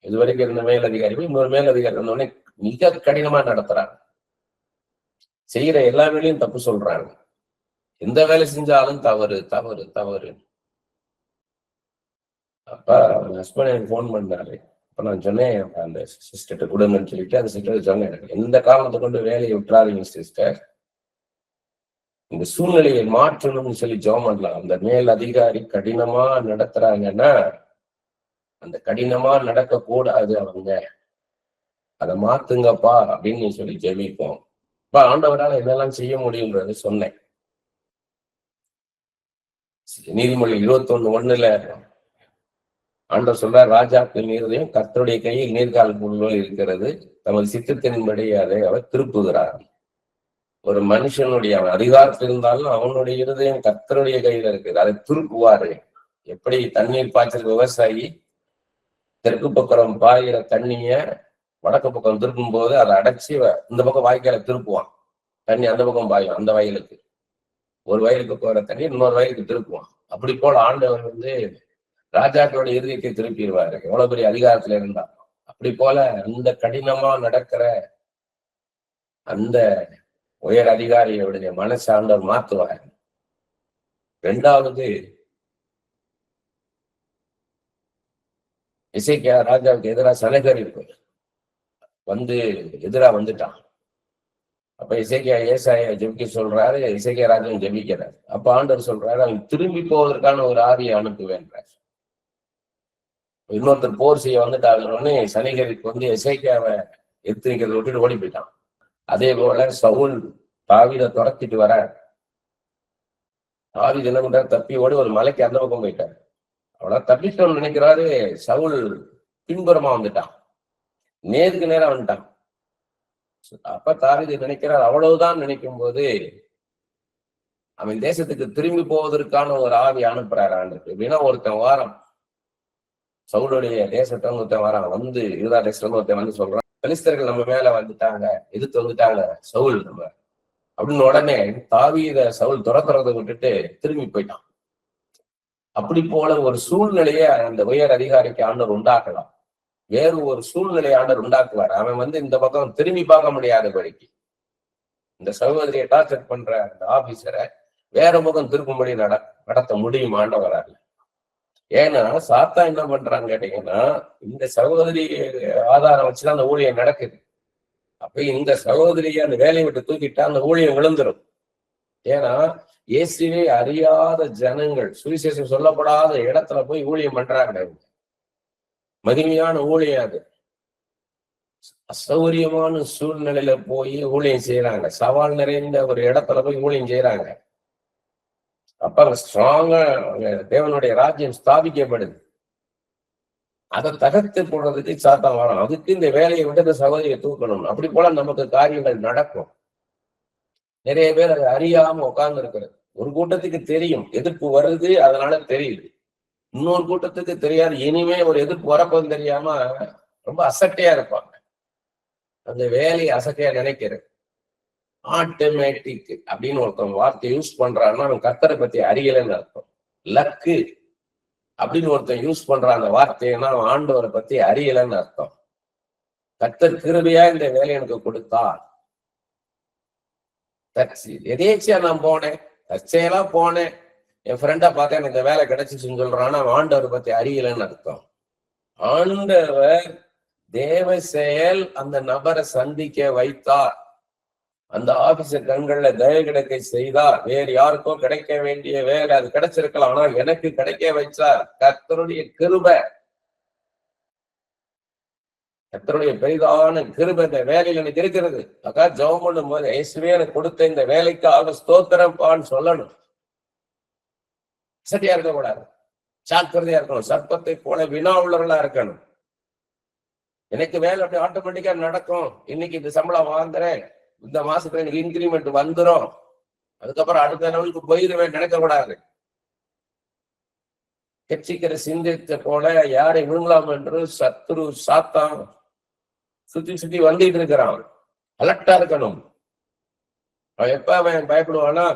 Speaker 1: இதுவரைக்கும் இருந்த மேலதிகாரிகள் இன்னொரு மேலதிகாரி இருந்தோடனே மிக கடினமா நடத்துறாங்க. செய்யற எல்லா வேலையும் தப்பு சொல்றாங்க. எந்த வேலை செஞ்சாலும் தவறு தவறு தவறு. அப்ப ஹஸ்பண்ட் எனக்கு போன் பண்ணாரு. அப்ப நான் சொன்னேன், அந்த சிஸ்டர்கிட்ட கொடுங்கன்னு சொல்லிட்டு அந்த சிஸ்டர் சொன்னேன், எனக்கு எந்த காரணத்தை கொண்டு வேலையை விட்டுறாதீங்க சிஸ்டர், இந்த சூழ்நிலையை மாற்றணும்னு சொல்லி ஜெபம் பண்ணலாம். அந்த மேல் அதிகாரி கடினமா நடத்துறாங்கன்னா அந்த கடினமா நடக்க கூடாது, அவங்க அதை மாத்துங்கப்பா அப்படின்னு சொல்லி ஜெபிப்போம். இப்ப ஆண்டவரால் என்னெல்லாம் செய்ய முடியும்ன்றது சொன்னேன். நீதிமொழி 21:1 ஆண்டவர் சொல்றார், ராஜாக்கள் நீரையும் கர்த்தருடைய கையில் நீர்கால் புல்கள் இருக்கிறது, தமது சித்தத்தின்படி அதை அவர் திருப்புகிறார். ஒரு மனுஷனுடைய அவன் அதிகாரத்தில் இருந்தாலும் அவனுடைய இருதயம் கர்த்தருடைய கையில இருக்குது, அதை திருப்புவாரு. எப்படி தண்ணீர் பாய்ச்சல் விவசாயி தெற்கு பக்கம் பாயிற தண்ணிய வடக்கு பக்கம் திருப்பும் போது அதை அடைச்சி இந்த பக்கம் வாய்க்கால திருப்புவான், தண்ணி அந்த பக்கம் பாயும், அந்த வயலுக்கு ஒரு வயலுக்கு போற தண்ணி இன்னொரு வயலுக்கு திருப்புவான். அப்படி போல ஆண்டவர் ராஜாக்களோட இறுதியத்தை திருப்பிடுவாரு, எவ்வளவு பெரிய அதிகாரத்துல இருந்தா. அப்படி போல அந்த கடினமா நடக்கிற அந்த உயர் அதிகாரியோடைய மனசு ஆண்டவர் மாத்துவார். ரெண்டாவது, எசேக்கியா ராஜாவுக்கு எதிராக சனகரிப்பு எதிரா வந்துட்டான். அப்ப எசேக்கியா ஏசாயா ஜெபிக்க சொல்றாரு, எசேக்கியா ராஜாவும் ஜெபிக்கிறார். அப்ப ஆண்டவர் சொல்றாரு, அவன் திரும்பி போவதற்கான ஒரு ஆவியை அனுப்புவேன்றார். இன்னொருத்தர் போர் செய்ய வந்துட்டாங்கன்னு சனிகரிக்கு எசேக்கியாவை எத்திரிக்கிறத விட்டுட்டு ஓடி போயிட்டான். அதே போல சவுல் தாவீதை துரத்திட்டு வர, தாவீது என்ன பண்றாரு, தப்பி ஓடி ஒரு மலைக்கு அந்த பக்கம் போயிட்டாரு. அவ்வளவு தப்பிட்டோம்னு நினைக்கிறாரு, சவுல் பின்புறமா வந்துட்டான், நேருக்கு நேரம் வந்துட்டான். அப்ப தாவீது நினைக்கிறார், அவ்வளவுதான் நினைக்கும் போது அவன் தேசத்துக்கு திரும்பி போவதற்கான ஒரு ஆவி அனுப்புறாரு ஆண்டுக்கு. எப்படின்னா, ஒருத்தன் வாரம் சவுளுடைய தேசத்தை ஒருத்தன் வாரம் யூதா தேசத்துல ஒருத்தன் சொல்றான், பெலிஸ்தர்கள் நம்ம மேல வந்துட்டாங்க, எதிர்த்து வந்துட்டாங்க சவுல் நம்ம அப்படின்னு. உடனே தாவீத சவுல் துரத்துறதை விட்டுட்டு திரும்பி போயிட்டான். அப்படி போல ஒரு சூழ்நிலையை அந்த உயர் அதிகாரிக்கு ஆண்டவர் உண்டாக்கலாம். வேறு ஒரு சூழ்நிலை ஆண்டவர் உண்டாக்குவார். அவன் இந்த பக்கம் திரும்பி பார்க்க முடியாதபடிக்கு இந்த சகோதரியை டார்ச்சர் பண்ற அந்த ஆபீசரை வேற முகம் திருப்பும்படி நடத்த முடியும் ஆண்டவரால். ஏன்னா சாத்தா என்ன பண்றான்னு கேட்டீங்கன்னா, இந்த சகோதரி ஆதாரம் வச்சுதான் அந்த ஊழியம் நடக்குது. அப்ப இந்த சகோதரியை அந்த வேலையை விட்டு தூக்கிட்டா அந்த ஊழியம் விழுந்துரும். ஏன்னா இயேசுவே அறியாத ஜனங்கள் சுவிசேஷம் சொல்லப்படாத இடத்துல போய் ஊழியம் பண்றாங்க. மகிமையான ஊழியம் அது. அசௌரியமான சூழ்நிலையில போய் ஊழியம் செய்யறாங்க, சவால் நிறைந்த ஒரு இடத்துல போய் ஊழியம் செய்யறாங்க. அப்ப அங்க ஸ்ட்ராங்கா தேவனுடைய ராஜ்யம் ஸ்தாபிக்கப்படுது. அதை தகர்த்து போடுறதுக்கு சாத்தான் வரும். அதுக்கு இந்த வேலையை விட்டு இந்த சகோதரியை தூக்கணும். அப்படி போல நமக்கு காரியங்கள் நடக்கும். நிறைய பேர் அதை அறியாம உட்கார்ந்து இருக்கிறது. ஒரு கூட்டத்துக்கு தெரியும் எதிர்ப்பு வருது, அதனால தெரியுது. இன்னொரு கூட்டத்துக்கு தெரியாது, இனிமே ஒரு எதிர்ப்பு வரப்போது தெரியாம ரொம்ப அசட்டையா இருப்பாங்க. அந்த வேலையை அசட்டையா நினைக்கிறது. ஆட்டோமேட்டிக் அப்படின்னு ஒருத்தன் வார்த்தை யூஸ் பண்றான்னா அவன் கர்த்தரை பத்தி அறியலைன்னு அர்த்தம். லக்கு அப்படின்னு ஒருத்தன் யூஸ் பண்றான் அந்த வார்த்தைன்னா அவன் ஆண்டவரை பத்தி அறியலைன்னு அர்த்தம். கர்த்தர் கிருபையா இந்த வேலை எனக்கு கொடுத்தா, எதேச்சியா நான் போனேன், தற்செயலா போனேன், என் ஃப்ரெண்டா பார்த்தா எனக்கு இந்த வேலை கிடைச்சிச்சுன்னு சொல்றான்னா அவன் ஆண்டவரை பத்தி அறியலைன்னு அர்த்தம். ஆண்டவர் தேவ செயல் அந்த நபரை சந்திக்க வைத்தார். அந்த ஆபீசர் கண்கள்ல தயவு கிடைக்க செய்தார். வேறு யாருக்கோ கிடைக்க வேண்டிய வேலை அது கிடைச்சிருக்கலாம், ஆனா எனக்கு கிடைக்க வைச்சார். கர்த்தருடைய கிருபை, கர்த்தருடைய பெரிதான கிருபை இந்த வேலையில் எனக்கு இருக்கிறது. அக்கா ஜெபம் பண்ணும் போது இயேசுவே எனக்கு கொடுத்த இந்த வேலைக்காக ஸ்தோத்திரம்பான்னு சொல்லணும். சரியா இருக்கக்கூடாது, ஜாக்கிரதையா இருக்கணும். சர்ப்பத்தை போல வினா உள்ளவர்களா இருக்கணும். எனக்கு வேலை அப்படி ஆட்டோமேட்டிக்கா நடக்கும். இன்னைக்கு இந்த சம்பளம் வாங்குறேன், இந்த மாசத்துல எனக்கு இன்கிரிமெண்ட் வந்துடும், அதுக்கப்புறம் அடுத்த லெவலுக்கு போயிருவேன் நினைக்க கூடாது. கட்சிக்கிற சிந்தித்த போல யாரை விழுங்கலாம் என்று சத்துரு சாத்தான் சுத்தி சுத்தி வந்துட்டு இருக்கிறான். அலர்ட்டா இருக்கணும். அவன் எப்ப அவன் பயப்படுவானா,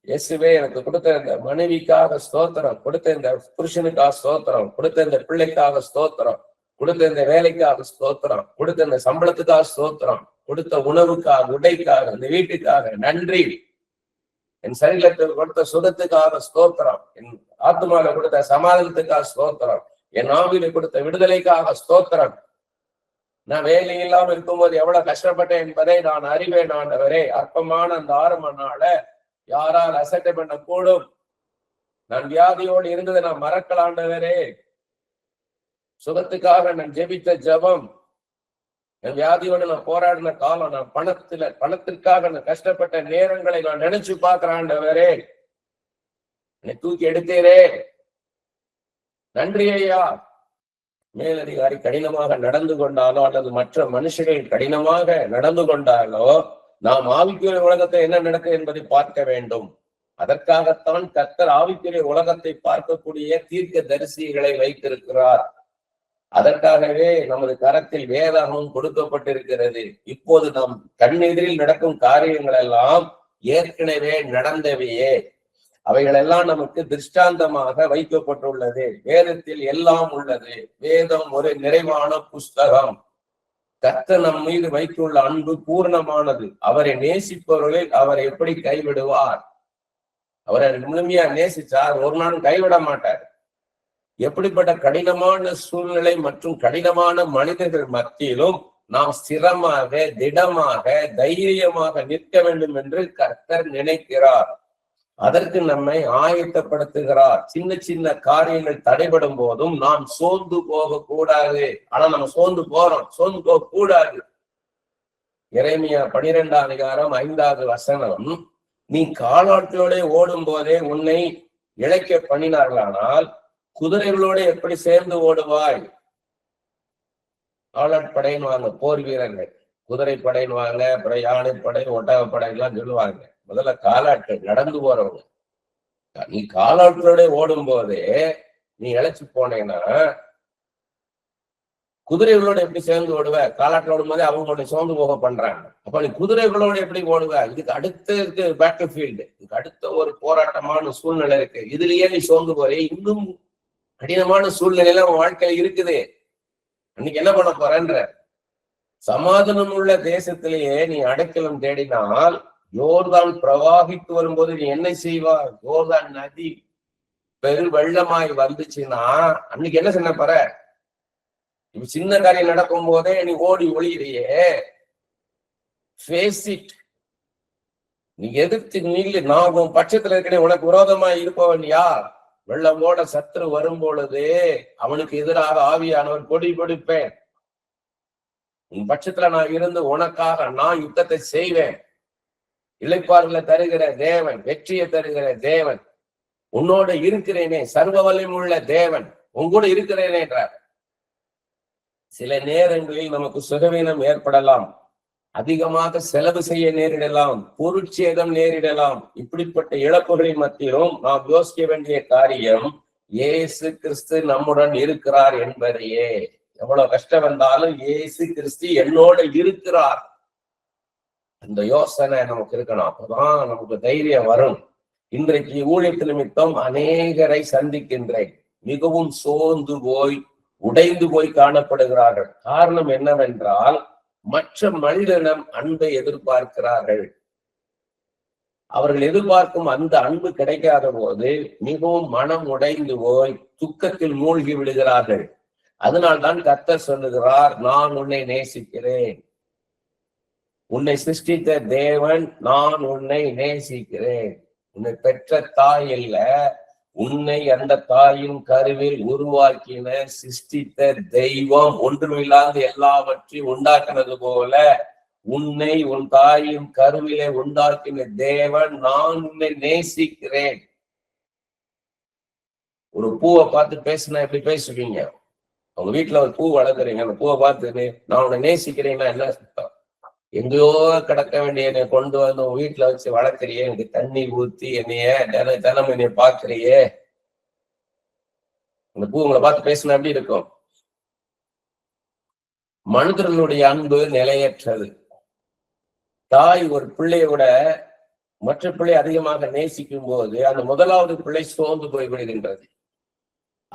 Speaker 1: இயேசுவே எனக்கு கொடுத்த இந்த மனைவிக்காக ஸ்தோத்திரம், கொடுத்த இந்த புருஷனுக்காக ஸ்தோத்திரம், கொடுத்த இந்த பிள்ளைக்காக ஸ்தோத்திரம், கொடுத்த இந்த வேலைக்காக ஸ்தோத்திரம், கொடுத்த இந்த சம்பளத்துக்காக ஸ்தோத்திரம், கொடுத்த உணவுக்காக, உடைக்காக, இந்த வீட்டுக்காக நன்றி. என் சரீரத்தில் கொடுத்த சுகத்துக்காக ஸ்தோத்திரம், என் ஆத்மாவில கொடுத்த சமாதானத்துக்காக ஸ்தோத்திரம், என் ஆவியில கொடுத்த விடுதலைக்காக ஸ்தோத்திரம். நான் வேலை இல்லாமல் இருக்கும்போது எவ்வளவு கஷ்டப்பட்டேன் என்பதை நான் அறிவேன் ஆண்டவரே. அற்பமான அந்த ஆரம்ப நாள யாரால் அசட்டை பண்ண கூடும்? நான் வியாதியோடு இருந்ததை நான் மறக்கல ஆண்டவரே. சுகத்துக்காக நான் ஜெபித்த ஜெபம், என் வியாதியோடு நான் போராடின காலம், நான் பணத்திற்காக நான் கஷ்டப்பட்ட நேரங்களை நான் நினைச்சு பார்க்கிறேன் ஆண்டவரே. என்னை தூக்கி எடுத்தீரே, நன்றி ஐயா. மேலதிகாரி கடினமாக நடந்து கொண்டாலோ அல்லது மற்ற மனுஷர்கள் கடினமாக நடந்து கொண்டாலோ நாம் ஆவிக்குரிய உலகத்தை என்ன நடக்கும் என்பதை பார்க்க வேண்டும். அதற்காகத்தான் கர்த்தர் ஆவிக்குரிய உலகத்தை பார்க்கக்கூடிய தீர்க்க தரிசிகளை வைத்திருக்கிறார். அதற்காகவே நமது கரத்தில் வேதாகமும் கொடுக்கப்பட்டிருக்கிறது. இப்போது நம் கண்ணெதிரில் நடக்கும் காரியங்கள் எல்லாம் ஏற்கனவே நடந்தவையே. அவைகளெல்லாம் நமக்கு திருஷ்டாந்தமாக வைக்கப்பட்டுள்ளது. வேதத்தில் எல்லாம் உள்ளது. வேதம் ஒரு நிறைவான புஸ்தகம். கர்த்தர் நம் மீது வைத்துள்ள அன்பு பூர்ணமானது. அவரை நேசிப்பவர்களில் அவர் எப்படி கைவிடுவார்? அவரை முழுமையா நேசிச்சார், ஒரு நாள் கைவிட மாட்டார். எப்படிப்பட்ட கடினமான சூழ்நிலை மற்றும் கடினமான மனிதர்கள் மத்தியிலும் நாம் ஸ்திரமாக, திடமாக, தைரியமாக நிற்க வேண்டும் என்று கர்த்தர் நினைக்கிறார். அதற்கு நம்மை ஆயத்தப்படுத்துகிறார். சின்ன சின்ன காரியங்கள் தடைபடும் போதும் நாம் சோர்ந்து போக கூடாது. ஆனா நம்ம சோர்ந்து போறோம், சோர்ந்து போக கூடாது. எரேமியா 12:5 நீ காலாட்களோட ஓடும் போதே உன்னை இழைக்க பண்ணினார்களானால் குதிரைகளோட எப்படி சேர்ந்து ஓடுவாய்? காலாட்படைன்னு வாங்க, போர் வீரர்கள், குதிரை படைன்னு வாங்க, அப்புறம் யானை படை, ஒட்டக படை எல்லாம் சொல்லுவாங்க. முதல்ல காலாட்கள், நடந்து போறவங்க. நீ காலாட்களோட ஓடும் போதே நீ இழைச்சு போனேன்னா குதிரைகளோட எப்படி சேர்ந்து ஓடுவ? காலாட்கள் ஓடும் போதே அவங்களோட சோர்ந்து போக பண்றாங்க. அப்ப நீ குதிரைகளோட எப்படி ஓடுவ? இதுக்கு அடுத்த இருக்கு பேட்டில் ஃபீல்டு, இதுக்கு அடுத்த ஒரு போராட்டமான சூழ்நிலை இருக்கு. இதுலயே நீ சோர்ந்து போறே, இன்னும் கடினமான சூழ்நிலையில உன் வாழ்க்கையில இருக்குது. அன்னைக்கு என்ன பண்ண போறன்ற? சமாதானம் உள்ள தேசத்திலேயே நீ அடைக்கலம் தேடினால் யோர்தான் பிரவாகித்து வரும்போது நீ என்ன செய்வாய்? யோர்தான் நதி பெரு வெள்ளமாய் வந்துச்சுன்னா அன்னைக்கு என்ன செய்ய போற? இப்ப சின்ன காரியம் நடக்கும் போதே நீ ஓடி ஒளியிறையே. Face it. நீ எதிர்த்து நில்லு. நான் உன் பட்சத்துல இருக்கிற உனக்கு விரோதமா இருப்பவன் யார்? வெள்ளமோட சத்துரு வரும் பொழுது அவனுக்கு எதிராக ஆவியானவர் கொடி கொடுப்பேன். உன் பட்சத்துல நான் இருந்து உனக்காக நான் யுத்தத்தை செய்வேன். இளைப்பாறுதலை தருகிற தேவன், வெற்றியை தருகிற தேவன், உன்னோட இருக்கிறேனே, சர்வ வல்லமையுள்ள தேவன் உங்கூட இருக்கிறேனே என்றார். சில நேரங்களில் நமக்கு சுகவீனம் ஏற்படலாம், அதிகமாக செலவு செய்ய நேரிடலாம், பொருட்சேதம் நேரிடலாம். இப்படிப்பட்ட இழப்புகளின் மத்தியிலும் நாம் யோசிக்க வேண்டிய காரியம் இயேசு கிறிஸ்து நம்முடன் இருக்கிறார் என்பதையே. எவ்வளவு கஷ்டம் வந்தாலும் இயேசு கிறிஸ்து என்னோட இருக்கிறார், அந்த யோசனை நமக்கு இருக்கணும். அப்பதான் நமக்கு தைரியம் வரும். இன்றைக்கு ஊழியத்து நிமித்தம் அநேகரை சந்திக்கின்றேன். மிகவும் சோர்ந்து போய் உடைந்து போய் காணப்படுகிறார்கள். காரணம் என்னவென்றால் மற்ற மனிதனம் அன்பை எதிர்பார்க்கிறார்கள். அவர்கள் எதிர்பார்க்கும் அந்த அன்பு கிடைக்காத போது மிகவும் மனம் உடைந்து போய் துக்கத்தில் மூழ்கி விடுகிறார்கள். அதனால்தான் கர்த்தர் சொல்லுகிறார், நான் உன்னை நேசிக்கிறேன். உன்னை சிருஷ்டித்த தேவன், நான் உன்னை நேசிக்கிறேன். உன்னை பெற்ற தாய் இல்ல, உன்னை அந்த தாயின் கருவில் உருவாக்கின சிருஷ்டித்த தெய்வம். ஒன்றுமில்லாத எல்லாவற்றையும் உண்டாக்கினது போல உன்னை உன் தாயின் கருவிலே உண்டாக்கின தேவன், நான் உன்னை நேசிக்கிறேன். ஒரு பூவை பார்த்து பேசினா எப்படி பேசுவீங்க? அவங்க வீட்டுல ஒரு பூ வளர்க்குறீங்க, அந்த பூவை பார்த்து நான் உன்னை நேசிக்கிறேன்னா என்ன அர்த்தம்? எங்கேயோ கிடக்க வேண்டிய என்னை கொண்டு வந்து உன் வீட்டுல வச்சு வளர்க்குறியே, எனக்கு தண்ணி ஊத்தி என்னைய தினம் என்னைய பாக்குறியே. அந்த பூ உங்களை பார்த்து பேசினா எப்படி இருக்கும்? மனிதர்களுடைய அன்பு நிலையற்றது. தாய் ஒரு பிள்ளையோட மற்ற பிள்ளை அதிகமாக நேசிக்கும் போது அந்த முதலாவது பிள்ளை சோர்ந்து போய் விடுகின்றது.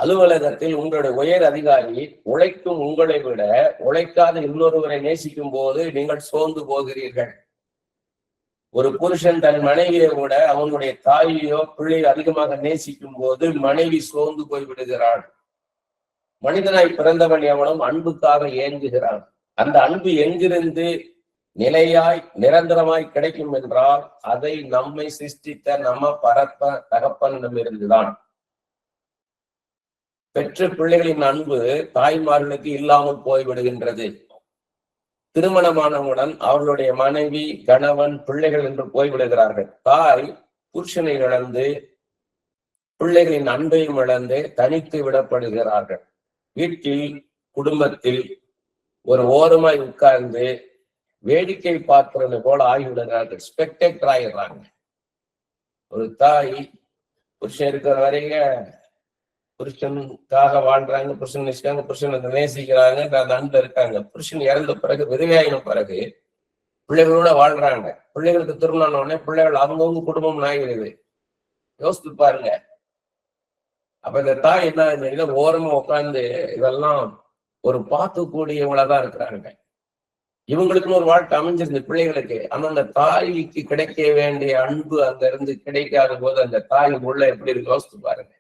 Speaker 1: அலுவலகத்தில் உங்களுடைய உயர் அதிகாரி உழைக்கும் உங்களை விட உழைக்காத இன்னொருவரை நேசிக்கும் போது நீங்கள் சோர்ந்து போகிறீர்கள். ஒரு புருஷன் தன் மனைவியை விட அவனுடைய தாயையோ பிள்ளையோ அதிகமாக நேசிக்கும் போது மனைவி சோர்ந்து போய்விடுகிறாள். மனிதனாய் பிறந்தவன் எவனும் அன்புக்காக ஏங்குகிறான். அந்த அன்பு எங்கிருந்து நிலையாய் நிரந்தரமாய் கிடைக்கும் என்றால் அதை நம்மை சிருஷ்டித்த நம்ம தகப்பனிடம் இருந்துதான். பெற்ற பிள்ளைகளின் அன்பு தாய்மார்களுக்கு இல்லாமல் போய்விடுகின்றது. திருமணமானவுடன் அவர்களுடைய மனைவி, கணவன், பிள்ளைகள் என்று போய்விடுகிறார்கள். தாய் புருஷனை இழந்து பிள்ளைகளின் அன்பையும் இழந்து தனித்து விடப்படுகிறார்கள். வீட்டில், குடும்பத்தில் ஒரு ஓரமாய் உட்கார்ந்து வேடிக்கை பார்க்கிறது போல ஆகிவிடுகிறார்கள். ஸ்பெக்டேட்டர் ஆகிடுறாங்க. ஒரு தாய் புருஷன் இருக்கிற வரைங்க புருஷனுக்காக வாழ்றாங்க, புருஷன் நேசிக்காங்க, புருஷனை நேசிக்கிறாங்க, அந்த அன்பு இருக்காங்க. புருஷன் இறந்த பிறகு, விதவையாயின பிறகு பிள்ளைகளோட வாழ்றாங்க. பிள்ளைகளுக்கு திருமணம் உடனே பிள்ளைகள் அவங்கவுங்க குடும்பம் ஆகிறது. யோசித்து பாருங்க. அப்ப இந்த தாய் என்ன ஓரமா உட்கார்ந்து இதெல்லாம் ஒரு பார்க்கக்கூடியவங்களதான் இருக்கிறாங்க. இவங்களுக்குன்னு ஒரு வாழ்க்கை அமைஞ்சிருந்து பிள்ளைகளுக்கு. ஆனா அந்த தாய்க்கு கிடைக்க வேண்டிய அன்பு அங்க இருந்து கிடைக்காத போது அந்த தாய் உள்ள எப்படி இருக்கு யோசித்து பாருங்க.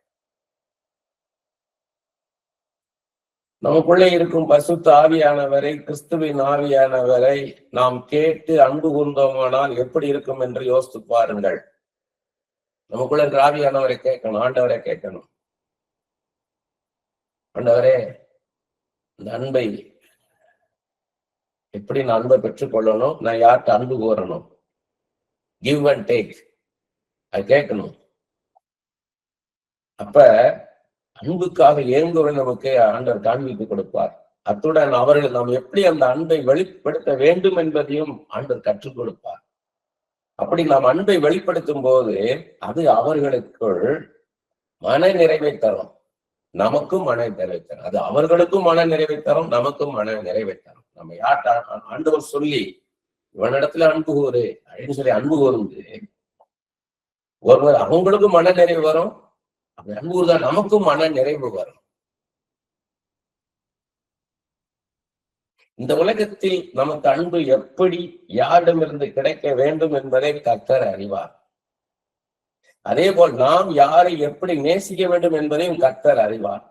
Speaker 1: நமக்குள்ளே இருக்கும் பசுத்த ஆவியானவரை, கிறிஸ்துவின் ஆவியானவரை நாம் கேட்டு அன்பு கூர்ந்தோமானால் எப்படி இருக்கும் என்று யோசித்து பாருங்கள். நமக்குள்ள இருக்கிற ஆவியானவரை கேட்கணும், ஆண்டவரை கேட்கணும். ஆண்டவரே, இந்த அன்பை எப்படி நான் அன்பை பெற்றுக்கொள்ளணும், நான் யார்கிட்ட அன்பு கோரணும், கிவ் அண்ட் டேக், அது கேட்கணும். அப்ப அன்புக்காக ஏங்குவதை நமக்கு ஆண்டவர் காண்பித்து கொடுப்பார். அத்துடன் அவர்கள் நாம் எப்படி அந்த அன்பை வெளிப்படுத்த வேண்டும் என்பதையும் ஆண்டவர் கற்றுக் கொடுப்பார். அப்படி நாம் அன்பை வெளிப்படுத்தும் போது அது அவர்களுக்குள் மன நிறைவை தரும், நமக்கும் மன நிறைவை தரும். அது அவர்களுக்கும் மன நிறைவை தரும், நமக்கும் மன நிறைவை தரும். நம்ம யார்கிட்ட ஆண்டவர் சொல்லி இவனிடத்துல அன்பு கூறு அப்படின்னு சொல்லி அன்பு கூர்ந்து ஒருவர் அவங்களுக்கும் மன நிறைவு வரும், அப்படி அன்பு கூறுதான் நமக்கும் மன நிறைவு வரும். இந்த உலகத்தில் நமக்கு அன்பு எப்படி யாரிடமிருந்து கிடைக்க வேண்டும் என்பதை கர்த்தர் அறிவார். அதே போல் நாம் யாரை எப்படி நேசிக்க வேண்டும் என்பதையும் கர்த்தர் அறிவார்.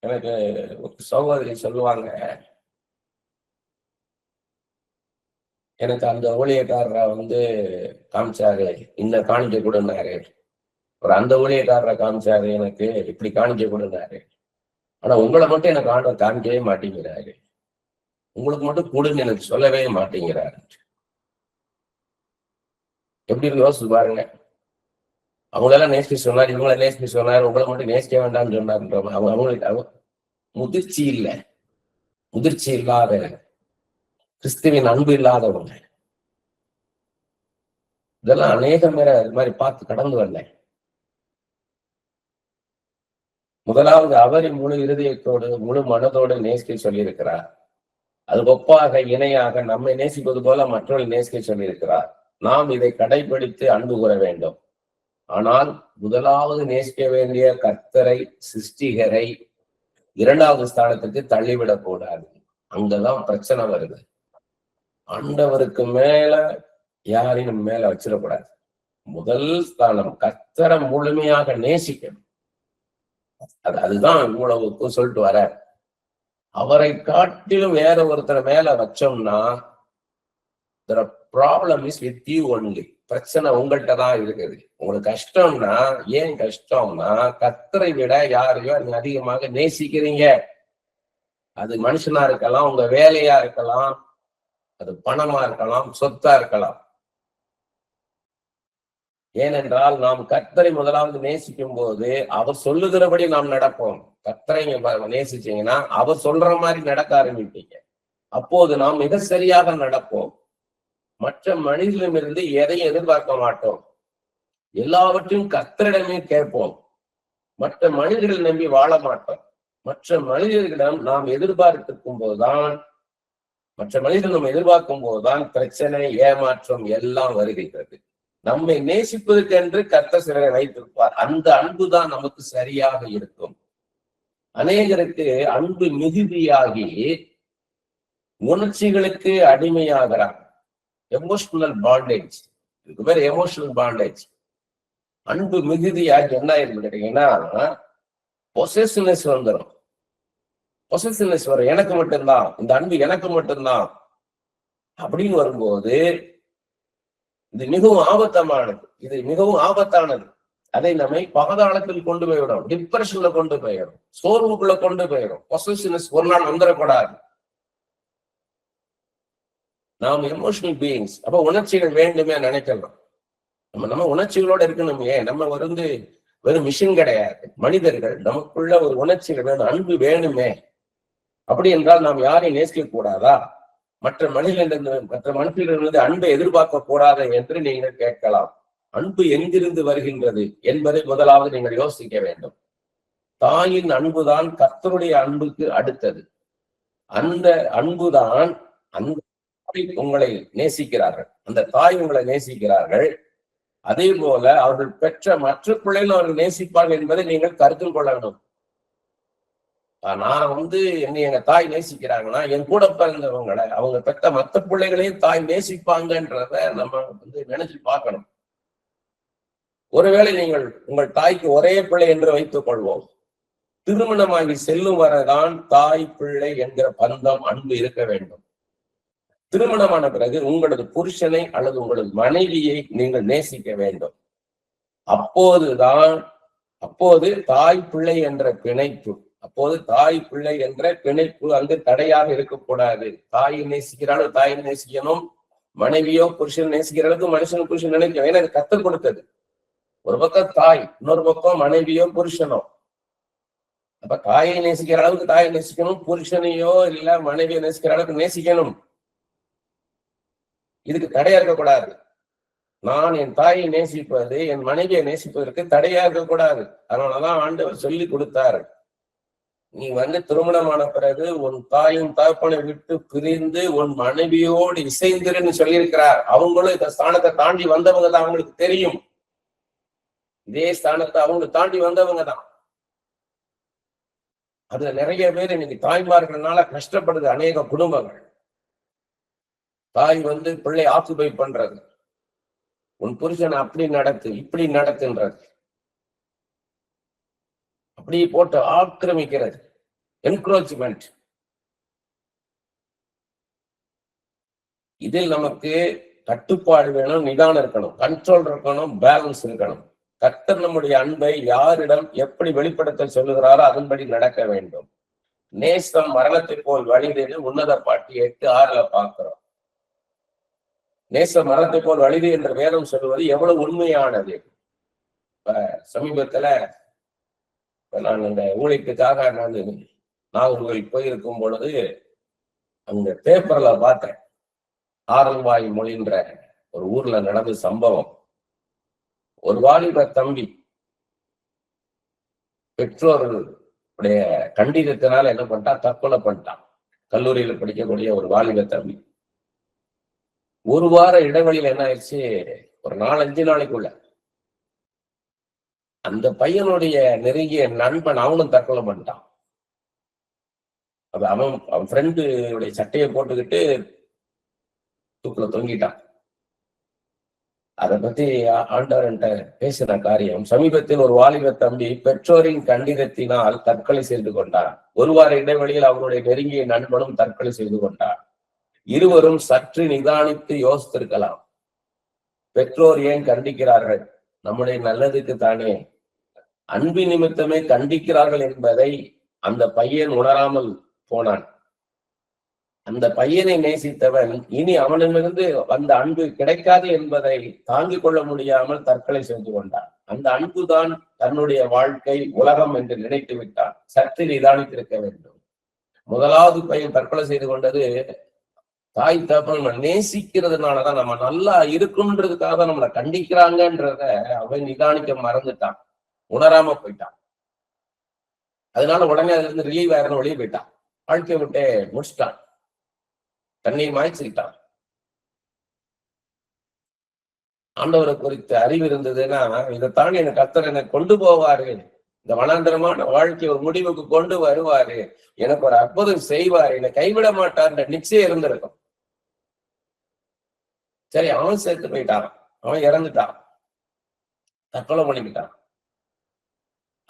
Speaker 1: எனக்கு ஒரு சகோதரி சொல்லுவாங்க, எனக்கு அந்த ஊழியக்காரரை காமிச்சாரு, இந்த காணிக்கை கொடுனாரு. ஒரு அந்த ஊழியக்காரரை காமிச்சாரு, எனக்கு இப்படி காணிக்கை கொடுனாரு. ஆனா உங்களை மட்டும் எனக்கு ஆண்டவர் காமிக்கவே மாட்டேங்கிறாரு, உங்களுக்கு மட்டும் கொடுன்னு எனக்கு சொல்லவே மாட்டேங்கிறாரு. எப்படி இருக்கு யோசிச்சு பாருங்க. அவங்களெல்லாம் நேசிக்க சொன்னார், இவங்களை நேசிக்க சொன்னார், உங்களை மட்டும் நேசிக்க வேண்டாம்னு சொன்னார்ன்ற அவங்களுக்கு முதிர்ச்சி இல்லை. முதிர்ச்சி இல்லாத, கிறிஸ்துவின் அன்பு இல்லாதவங்க. இதெல்லாம் அநேகம் பேரை அது மாதிரி பார்த்து கடந்து வரல. முதலாவது அவரை முழு இருதயத்தோடு முழு மனதோடு நேசிக்க சொல்லியிருக்கிறார். அது ஒப்பாக இணையாக நம்மை நேசிப்பது போல மற்றவர்கள் நேசிக்க சொல்லியிருக்கிறார். நாம் இதை கடைபிடித்து அன்பு கூற வேண்டும். ஆனால் முதலாவது நேசிக்க வேண்டிய கர்த்தரை, சிருஷ்டிகரை இரண்டாவது ஸ்தானத்துக்கு தள்ளிவிடக் கூடாது. அங்கதான் பிரச்சனை வருது. ஆண்டவருக்கு மேல யாரையும் மேல வச்சிடக்கூடாது. முதல் ஸ்தானம் கர்த்தரை முழுமையாக நேசிக்கணும். அதுதான் இவ்வளவுக்கு சொல்லிட்டு வர. அவரை காட்டிலும் வேற ஒருத்தரை மேல வச்சோம்னா the problem is with you only. பிரச்சனை உங்கள்கிட்ட தான் இருக்குது. உங்களுக்கு கஷ்டம்னா, ஏன் கஷ்டம்னா கர்த்தரை விட யாரையோ நீங்க அதிகமாக நேசிக்கிறீங்க. அது மனுஷனா இருக்கலாம், உங்க வேலையா இருக்கலாம், அது பணமா இருக்கலாம், சொத்தா இருக்கலாம். ஏனென்றால் நாம் கர்த்தரை முதலாவது நேசிக்கும் போது அவர் சொல்லுகிறபடி நாம் நடப்போம். கர்த்தரை நேசிச்சீங்கன்னா அவர் சொல்ற மாதிரி நடக்க ஆரம்பிப்பீங்க. அப்போது நாம் மிக சரியாக நடப்போம். மற்ற மனிதனிடமிருந்து எதையும் எதிர்பார்க்க மாட்டோம். எல்லாவற்றையும் கர்த்தரிடமே கேட்போம். மற்ற மனிதர்கள் நம்பி வாழ மாட்டோம். மற்ற மனிதர்களிடம் நாம் எதிர்பார்க்கும் போதுதான் பிரச்சனை, ஏமாற்றம் எல்லாம் வருகிறது. நம்மை நேசிப்பதற்கு என்று கர்த்தர் சிலரை வைத்திருப்பார். அந்த அன்புதான் நமக்கு சரியாக இருக்கும். அநேகருக்கு அன்பு மிகுதியாகி உணர்ச்சிகளுக்கு அடிமையாகிறார். எமோஷனல் பாண்டேஜ், இதுக்கு பேர் எமோஷனல் பாண்டேஜ். அன்பு மிகுதியாகி என்ன ஆயிருக்கு கேட்டீங்கன்னா பொசசிவ்னஸ் வந்துடும். பொசசிவ்னஸ் வரும். எனக்கு மட்டும்தான் இந்த அன்பு, எனக்கு மட்டும்தான் அப்படின்னு வரும்போது இது மிகவும் ஆபத்தமானது. இது மிகவும் ஆபத்தானது. அதை நம்மை பாதாளத்தில் கொண்டு போய்விடும், டிப்ரெஷன்ல கொண்டு போயிடும், சோர்வுக்குள்ள கொண்டு போயிடும். பொசசிவ்னஸ் ஒரு நாள் வந்துடக்கூடாது. நாம் எமோஷனல் பீயிங்ஸ். அப்ப உணர்ச்சிகள் வேண்டுமே நினைக்கலாம். நம்ம உணர்ச்சிகளோட இருக்கணும். ஏன் நம்ம வெறும் மிஷின் கிடையாது, மனிதர்கள். நமக்குள்ள ஒரு உணர்ச்சிகள் வேணும், அன்பு வேணுமே. அப்படி என்றால் நாம் யாரையும் நேசிக்க கூடாதா? மற்ற மனுஷர்களிலிருந்து அன்பை எதிர்பார்க்க கூடாது என்று நீங்கள் கேட்கலாம். அன்பு எங்கிருந்து வருகின்றது என்பதை முதலாவது நீங்கள் யோசிக்க வேண்டும். தாயின் அன்புதான் கர்த்தருடைய அன்புக்கு அடுத்தது. அந்த அன்புதான் அந்த உங்களை நேசிக்கிறார்கள், அந்த தாய் உங்களை நேசிக்கிறார்கள். அதே போல அவர்கள் பெற்ற மற்ற பிள்ளைகள் அவர்கள் நேசிப்பார்கள் என்பதை நீங்கள் கருத்தில் கொள்ளணும். நான் என்னை எங்க தாய் நேசிக்கிறாங்கன்னா என் கூட பிறந்தவங்களை, அவங்க பெற்ற மற்ற பிள்ளைகளையும் தாய் நேசிப்பாங்கன்றத நம்ம நினைச்சு பார்க்கணும். ஒருவேளை நீங்கள் உங்கள் தாய்க்கு ஒரே பிள்ளை என்று வைத்துக் கொள்வோம். திருமணமாகி செல்லும் வரைதான் தாய் பிள்ளை என்கிற பந்தம், அன்பு இருக்க வேண்டும். திருமணமான பிறகு உங்களது புருஷனை அல்லது உங்களது மனைவியை நீங்கள் நேசிக்க வேண்டும். அப்போது தாய் பிள்ளை என்ற பிணைப்பு, அங்கு தடையாக இருக்கக்கூடாது. தாயை நேசிக்கிறாலும் தாயை நேசிக்கணும், மனைவியோ புருஷன் நேசிக்கிறதுக்கு மனுஷன் புருஷன் நினைக்கணும். ஏன்னா கற்றுக் கொடுத்தது. ஒரு பக்கம் தாய், இன்னொரு பக்கம் மனைவியோ புருஷனோ. அப்ப தாயை நேசிக்கிற அளவுக்கு தாயை நேசிக்கணும், புருஷனையோ இல்ல மனைவியோ நேசிக்கிற அளவுக்கு நேசிக்கணும். இதுக்கு தடையா இருக்கக்கூடாது. நான் என் தாயை நேசிப்பது, என் மனைவியை நேசிப்பதற்கு தடையா இருக்கக்கூடாது. அதனாலதான் ஆண்டவர் சொல்லி கொடுத்தாரு, நீ திருமணமான பிறகு உன் தாயும் தகப்பனை விட்டு பிரிந்து உன் மனைவியோடு இசைந்திருன்னு சொல்லியிருக்கிறார். அவங்களும் இந்த ஸ்தானத்தை தாண்டி வந்தவங்க தான், அவங்களுக்கு தெரியும். இதே ஸ்தானத்தை அவங்க தாண்டி வந்தவங்க தான். அதுல நிறைய பேர் இன்னைக்கு தாய்மார்கள்னால கஷ்டப்படுது அநேக குடும்பங்கள். தாய் பிள்ளை ஆக்குபை பண்றது, உன் புருஷனை அப்படி நடத்து இப்படி நடத்துன்றது, அப்படி போட்டு ஆக்கிரமிக்கிறது, என்க்ரோச்மெண்ட். இதில் நமக்கு கட்டுப்பாடு வேணும், நிதானம் இருக்கணும், கண்ட்ரோல் இருக்கணும், பேலன்ஸ் இருக்கணும். கர்த்தர் நம்முடைய அன்பை யாரிடம் எப்படி வெளிப்படுத்த சொல்லுகிறாரோ அதன்படி நடக்க வேண்டும். நேசம் மரணத்தை போல் வழிதேடு, உன்னத பாட்டு 8:6 பார்க்கிறோம். நேசம் மரணத்தை போல் வழிது என்ற வேதம் சொல்லுவது எவ்வளவு உண்மையானது. இப்ப சமீபத்துல நான் இந்த ஊழியத்துக்காக நாகர்கோவில் போயிருக்கும் பொழுது அந்த பேப்பர்ல பார்த்தேன், ஆரல்வாய் மொழின்ற ஒரு ஊர்ல நடந்த சம்பவம். ஒரு வாலிப தம்பி பெற்றோர்களுடைய கண்டிதத்தினால என்ன பண்ணிட்டான், தற்கொலை பண்ணிட்டான். கல்லூரியில படிக்கக்கூடிய ஒரு வாலிப தம்பி. ஒரு வார இடைவெளியில என்ன ஆயிடுச்சு, ஒரு 4-5 நாளைக்குள்ள அந்த பையனுடைய நெருங்கிய நண்பன் அவனும் தற்கொலை பண்ணிட்டான். அவன் ஃப்ரெண்டுடைய சட்டையை போட்டுக்கிட்டு தூக்குல தொங்கிட்டான். அதை பத்தி ஆண்டவர்கிட்ட பேசின காரியம், சமீபத்தில் ஒரு வாலிப தம்பி பெற்றோரின் கண்டிதத்தினால் தற்கொலை செய்து கொண்டார். ஒரு வார இடைவெளியில் அவருடைய நெருங்கிய நண்பனும் தற்கொலை செய்து கொண்டார். இருவரும் சற்று நிதானித்து யோசித்திருக்கலாம். பெற்றோர் ஏன் கண்டிக்கிறார்கள்? நம்முடைய நல்லதுக்கு தானே. அன்பு நிமித்தமே கண்டிக்கிறார்கள் என்பதை அந்த பையன் உணராமல் போனான். அந்த பையனை நேசித்தவன் இனி அவனிடமிருந்து அந்த அன்பு கிடைக்காது என்பதை தாங்கிக் கொள்ள முடியாமல் தற்கொலை செய்து கொண்டான். அந்த அன்புதான் தன்னுடைய வாழ்க்கை, உலகம் என்று நினைத்து விட்டான். சற்று நிதானித்திருக்க வேண்டும். முதலாவது பையன் தற்கொலை செய்து கொண்டது தாய் தகப்பன் நம்ம நேசிக்கிறதுனாலதான், நம்ம நல்லா இருக்குன்றதுக்காக தான் நம்மளை கண்டிக்கிறாங்கன்றத அவன் நிதானிக்க மறந்துட்டான், உணராம போயிட்டான். அதனால உடனே அதுல இருந்து ரிலீவ் ஆயிரம் வெளியே போயிட்டான், வாழ்க்கையை விட்டு முடிச்சுட்டான், தண்ணீர் மாய்ச்சிக்கிட்டான். ஆண்டவரை குறித்த அறிவு இருந்ததுன்னா இதைத்தான் எனக்கு கர்த்தர் என்னை கொண்டு போவாரு, இந்த வனாந்தரமான வாழ்க்கை ஒரு முடிவுக்கு கொண்டு வருவாரு, எனக்கு ஒரு அற்புதம் செய்வாரு, என்னை கைவிட மாட்டார்ன்ற நிச்சயம் இருந்திருக்கும். சரி, அவன் சேர்த்து போயிட்டான், அவன் இறந்துட்டான், தற்கொலை பண்ணிக்கிட்டான்.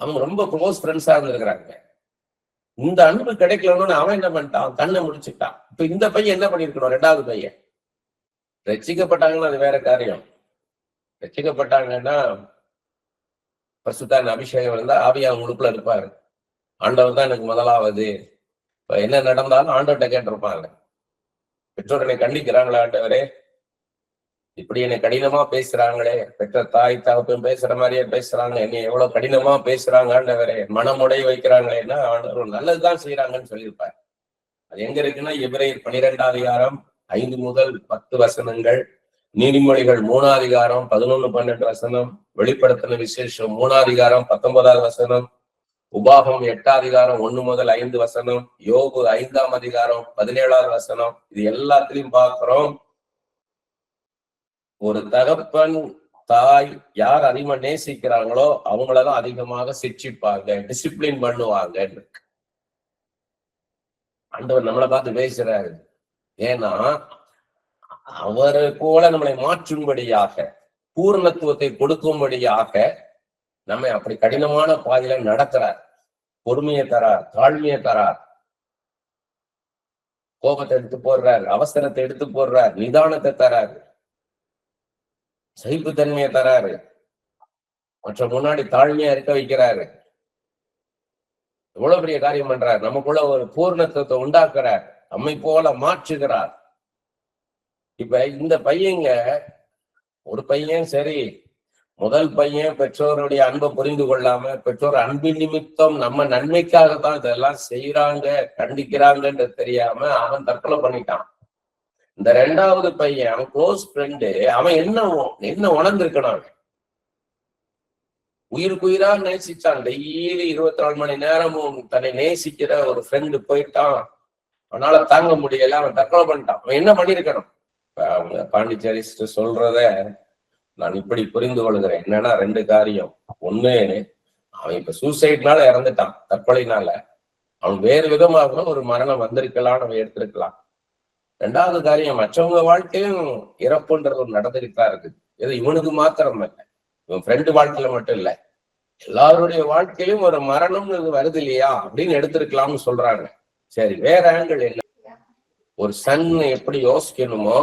Speaker 1: அவங்க ரொம்ப க்ளோஸ் ஃப்ரெண்ட்ஸா இருந்திருக்கிறாங்க. இந்த அன்பு கிடைக்கலன்னு அவன் என்ன பண்ணிட்டான், கண்ணை முடிச்சுட்டான். இப்ப இந்த பையன் என்ன பண்ணிருக்கணும், ரெண்டாவது பையன் ரட்சிக்கப்பட்டாங்கன்னா அது வேற காரியம். ரட்சிக்கப்பட்டாங்கன்னா பரிசுத்தாவின் அபிஷேகம் இருந்தா ஆவியா உங்களுக்குள்ள இருப்பாரு. ஆண்டவர் தான் எனக்கு முதலாவது. இப்ப என்ன நடந்தாலும் ஆண்டவர்கிட்ட கேட்டிருப்பாங்க. பெற்றோர் என்னை கண்டிக்கிறாங்களா ஆண்டவரே, இப்படி என்னை கடினமா பேசுறாங்களே, பெற்ற தாய் தகப்பன் பேசுற மாதிரியே பேசுறாங்க, என்னை எவ்வளவு கடினமா பேசுறாங்க ஆண்டவரே, மனமுடைய வைக்கிறாங்களேன்னா ஆண்டவர் நல்லதுதான் செய்யறாங்கன்னு சொல்லியிருப்பார். அது எங்க இருக்குன்னா எபிரேயர் 12 அதிகாரம் 5 முதல் 10 வசனங்கள், நீதிமொழிகள் 3 அதிகாரம் 11, 12 வசனம், வெளிப்படுத்தின விசேஷம் 3 அதிகாரம் 19 வசனம், உபாகம் 8 அதிகாரம் 1 முதல் 5 வசனம், யோபு 5 அதிகாரம் 17 வசனம். இது எல்லாத்திலையும் பார்க்கிறோம், ஒரு தகப்பன் தாய் யார் அதிகமா நேசிக்கிறாங்களோ அவங்களதான் அதிகமாக சிக்ஷிப்பாங்க, டிசிப்ளின் பண்ணுவாங்க. ஆண்டவர் நம்மளை பார்த்து பேசுறாரு. ஏன்னா அவரை போல நம்மளை மாற்றும்படியாக, பூர்ணத்துவத்தை கொடுக்கும்படியாக நம்மை அப்படி கடினமான பாதையில நடத்துறார். பொறுமையை தரார், தாழ்மையை தரார், கோபத்தை எடுத்து போடுறார், அவசரத்தை எடுத்து போடுறார், நிதானத்தை தராரு, சகிப்புத்தன்மையை தராரு, மற்ற முன்னாடி தாழ்மையா இருக்க வைக்கிறாரு. எவ்வளவு பெரிய காரியம் பண்றார், நமக்குள்ள ஒரு பூர்ணத்துவத்தை உண்டாக்குறார், நம்மை போல மாற்றுகிறார். இப்ப இந்த பையங்க, ஒரு பையன் சரி, முதல் பையன் பெற்றோருடைய அன்பை புரிந்து கொள்ளாம, பெற்றோர் அன்பின் நிமித்தம் நம்ம நன்மைக்காகத்தான் இதெல்லாம் செய்யறாங்க, கண்டிக்கிறாங்கன்றது தெரியாம அவன் தற்கொலை பண்ணிட்டான். இந்த ரெண்டாவது பையன், அவன் க்ளோஸ் ஃப்ரெண்டு, அவன் என்ன உணர்ந்திருக்கணும், உயிருக்கு உயிரா நேசிச்சான், டெய்லி 24 மணி நேரமும் தன்னை நேசிக்கிற ஒரு ஃப்ரெண்டு போயிட்டான், அவனால தாங்க முடியல, அவன் தற்கொலை பண்ணிட்டான். அவன் என்ன பண்ணிருக்கணும்? அவங்க பாண்டிச்சேரி சொல்றத நான் இப்படி புரிந்து கொள்கிறேன். என்னன்னா 2 காரியம். ஒண்ணு, அவன் இப்ப சூசைட்னால இறந்துட்டான், தற்கொலைனால. அவன் வேறு விதமாக ஒரு மரணம் வந்திருக்கலாம், அவன் எடுத்திருக்கலாம். 2வது காரியம், மற்றவங்க வாழ்க்கையும் இறப்புன்றது நடந்துகிட்டா இருக்கு. இது இவனுக்கு மாத்திரம் இல்லை, இவன் ஃப்ரெண்டு வாழ்க்கையில மட்டும் இல்லை, எல்லாருடைய வாழ்க்கையிலும் ஒரு மரணம்னு வருது இல்லையா அப்படின்னு எடுத்திருக்கலாம்னு சொல்றாங்க. சரி, வேற ஆங்கிள் என்ன? ஒரு சன் எப்படி யோசிக்கணுமோ,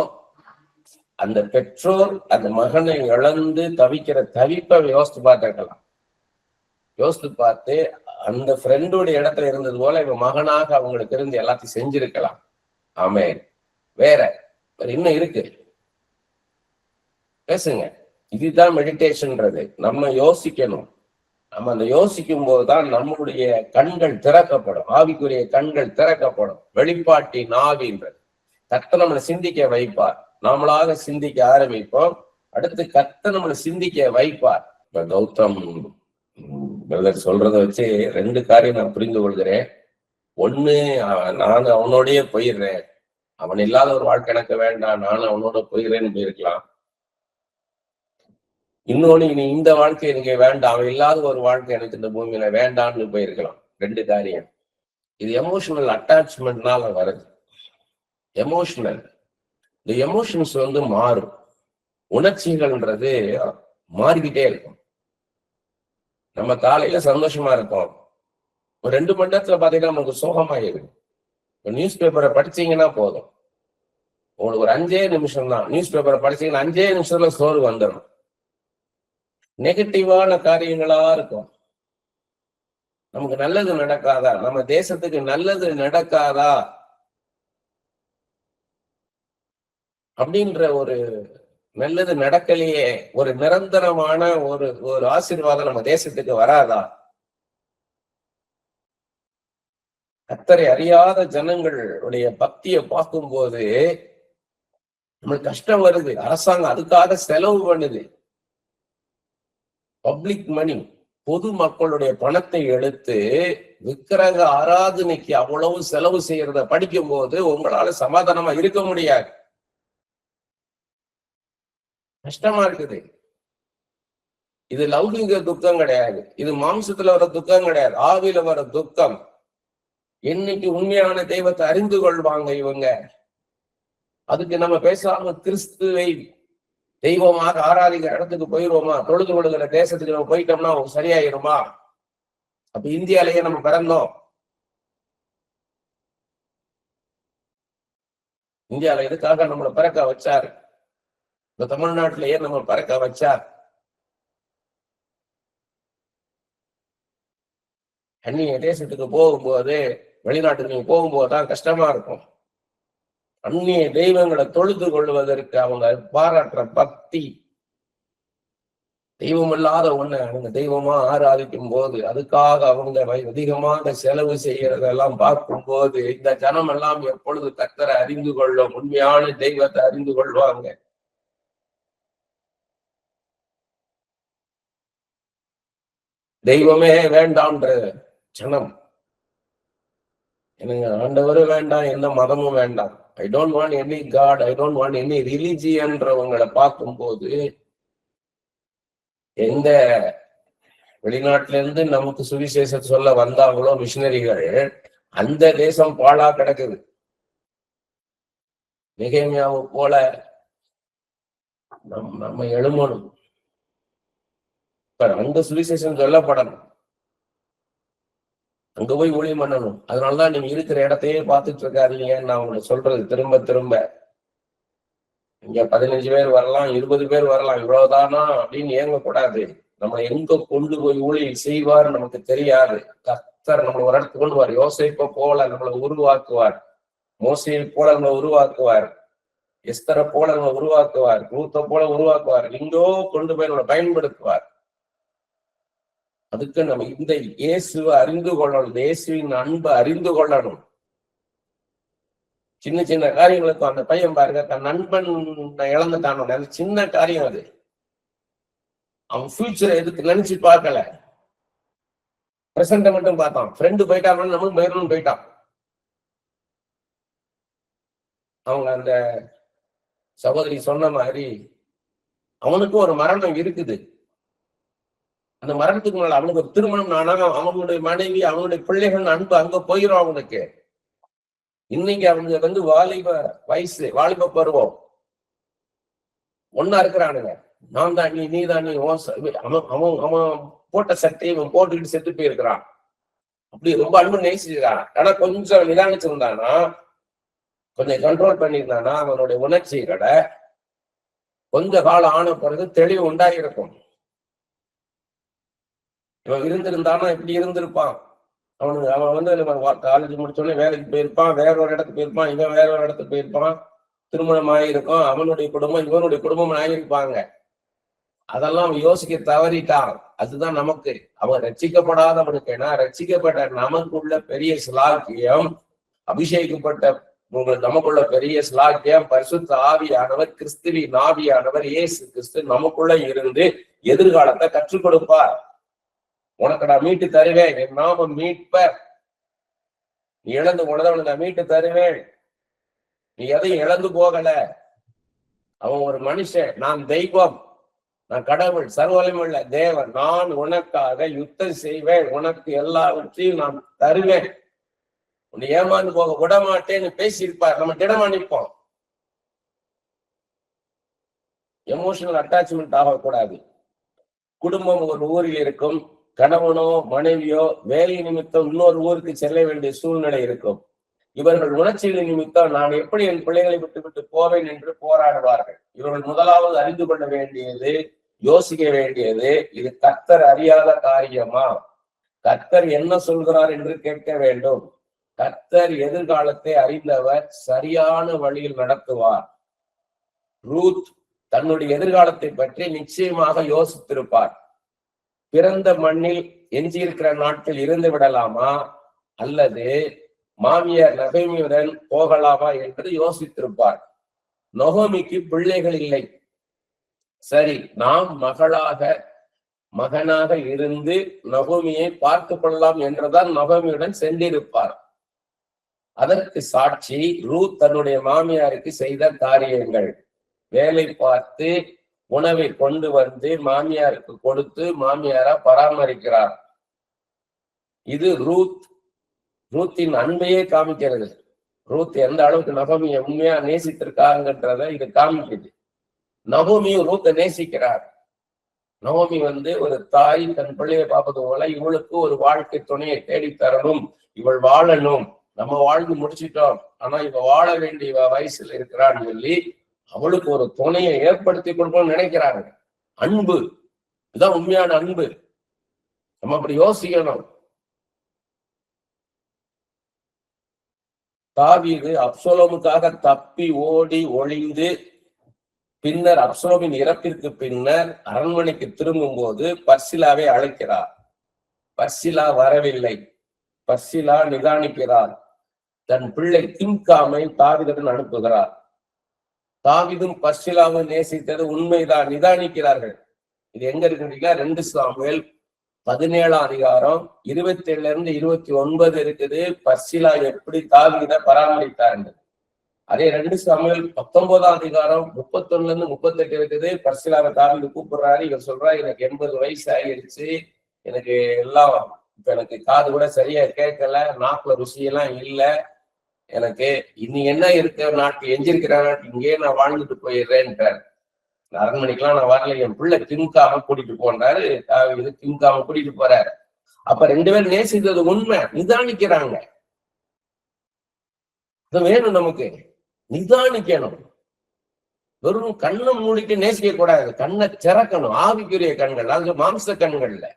Speaker 1: அந்த பெற்றோர் அந்த மகனை இழந்து தவிக்கிற தவிப்பை யோசித்து பார்த்துருக்கலாம். யோசித்து பார்த்து அந்த ஃப்ரெண்டுடைய இடத்துல இருந்தது போல இவன் மகனாக அவங்களுக்கு இருந்து எல்லாத்தையும் செஞ்சிருக்கலாம். ஆமே. வேற இன்னும் இருக்கு, பேசுங்க. இதுதான் மெடிடேஷன்ன்றது. நம்ம யோசிக்கணும். நம்ம அந்த யோசிக்கும் போதுதான் நம்முடைய கண்கள் திறக்கப்படும், ஆவிக்குரிய கண்கள் திறக்கப்படும். வெளிப்பாட்டின் ஆவின்றது கர்த்தர் நம்மளை சிந்திக்க வைப்பார். நாமளாக சிந்திக்க ஆரம்பிப்போம், அடுத்து கர்த்தர் நம்மளை சிந்திக்க வைப்பார். இப்ப கௌதம் பிரதர் சொல்றத வச்சு 2 காரியம் நான் புரிந்து கொள்கிறேன். ஒண்ணு, நான் அவனோடய போயிடுறேன், அவன் இல்லாத ஒரு வாழ்க்கை எனக்கு வேண்டாம், நானும் அவனோட போயிடுறேன்னு போயிருக்கலாம். இன்னொன்னு, இனி இந்த வாழ்க்கை எனக்கு வேண்டாம், அவன் இல்லாத ஒரு வாழ்க்கை எனக்கு இந்த பூமியில வேண்டாம்னு போயிருக்கலாம். 2 காரியம். இது எமோஷனல் அட்டாச்மெண்ட்னால வருது. எமோஷனல், இந்த எமோஷன்ஸ் மாறும், உணர்ச்சிகள்ன்றது மாறிக்கிட்டே இருக்கும். நம்ம காலையில சந்தோஷமா இருக்கும், ஒரு 2 மணி நேரத்துல பாத்தீங்கன்னா நமக்கு சோகமாயிடும். நியூஸ் பேப்பரை படிச்சீங்கன்னா போதும், உங்களுக்கு ஒரு 5 நிமிஷம் தான் நியூஸ் பேப்பரை படிச்சீங்கன்னா 5 நிமிஷத்துல சோறு வந்துடும். நெகட்டிவான காரியங்களா இருக்கும். நமக்கு நல்லது நடக்காதா, நம்ம தேசத்துக்கு நல்லது நடக்காதா அப்படின்ற ஒரு, நல்லது நடக்கலையே, ஒரு நிரந்தரமான ஒரு ஆசீர்வாதம் நம்ம தேசத்துக்கு வராதா? கர்த்தரை அறியாத ஜனங்களுடைய பக்தியை பார்க்கும்போது நம்மளுக்கு கஷ்டம் வருது. அரசாங்கம் அதுக்காக செலவு பண்ணுது, பப்ளிக் மணி, பொது மக்களுடைய பணத்தை எடுத்து விக்கிரக ஆராதனைக்கு அவ்வளவு செலவு செய்யறத படிக்கும் போது உங்களால சமாதானமா இருக்க முடியாது. கஷ்டமா இருக்குது. இது லௌகிக துக்கம் கிடையாது, இது மாம்சத்துல வர துக்கம் கிடையாது, ஆவியில வர துக்கம். என்னைக்கு உண்மையான தெய்வத்தை அறிந்து கொள்வாங்க இவங்க? அதுக்கு நம்ம பேசாம கிறிஸ்துவை தெய்வமாக ஆராதிக்கிற இடத்துக்கு போயிருவோமா? தொழுது கொள்ளுகிற தேசத்துக்கு நம்ம போயிட்டோம்னா சரியாயிருமா? அப்ப இந்தியாலேயே நம்ம பிறந்தோம். இந்தியால எதுக்காக நம்மளை பிறக்க வச்சாரு? இந்த தமிழ்நாட்டிலேயே நம்ம பிறக்க வச்சார். அந்நிய தேசத்துக்கு போகும்போது, வெளிநாட்டுக்கு நீங்க போகும்போதுதான் கஷ்டமா இருக்கும். அந்நிய தெய்வங்களை தொழுது கொள்வதற்கு அவங்க பாராட்டுற பக்தி, தெய்வம் இல்லாத ஒண்ணு அவங்க தெய்வமா ஆராதிக்கும் போது அதுக்காக அவங்க அதிகமாக செலவு செய்யறதெல்லாம் பார்க்கும் போது இந்த ஜனம் எல்லாம் எப்பொழுது கர்த்தரை அறிந்து கொள்ளும், உண்மையான தெய்வத்தை அறிந்து கொள்வாங்க. தெய்வமே வேண்டாம்ன்ற ஜனம், எனக்கு ஆண்டவரும் வேண்டாம், எந்த மதமும் வேண்டாம், I don't want any God, I don't want any ரிலிஜியன்றவங்களை பார்க்கும் போது, எந்த வெளிநாட்டுல இருந்து நமக்கு சுவிசேஷம் சொல்ல வந்தாங்களோ மிஷினரிகள், அந்த தேசம் பாழா கிடக்குது. நெகேமியாவை போல நம்ம எழுமணும். அங்க சுவிசேஷம் சொல்லப்படணும், அங்க போய் ஊழியம் பண்ணணும். அதனாலதான் நீங்க இருக்கிற இடத்தையே பார்த்துட்டு இருக்காதீங்க. நான் உங்களுக்கு சொல்றது திரும்ப திரும்ப, இங்க 15 பேர் வரலாம், 20 பேர் வரலாம், இவ்வளவுதானா அப்படின்னு ஏங்கக்கூடாது. நம்ம எங்க கொண்டு போய் ஊழியம் செய்வார் நமக்கு தெரியாது. கர்த்தர் நம்மளை ஒரு இடத்துக்கு கொண்டு வார். யோசேப்பை போல நம்மளை உருவாக்குவார், மோசையை போல நம்மளை உருவாக்குவார், எஸ்தரை போல நம்மளை உருவாக்குவார், ரூத்தை போல உருவாக்குவார். எங்கோ கொண்டு போய் நம்மளை பயன்படுத்துவார். அதுக்கு நம்ம இந்த இயேசுவை அறிந்து கொள்ளணும், இயேசுவின் அன்பை அறிந்து கொள்ளணும். சின்ன சின்ன காரியங்களுக்கு அந்த பையன் பாருங்க, தன் நண்பன் இழந்துட்டானோ, அது சின்ன காரியம். அது அவன் ஃபியூச்சரை எதுக்கு நினைச்சு பார்க்கல, பிரசண்ட மட்டும் பார்த்தான். ஃப்ரெண்டு போயிட்டான், நம்மளும் போயிடணும்னு போயிட்டான். அவங்க அந்த சகோதரி சொன்ன மாதிரி அவனுக்கும் ஒரு மரணம் இருக்குது. அந்த மரணத்துக்கு முன்னால அவனுக்கு ஒரு திருமணம் ஆனா அவனுடைய மனைவி, அவனுடைய பிள்ளைகள் அன்பு அங்க போயிடும் அவனுக்கு. இன்னைக்கு அவனுக்கு வாலிப வயசு, வாலிப பருவம், ஒன்னா இருக்கிறானுங்க. நான் தான் நீ, நீ தான் நீ. அவன் போட்ட சட்டையை அவன் போட்டுக்கிட்டு செத்து போயிருக்கிறான். அப்படி ரொம்ப அன்பு நேசிக்கிறான். ஆனா கொஞ்சம் நிதானிச்சிருந்தானா, கொஞ்சம் கண்ட்ரோல் பண்ணியிருந்தானா, அவனுடைய உணர்ச்சிகளை கொஞ்ச காலம் ஆன பிறகு தெளிவு உண்டாகிருக்கும். இவன் இருந்திருந்தானா இப்படி இருந்திருப்பான். அவன் காலேஜ் முடிச்சோடனே வேலைக்கு போயிருப்பான், வேற ஒரு இடத்துக்கு போயிருப்பான், இவன் வேற ஒரு இடத்துக்கு போயிருப்பான், திருமணம் ஆகியிருக்கும், அவனுடைய குடும்பம் இவனுடைய குடும்பம் ஆகியிருப்பாங்க. அதெல்லாம் அவன் யோசிக்க தவறிட்டான். அதுதான் நமக்கு, அவன் ரட்சிக்கப்படாதவனுக்கு. ஏன்னா ரட்சிக்கப்பட்ட நமக்குள்ள பெரிய சிலாக்கியம், அபிஷேகப்பட்ட நமக்குள்ள பெரிய சிலாக்கியம், பரிசுத்த ஆவியானவர், கிறிஸ்துவின் ஆவியானவர், இயேசு கிறிஸ்து நமக்குள்ள இருந்து எதிர்காலத்தை கற்றுக் கொடுப்பார். உனக்கு நான் மீட்டு தருவேன், என் நாமம் மீட்பர், நீ இழந்து உணர்ந்தவனை நான் மீட்டு தருவேன், நீ எதையும் இழந்து போகல. அவன் ஒரு மனுஷன், நான் தெய்வம், நான் கடவுள், சர்வவல்லமையுள்ள தேவன், நான் உனக்காக யுத்தம் செய்வேன், உனக்கு எல்லாவற்றையும் நான் தருவேன், உன்னை ஏமாந்து போக விட மாட்டேன்னு பேசியிருப்பார். நம்ம திடமா நிற்போம். எமோஷனல் அட்டாச்மெண்ட் ஆகக்கூடாது. குடும்பம் ஒரு ஊரில் இருக்கும், கணவனோ மனைவியோ வேலை நிமித்தம் இன்னொரு ஊருக்கு செல்ல வேண்டிய சூழ்நிலை இருக்கும். இவர்கள் உணர்ச்சிகளின் நிமித்தம் நான் எப்படி என் பிள்ளைகளை விட்டு விட்டு போவேன் என்று போராடுவார்கள். இவர்கள் முதலாவது அறிந்து கொள்ள வேண்டியது, யோசிக்க வேண்டியது, இது கர்த்தர் அறியாத காரியமா? கர்த்தர் என்ன சொல்கிறார் என்று கேட்க வேண்டும். கர்த்தர் எதிர்காலத்தை அறிந்தவர், சரியான வழியில் நடத்துவார். ரூத் தன்னுடைய எதிர்காலத்தை பற்றி நிச்சயமாக யோசித்திருப்பார். பிறந்த மண்ணில் எஞ்சியிருக்கிற நாட்கள் இருந்து விடலாமா அல்லது மாமியார் நகோமியுடன் போகலாமா என்று யோசித்திருப்பார். நகோமிக்கு பிள்ளைகள் இல்லை. சரி, நாம் மகனாக இருந்து நகோமியை பார்த்து கொள்ளலாம் என்றுதான் நகோமியுடன் சென்றிருப்பார். அதற்கு சாட்சி ரூத் தன்னுடைய மாமியாருக்கு செய்த காரியங்கள். வேலை பார்த்து உணவை கொண்டு வந்து மாமியாருக்கு கொடுத்து மாமியாரா பராமரிக்கிறார். இது ரூத்தின் அன்பையே காமிக்கிறது. ரூத் எந்த அளவுக்கு நகோமியை உண்மையா நேசித்திருக்காங்கன்றத இது காமிக்குது. நகோமியும் ரூத்தை நேசிக்கிறார். நகோமி ஒரு தாய் தன் பிள்ளையை பார்ப்பது போல இவளுக்கு ஒரு வாழ்க்கை துணையை தேடி தரணும், இவள் வாழணும். நம்ம வாழ்ந்து முடிச்சிட்டோம், ஆனா இவ வாழ வேண்டிய வயசுல இருக்கிறான்னு சொல்லி அவளுக்கு ஒரு துணையை ஏற்படுத்தி கொடுக்கணும்னு நினைக்கிறாங்க. அன்பு, இதுதான் உண்மையான அன்பு. நம்ம அப்படி யோசிக்கணும். தாவீது அப்சலோமுக்காக தப்பி ஓடி ஒளிந்து பின்னர் அப்சலோமின் இறப்பிற்கு பின்னர் அரண்மனைக்கு திரும்பும் போது பர்சிலாவை அழைக்கிறார். பர்சிலா வரவில்லை. பர்சிலா நிதானிக்கிறார். தன் பிள்ளை கிம்காமை தாவீதுடன் அனுப்புகிறார். தாவீதும் பர்சிலாவும் நேசித்தது உண்மைதான், நிதானிக்கிறார்கள். இது எங்க இருக்குன்றீங்களா? 2 சாமுவேல் 17ஆம் அதிகாரம் 27 இருந்து 29 இருக்குது. பர்சிலா எப்படி தாவீதை பராமரித்தார்கள். அதே 2 சாமுவேல் 19ஆம் அதிகாரம் 31 இருந்து 38 இருக்குது. பர்சிலாவை தாவீது கூப்பிடுறாரு. இவர் சொல்றா, எனக்கு 80 வயசு ஆகிடுச்சு, எனக்கு எல்லாம் இப்ப எனக்கு காது கூட சரியா கேட்கல, நாக்குல ருசியெல்லாம் இல்லை, எனக்கு இனி என்ன இருக்க நாட்டு எஞ்சிருக்கிற நாட்டு இங்கே நான் வாழ்ந்துட்டு போயிடுறேன்றார். அரண்மனைக்கெல்லாம் நான் வரல, என் பிள்ளை கிம்காம கூட்டிட்டு போன்றாரு. தாவீது கிம்காம கூட்டிட்டு போறாரு. அப்ப 2 பேரும் நேசித்தது உண்மை, நிதானிக்கிறாங்க. அது வேணும், நமக்கு நிதானிக்கணும். வெறும் கண்ணை மூடிட்டு நேசிக்க கூடாது, கண்ணை திறக்கணும். ஆவிக்குரிய கண்கள், அது மாம்ச கண்கள்ல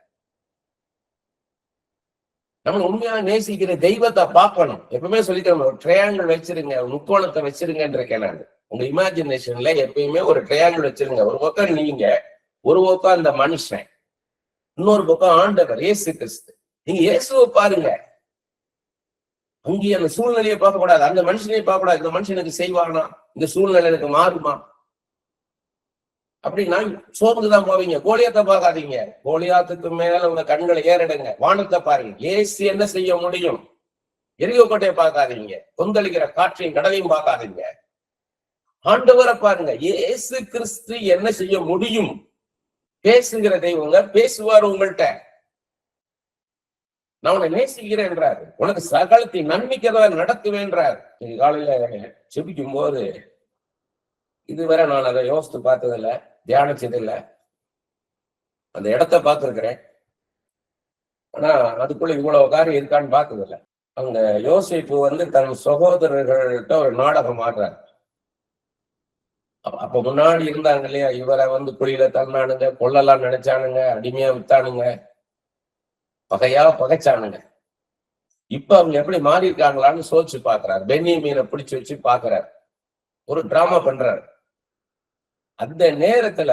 Speaker 1: நம்ம உண்மையா நேசிக்கிற தெய்வத்தை பார்க்கணும். எப்பவுமே சொல்லிக்கிறோம், ஒரு ட்ரையாங்கிள் வச்சிருங்க, முக்கோணத்தை வச்சிருங்கன்னு இருக்கேன் நான். உங்க இமேஜினேஷன்ல எப்பயுமே ஒரு ட்ரையாங்கிள் வச்சிருங்க. ஒரு பக்கம் நீங்க, ஒரு பக்கம் அந்த மனுஷன், இன்னொரு பக்கம் ஆண்டவர் இயேசு கிறிஸ்து. நீங்க இயேசுவை பாருங்க, அங்கேயே அந்த சூழ்நிலையை பார்க்க கூடாது, அந்த மனுஷனையே பார்க்க கூடாது. இந்த மனுஷனுக்கு செய்வானா, இந்த சூழ்நிலை எனக்கு மாறுமா அப்படின்னா சோர்ந்துதான் போவீங்க. கோலியாத்தை பார்க்காதீங்க. கோலியாத்துக்கு மேல உங்க கண்களை ஏறிடுங்க, வானத்தை பாருங்க. ஏசு என்ன செய்ய முடியும்? எரிகோ கோட்டையை பார்க்காதீங்க, கொந்தளிக்கிற காற்றையும் கடலையும் பார்க்காதீங்க. ஆண்டவரை பாருங்க. ஏசு கிறிஸ்து என்ன செய்ய முடியும்? பேசுகிற தெய்வங்க, பேசுவார் உங்கள்கிட்ட. நான் உன்னை நேசிக்கிறேன்றாரு, உனக்கு சகலத்தை நன்மைக்கதான் நடத்துவேன்றார். காலையில செபிக்கும் போது இதுவரை நான் அதை யோசித்து பார்த்ததில்ல, தியானிச்சதில்லை. அந்த இடத்த பார்த்திருக்கிறேன், ஆனா அதுக்குள்ள இவ்வளவு காரியம் இருக்கான்னு பார்த்ததில்லை. அந்த யோசிப்பு தன் சகோதரர்கள்ட்ட ஒரு நாடகம் ஆடுறார். அப்ப முன்னாடி இருந்தாங்க இல்லையா, இவரை குழியில தள்ளானுங்க, கொள்ளலாம் நினைச்சானுங்க, அடிமையா வித்தானுங்க, பகையா பகைச்சானுங்க. இப்ப அவங்க எப்படி மாறி இருக்காங்களான்னு சோதிச்சு பாக்குறாரு. பென்யமீனை பிடிச்சு வச்சு பாக்குறாரு, ஒரு டிராமா பண்றாரு. அந்த நேரத்துல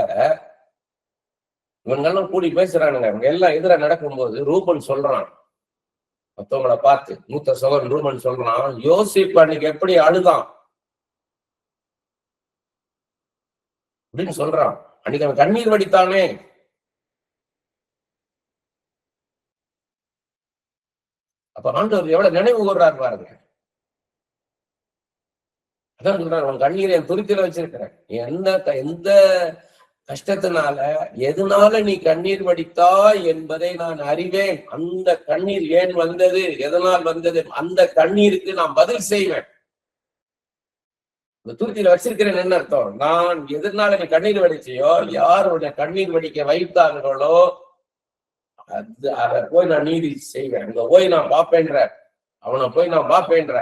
Speaker 1: இவங்கெல்லாம் கூடி பேசுறானுங்க. இவங்க எல்லாம் எதிர நடக்கும்போது ரூபன் சொல்றான், மத்தவங்களை பார்த்து, மூத்த சகோதரன் ரூபன் சொல்றான், யோசிப்பு அன்னைக்கு எப்படி அழுதான் அப்படின்னு சொல்றான். அன்னைக்கு அவன் கண்ணீர் வடித்தானே. அப்ப ஆண்டவர் எவ்வளவு நினைவு கூர்றாரு பாருங்க. அதான் சொல்றாரு, உன் கண்ணீரை என் துருத்தில வச்சிருக்கிறேன். எந்த கஷ்டத்தினால எதனால நீ கண்ணீர் வடித்தாய் என்பதை நான் அறிவேன். அந்த கண்ணீர் ஏன் வந்தது, எதனால் வந்தது, அந்த கண்ணீருக்கு நான் பதில் செய்வேன். இந்த துருத்தில வச்சிருக்கிறேன் என்ன அர்த்தம்? நான் எதனால நீ கண்ணீர் வடிச்சியோ, யார் உன்னை கண்ணீர் வடிக்க வைத்தார்களோ அதை போய் நான் நீதி செய்வேன். அங்க போய் நான் பார்ப்பேன்ற, அவனை போய் நான் பார்ப்பேன்ற.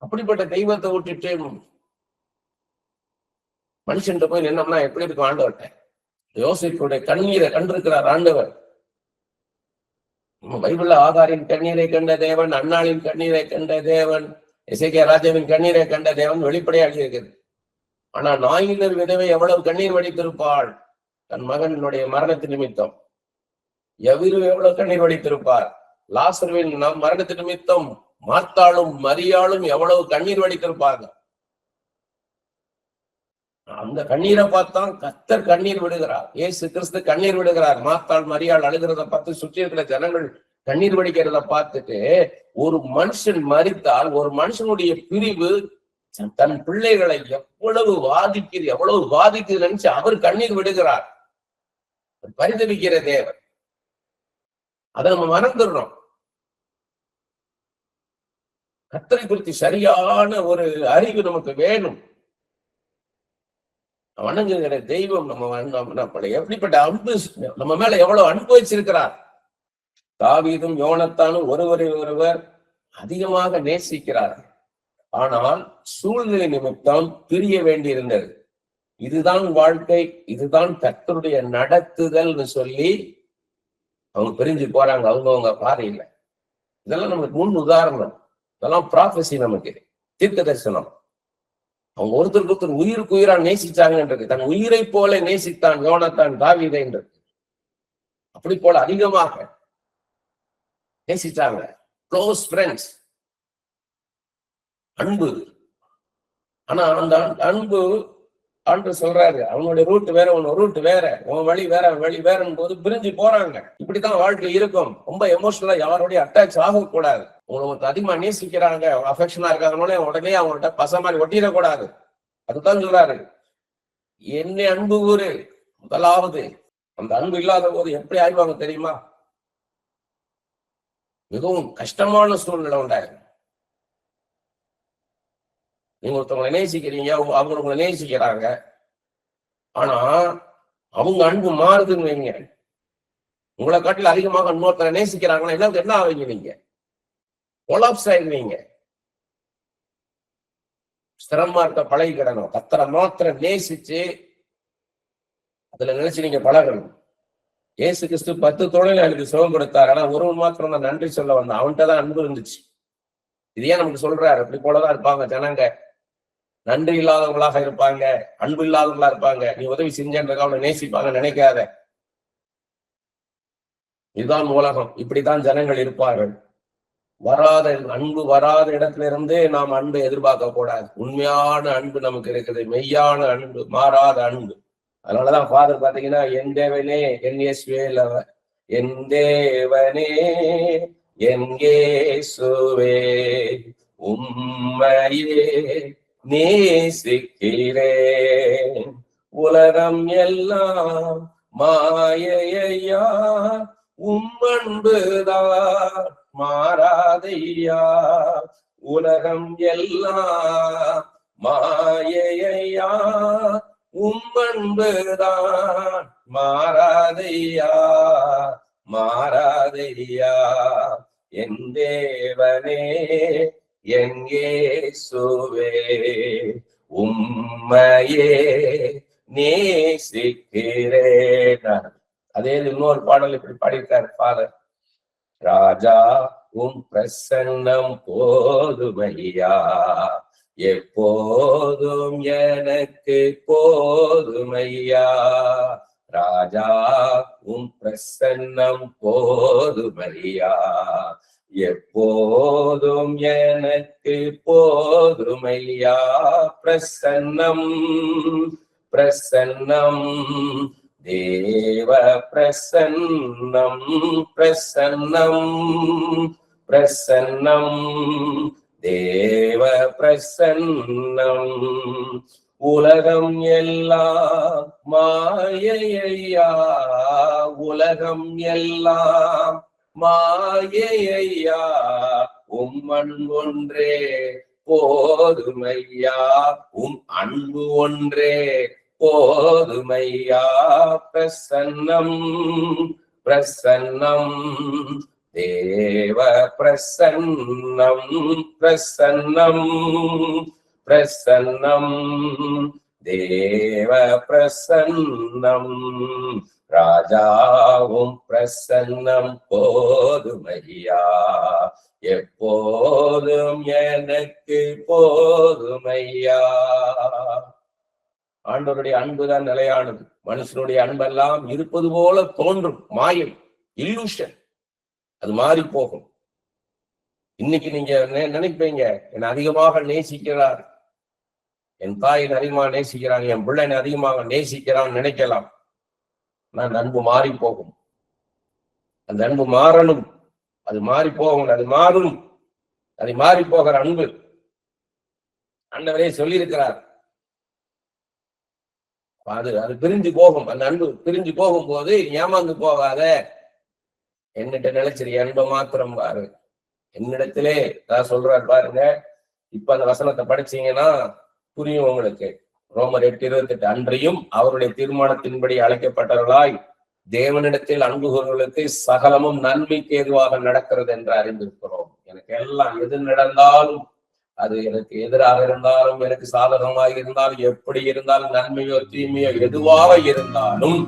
Speaker 1: அப்படிப்பட்ட தெய்வத்தை விட்டுட்டு மனுஷன் போய் நின்னோம்னா எப்படி இருக்கும்? ஆண்டவர்கிட்ட யோசிப்புடைய கண்ணீரை கண்டிருக்கிறார் ஆண்டவர். பைபிள்ல ஆகாரின் கண்ணீரை கண்ட தேவன், அன்னாளின் கண்ணீரை கண்ட தேவன், எசேக்கியா ராஜாவின் கண்ணீரை கண்ட தேவன் வெளிப்படையாக இருக்கிறது. ஆனா நாயினர் விதவை எவ்வளவு கண்ணீர் வடித்திருப்பாள் தன் மகனுடைய மரணத்து நிமித்தம். எவரு எவ்வளவு கண்ணீர் வடித்திருப்பார். லாசருவின் மரணத்து நிமித்தம் மார்த்தாளும் மரியாளும் எவ்வளவு கண்ணீர் வடித்திருப்பாங்க. அந்த கண்ணீரை பார்த்தான் கர்த்தர் கண்ணீர் விடுகிறார். இயேசு கிறிஸ்து கண்ணீர் விடுகிறார். மார்த்தாள் மரியாள் அழுகிறத பார்த்து சுற்றி இருக்கிற ஜனங்கள் கண்ணீர் வடிக்கிறத பார்த்துட்டு, ஒரு மனுஷன் மரித்தால் ஒரு மனுஷனுடைய பிரிவு தன் பிள்ளைகளை எவ்வளவு பாதிக்குது நினைச்சு அவர் கண்ணீர் விடுகிறார். பரிதவிக்கிற தேவன். அதை நம்ம மறந்துடுறோம். கர்த்தரை குறித்து சரியான ஒரு அறிவு நமக்கு வேணும். வணங்குகிற தெய்வம் நம்ம எப்படிப்பட்ட அன்பு, நம்ம மேல எவ்வளவு அன்பு வச்சிருக்கிறார். தாவீதும் யோனத்தானும் ஒருவர் அதிகமாக நேசிக்கிறார். ஆனால் சூழ்நிலை நிமித்தம் பிரிய வேண்டியிருந்தது. இதுதான் வாழ்க்கை, இதுதான் கர்த்தருடைய நடத்துதல்னு சொல்லி அவங்க பிரிஞ்சு போறாங்க அவங்கவுங்க பாதையில. இதெல்லாம் நமக்கு முன் உதாரணம். இதெல்லாம் ப்ராஃபஸி, நமக்கு தீர்க்க தரிசனம். அவங்க ஒருத்தருக்கு ஒருத்தர் உயிருக்கு உயிரா நேசிச்சாங்கன்றது. தன் உயிரை போல நேசித்தான் யோனத்தான் தாவீதை என்றது. அப்படி போல அதிகமாக நேசிச்சாங்க. க்ளோஸ் ஃப்ரெண்ட்ஸ், அன்பு. ஆனா அந்த அன்பு ஆண்டு சொல்றாரு, அவனுடைய ரூட் வேற, உன்னோட ரூட் வேற, உன் வழி வேற, வழி வேறன்னு போது பிரிஞ்சு போறாங்க. இப்படித்தான் வாழ்க்கை இருக்கும். ரொம்ப எமோஷனலா யாரோடைய அட்டாச் ஆகக்கூடாது. உங்களை அதிகமா நேசிக்கிறாங்க, அஃபெக்ஷனா இருக்காங்கன்னு உடனே அவங்கள்ட்ட பச மாதிரி ஒட்டிடக்கூடாது. அதுதான் சொல்றாரு, என்னை அன்பு ஊரு. முதலாவது அந்த அன்பு இல்லாத போது எப்படி ஆய்வாங்க தெரியுமா? மிகவும் கஷ்டமான சூழ்நிலை உண்டாயிரும். நீங்க ஒருத்தவங்களை நேசிக்கிறீங்க, அவங்க உங்களை நேசிக்கிறாங்க. ஆனா அவங்க அன்பு மாறுதுன்னு வைங்க, உங்களை காட்டில அதிகமாக இன்னொருத்தரை நேசிக்கிறாங்கன்னா என்ன ஆவீங்க? நீங்க கொலாப்ஸ் ஆயிடுவீங்க. ஸ்திரமா இருக்க பழகிக்கிடணும். கர்த்தரை மாத்திரம் நேசிச்சு அதுல நினைச்சு நீங்க பழகணும். இயேசு கிறிஸ்து 10 தொழிலாளிகளுக்கு சுகம் கொடுத்தார். ஆனா ஒருவன் மாத்திரம் தான் நன்றி சொல்ல வந்தான். அவன்கிட்ட தான் அன்பு இருந்துச்சு. இதையே நமக்கு சொல்றாரு. அப்படி போலதான் இருப்பாங்க ஜனங்க. நன்றி இல்லாதவங்களாக இருப்பாங்க, அன்பு இல்லாதவங்களா இருப்பாங்க. நீ உதவி செஞ்சன்றதுக்கு அவனை நேசிப்பாங்க நினைக்காத. இதுதான் உலகம். இப்படித்தான் ஜனங்கள் இருப்பார்கள். அன்பு வராத இடத்துல இருந்தே நாம் அன்பை எதிர்பார்க்க கூடாது. உண்மையான அன்பு நமக்கு இருக்குது, மெய்யான அன்பு, மாறாத அன்பு. அதனாலதான் ஃபாதர் பாத்தீங்கன்னா, என் தேவனே என் இயேசுவே, என் தேவனே என் இயேசுவே உம்மையே நேசிக்கிறேன். உலகம் எல்லாம் மாயையா, உம்மன்புதான் மாறாதையா. உலகம் எல்லாம் மாயையா, உம்மன்புதான் மாறாதையா, மாறாதையா. என் தேவனே என் இயேசுவே உம்மையே நேசிக்கிறேன். அதே இன்னொரு பாடல் இப்படி பாடியிருக்காரு ஃபாதர். ராஜா உம் பிரசன்னம் போதுமையா, எப்போதும் எனக்கு போதுமையா. ராஜா உம் பிரசன்னம் போதுமையா, எப்போதும் எனக்கு போதுமையா. பிரசன்னம் பிரசன்னம் தேவ பிரசன்னம் பிரசன்னம் பிரசன்னம் தேவ பிரசன்னம். உலகம் எல்லாம் மாயையா, உலகம் எல்லாம் மாயையா, அன்பு ஒன்றே போதுமையா, அன்பு ஒன்றே போதுமையா. பிரசன்னம் பிரசன்னம் தேவ பிரசன்னம் பிரசன்னம் பிரசன்னம் தேவ பிரசன்னம். ராஜாவும் பிரசன்னம் போதுமையா, எப்போதும் எனக்கு போதுமையா. ஆண்டவருடைய அன்புதான் நிலையானது. மனுஷனுடைய அன்பெல்லாம் இருப்பது போல தோன்றும், மாயம், இல்லூஷன். அது மாறி போகும். இன்னைக்கு நீங்க நினைப்பீங்க, என்னை அதிகமாக நேசிக்கிறார், என் தாயின் அதிகமாக நேசிக்கிறாங்க, என் பிள்ளை அதிகமாக நேசிக்கிறான்னு நினைக்கலாம். அந்த அன்பு மாறி போகும். அந்த அன்பு மாறணும். அது மாறி போகும், அது மாறும். அது மாறி போகிற அன்பு. ஆண்டவரே சொல்லி இருக்கிறார். அது பிரிஞ்சு போகும். அந்த அன்பு பிரிஞ்சு போகும்போது ஏமாந்து போகாத, என்னிட்ட நிலைச்சிரு, அன்பை மாத்திரம் பாரு. என்னிடத்திலே நான் சொல்றாரு பாருங்க. இப்ப அந்த வசனத்தை படிச்சீங்கன்னா புரியும் உங்களுக்கு. ரோமர் 8:28, அன்றையும் அவருடைய தீர்மானத்தின்படி அழைக்கப்பட்டவர்களாய் தேவனிடத்தில் அன்பு கூறுவர்களுக்கு சகலமும் நன்மைக்கு ஏதுவாக நடக்கிறது என்று அறிந்திருக்கிறோம். எனக்கு எல்லாம் எது நடந்தாலும், அது எனக்கு எதிராக இருந்தாலும், எனக்கு சாதகமாக இருந்தாலும், எப்படி இருந்தாலும், நன்மையோ தீமையோ எதுவாக இருந்தாலும்,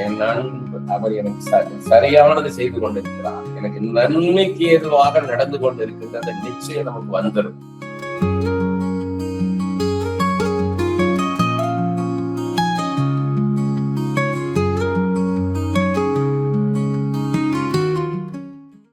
Speaker 1: என் அன்பு அவர் எனக்கு சரியானது செய்து கொண்டிருக்கிறார். எனக்கு நன்மைக்கு ஏதுவாக நடந்து கொண்டிருக்கின்ற அந்த நிச்சயம் நமக்கு வந்துடும்.